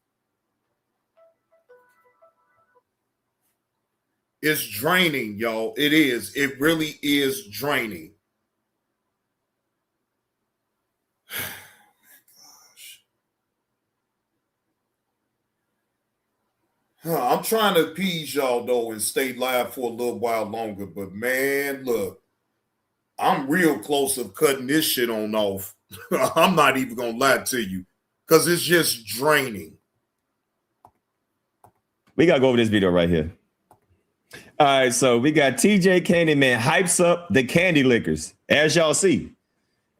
It's draining, y'all. It is. It really is draining. I'm trying to appease y'all, though, and stay live for a little while longer. But, man, look, I'm real close to cutting this shit on off. I'm not even going to lie to you because it's just draining. We got to go over this video right here. All right, so we got TJ Candyman hypes up the candy lickers. As y'all see,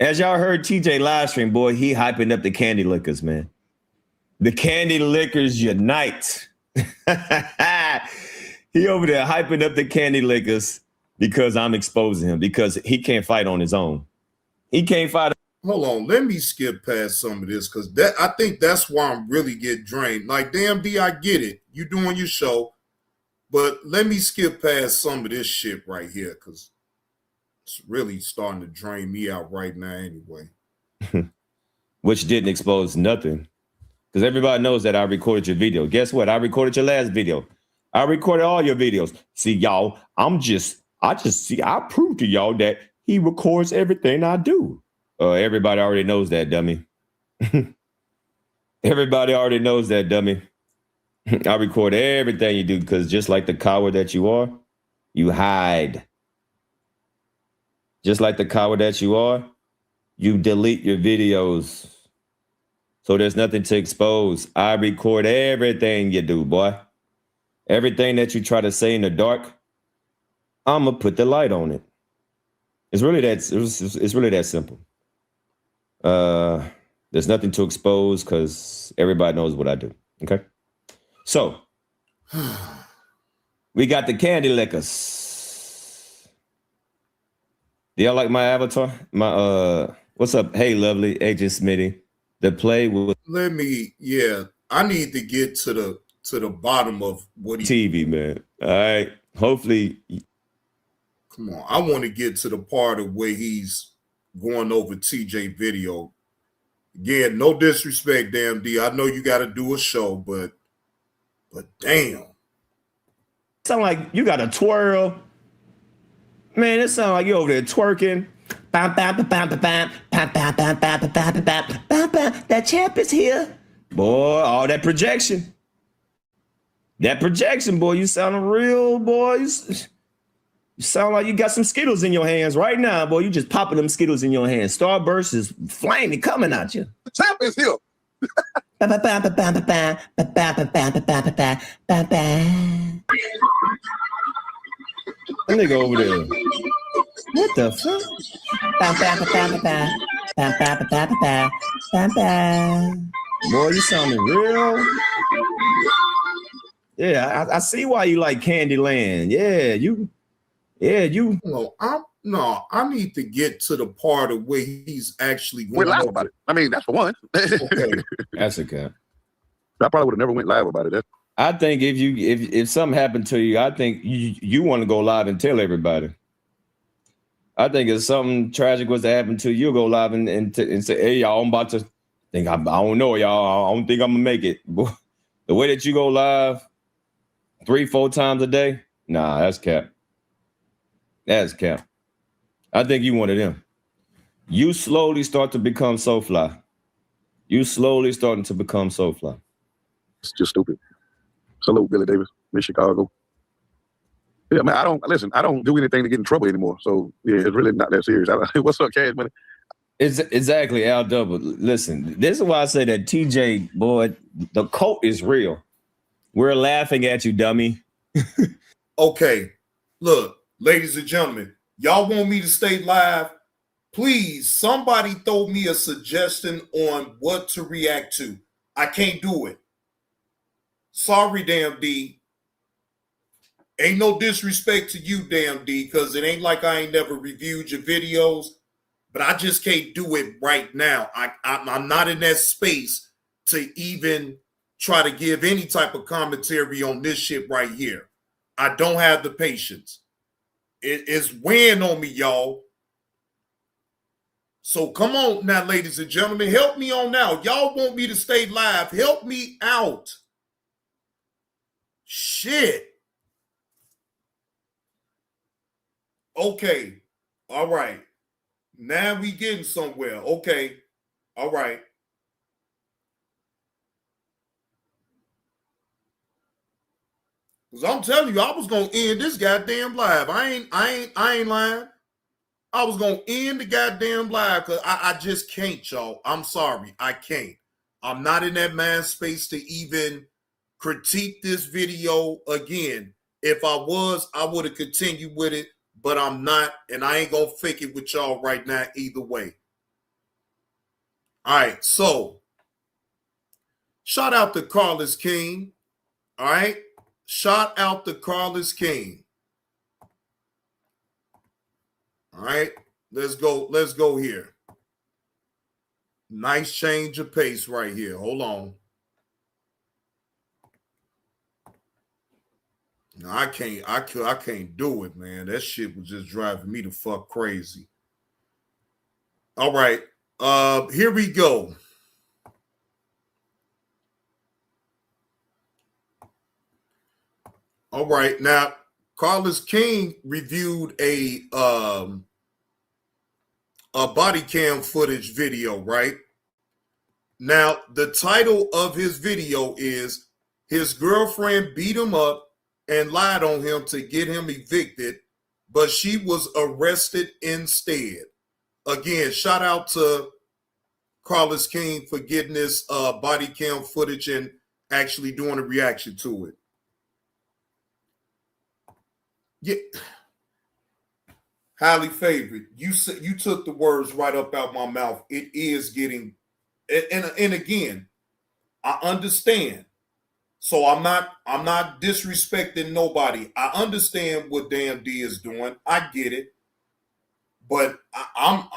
as y'all heard TJ live stream, boy, he hyping up the candy lickers, man. The candy lickers unite. He over there hyping up the candy lickers because I'm exposing him, because he can't fight on his own. He can't fight. Hold on, let me skip past some of this because I think that's why I'm really getting drained. Like, damn D, I get it. You doing your show. But let me skip past some of this shit right here because it's really starting to drain me out right now anyway. Which didn't expose nothing. Because everybody knows that I recorded your video. Guess what? I recorded your last video. I recorded all your videos. See, y'all, I proved to y'all that he records everything I do. Everybody already knows that, dummy. Everybody already knows that, dummy. I record everything you do because just like the coward that you are, you hide. Just like the coward that you are, you delete your videos. So there's nothing to expose. I record everything you do, boy. Everything that you try to say in the dark, I'm going to put the light on it. It's really that simple. There's nothing to expose because everybody knows what I do. Okay? So, we got the candy lickers. Do y'all like my avatar? What's up? Hey, lovely, Agent Smitty. The play with. I need to get to the bottom of what TV, man. All right. Hopefully. Come on. I want to get to the part of where he's going over TJ video. Again, no disrespect, damn D. I know you got to do a show, but damn. Sound like you got a twirl. Man, it sound like you over there twerking. That champ is here. Boy, all that projection. That projection, boy, you sounding real, boy. You sound like you got some Skittles in your hands right now, boy. You just popping them Skittles in your hands. Starburst is flaming coming at you. The champ is here. That nigga over there. What the fuck? Boy, you sounding real. Yeah, I see why you like Candyland. I need to get to the part of where he's actually going. We're live about it. I mean, that's for one. Okay. That's okay. I probably would have never went live about it. I think if something happened to you, I think you want to go live and tell everybody. I think if something tragic was to happen to you, you'll go live and say, hey, y'all, I'm about to think, I don't know, y'all. I don't think I'm going to make it. The way that you go live 3-4 times a day, nah, that's cap. That's cap. I think you one of them. You slowly start to become so fly. You slowly starting to become so fly. It's just stupid. Salute, Billy Davis, in Chicago. Yeah, man, I don't do anything to get in trouble anymore. So yeah, it's really not that serious. What's up, Cash Money? Exactly, Al Double. Listen, this is why I say that TJ, boy, the cult is real. We're laughing at you, dummy. Okay, look, ladies and gentlemen, y'all want me to stay live? Please, somebody throw me a suggestion on what to react to. I can't do it. Sorry, Damn D. Ain't no disrespect to you, Damn D, because it ain't like I ain't never reviewed your videos, but I just can't do it right now. I'm not in that space to even try to give any type of commentary on this shit right here. I don't have the patience. It's weighing on me, y'all. So come on now, ladies and gentlemen, help me on now. Y'all want me to stay live. Help me out. Shit. Okay. All right. Now we getting somewhere. Okay. All right. Because I'm telling you, I was gonna end this goddamn live. I ain't lying. I was gonna end the goddamn live because I just can't, y'all. I'm sorry. I can't. I'm not in that mind space to even critique this video again. If I was, I would have continued with it, but I'm not, and I ain't gonna fake it with y'all right now either way. All right, so shout out to Carlos King. All right, shout out to Carlos King. All right, let's go here. Nice change of pace right here. Hold on. No, I can't do it, man. That shit was just driving me the fuck crazy. All right. Here we go. All right. Now, Carlos King reviewed a body cam footage video, right? Now, the title of his video is his girlfriend beat him up and lied on him to get him evicted, but she was arrested instead. Again, shout out to Carlos King for getting this body cam footage and actually doing a reaction to it. Yeah. Highly favored. You took the words right up out my mouth. It is getting, and again, I understand. So I'm not disrespecting nobody. I understand what Damn D is doing. I get it. But I'm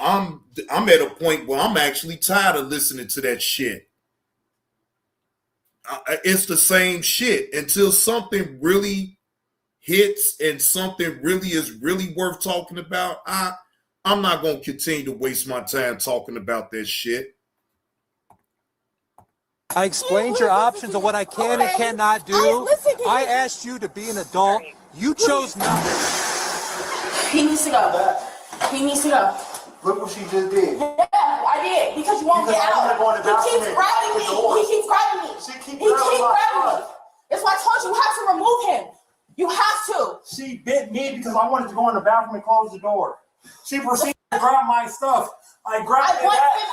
at a point where I'm actually tired of listening to that shit. It's the same shit until something really hits and something really is really worth talking about. I'm not going to continue to waste my time talking about that shit. I explained your options of what I can and cannot do. I asked you to be an adult You chose not. He needs to go. He needs to go. Look what she just did. Yeah, I did because you won't get out. He keeps grabbing me. He keeps grabbing me. He keeps grabbing me. That's why I told you have to remove him. You have to. She bit me because I wanted to go in the bathroom and close the door. She proceeded to grab my stuff. I grabbed want him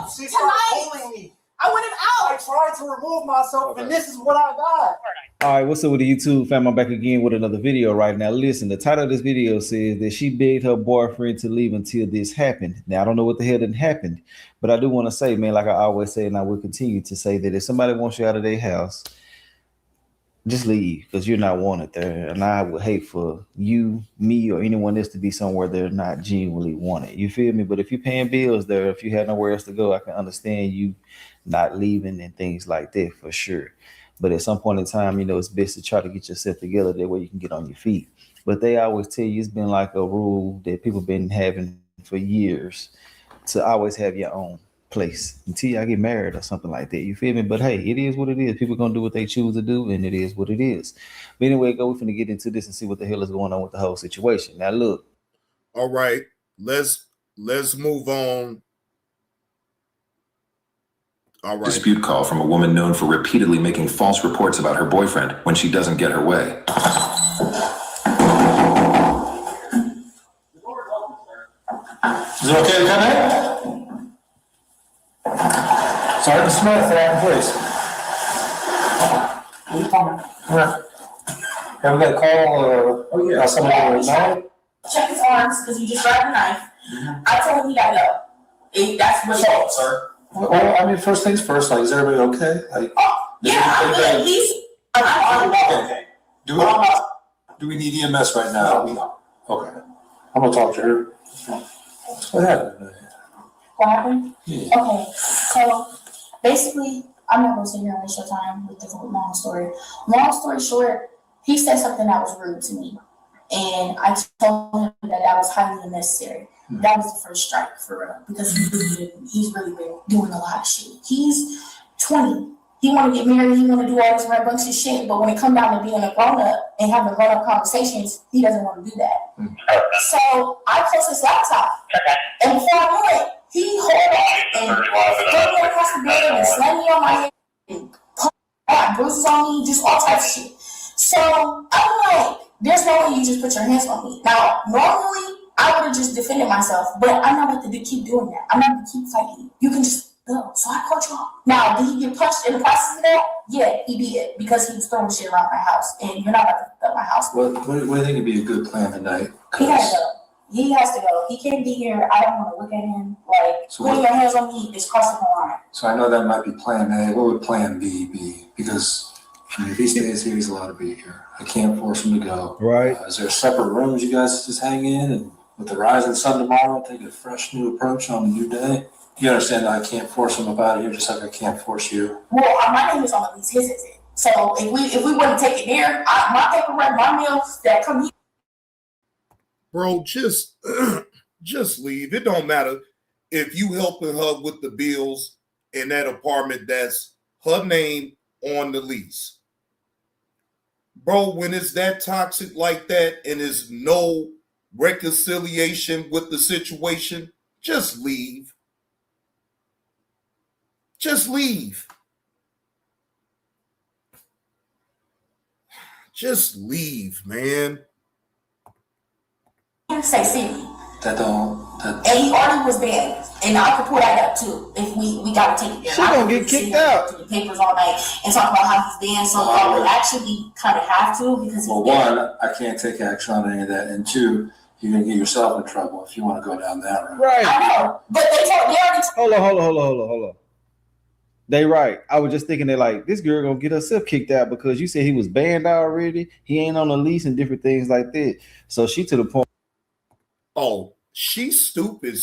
out She started tonight. pulling me. I want him out. I tried to remove myself, and this is what I got. All right, what's up with the YouTube fam? I'm back again with another video right now. Listen, the title of this video says that she begged her boyfriend to leave until this happened. Now, I don't know what the hell didn't happen, but I do want to say, man, like I always say, and I will continue to say, that if somebody wants you out of their house, just leave, because you're not wanted there. And I would hate for you, me, or anyone else to be somewhere they're not genuinely wanted. You feel me? But if you're paying bills there, if you have nowhere else to go, I can understand you not leaving and things like that for sure. But at some point in time, you know, it's best to try to get yourself together. That way you can get on your feet. But they always tell you, it's been like a rule that people been having for years, to always have your own place until y'all get married or something like that. You feel me? But hey, it is what it is. People gonna do what they choose to do, and it is what it is. But anyway, we're finna get into this and see what the hell is going on with the whole situation. Now look. All right, let's move on. All right. Dispute call from a woman known for repeatedly making false reports about her boyfriend when she doesn't get her way. Is it okay to come in? Sergeant Smith, please. Right. Have we got a call? Somebody Check his arms because he just grabbed a knife. I told him he got to go. That's what sir. Well, I mean, first things first. Like, is everybody okay? Like, yeah, I'm good. At least I'm okay. Do we need EMS right now? No. Okay. I'm gonna talk to her. What happened? What happened? Yeah. Okay, so basically, I'm not gonna sit here and waste your time with this long story. Long story short, he said something that was rude to me, and I told him that was highly unnecessary. That was the first strike for real, because he's really been doing a lot of shit. He's 20. He want to get married. He want to do all this right bunch of shit. But when it comes down to being a grown up and having grown up conversations, he doesn't want to do that. So I closed his laptop, and before I knew it, he hauled off and threw me across the building and slammed me on my head and put bruises on me, just all types of shit. So I'm like, there's no way you just put your hands on me. Now, normally, I would have just defended myself, but I'm not about to keep doing that. I'm not going to keep fighting. You can just go. So I called you off. Now, did he get punched in the process of that? Yeah, he did, because he was throwing shit around my house, and you're not about to throw my house. What do you think would be a good plan tonight? He has to go. He has to go. He can't be here. I don't want to look at him. Like, putting your hands on me is crossing the line. So I know that might be plan A. What would plan B be? Because I mean, if he stays here, he's allowed to be here. I can't force him to go. Right. Is there separate rooms you guys just hang in, and with the rising sun tomorrow, take a fresh new approach on a new day? You understand that I can't force him up out of here, just like I can't force you. Well, my name is on the lease. His isn't. So if we wouldn't take it there, my paperwork, my meals that come here. Bro, just leave. It don't matter if you helping her with the bills in that apartment that's her name on the lease. Bro, when it's that toxic like that and there's no reconciliation with the situation, just leave. Just leave. Just leave, man. Say city. That don't. And he already was banned. And I could pull that up too if we got to take it there. She gonna get kicked out. To the papers all night and talk about how he's banned. So I would actually kind of have to, because he's banned. One, I can't take action on any of that, and two, you're gonna get yourself in trouble if you want to go down that route. Right. I know, but they already. Hold on. They right. I was just thinking that, like, this girl gonna get herself kicked out because you said he was banned already. He ain't on the lease and different things like that. So she to the point. Oh, she's stupid.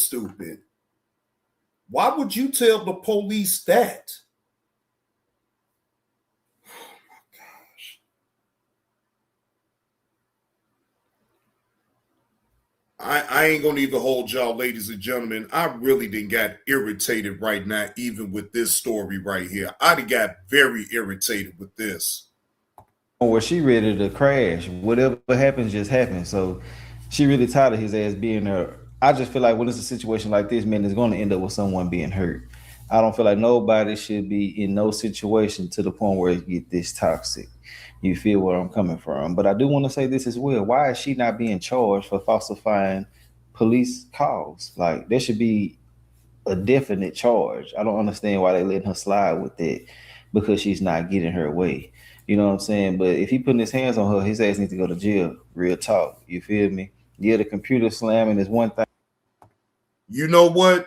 Why would you tell the police that? I ain't gonna even hold y'all, ladies and gentlemen. I really didn't got irritated right now, even with this story right here. I done got very irritated with this. where she ready to crash. Whatever happens, just happens. So she really tired of his ass being there. I just feel like when it's a situation like this, man, it's going to end up with someone being hurt. I don't feel like nobody should be in no situation to the point where it get this toxic. You feel where I'm coming from. But I do want to say this as well. Why is she not being charged for falsifying police calls? Like, there should be a definite charge. I don't understand why they letting her slide with that, because she's not getting her way. You know what I'm saying? But if he putting his hands on her, his ass needs to go to jail. Real talk. You feel me? Yeah, the computer slamming is one thing. You know what?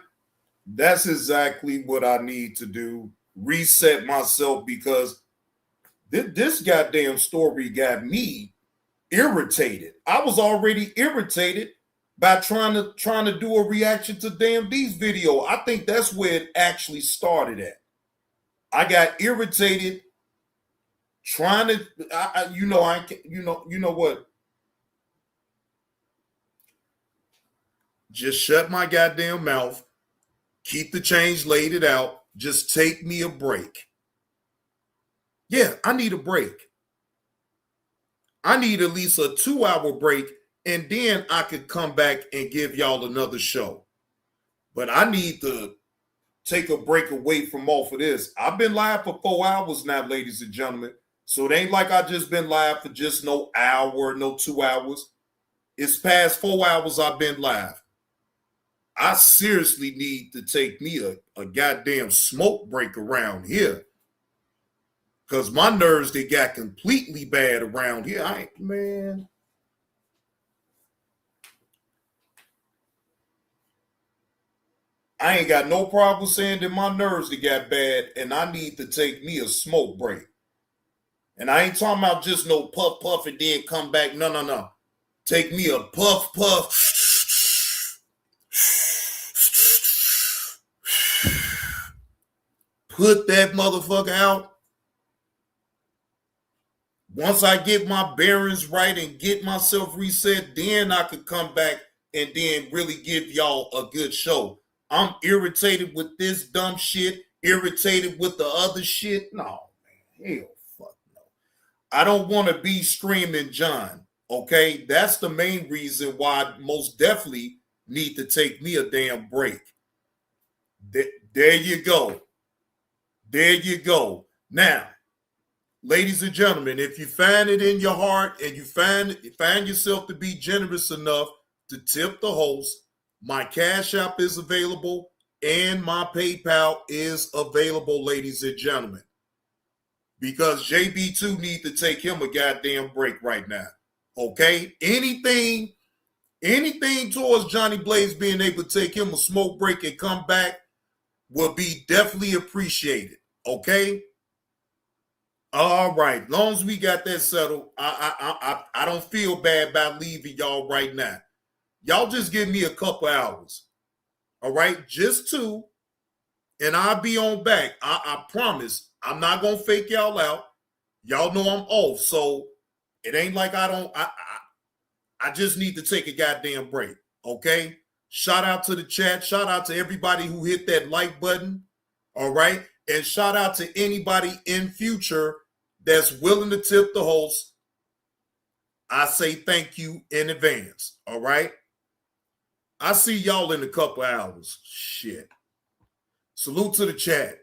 That's exactly what I need to do. Reset myself, because this goddamn story got me irritated. I was already irritated by trying to do a reaction to Damn D's video. I think that's where it actually started at. I got irritated trying to, you know what? Just shut my goddamn mouth. Keep the change, laid it out. Just take me a break. Yeah, I need a break. I need at least a 2-hour break, and then I could come back and give y'all another show. But I need to take a break away from off of this. I've been live for 4 hours now, ladies and gentlemen. So it ain't like I just been live for just no hour, no 2 hours. It's past 4 hours I've been live. I seriously need to take me a goddamn smoke break around here. Because my nerves, they got completely bad around here. Man. I ain't got no problem saying that my nerves, they got bad, and I need to take me a smoke break. And I ain't talking about just no puff, puff, and then come back. No. Take me a puff, puff. Put that motherfucker out. Once I get my bearings right and get myself reset, then I could come back and then really give y'all a good show. I'm irritated with this dumb shit, irritated with the other shit. No, man, hell fuck no. I don't want to be screaming John, okay? That's the main reason why I most definitely need to take me a damn break. There you go. There you go. Now, ladies and gentlemen, if you find it in your heart and you find yourself to be generous enough to tip the host, my Cash App is available and my PayPal is available, ladies and gentlemen. Because JB2 need to take him a goddamn break right now. Okay? Anything towards Johnny Blaze being able to take him a smoke break and come back will be definitely appreciated. Okay? All right. Long as we got that settled, I don't feel bad about leaving y'all right now. Y'all just give me a couple hours. All right? Just 2. And I'll be on back. I promise. I'm not going to fake y'all out. Y'all know I'm off. So it ain't like I just need to take a goddamn break. Okay? Shout out to the chat. Shout out to everybody who hit that like button. All right? And shout out to anybody in future that's willing to tip the host. I say thank you in advance. All right? I see y'all in a couple hours. Shit. Salute to the chat.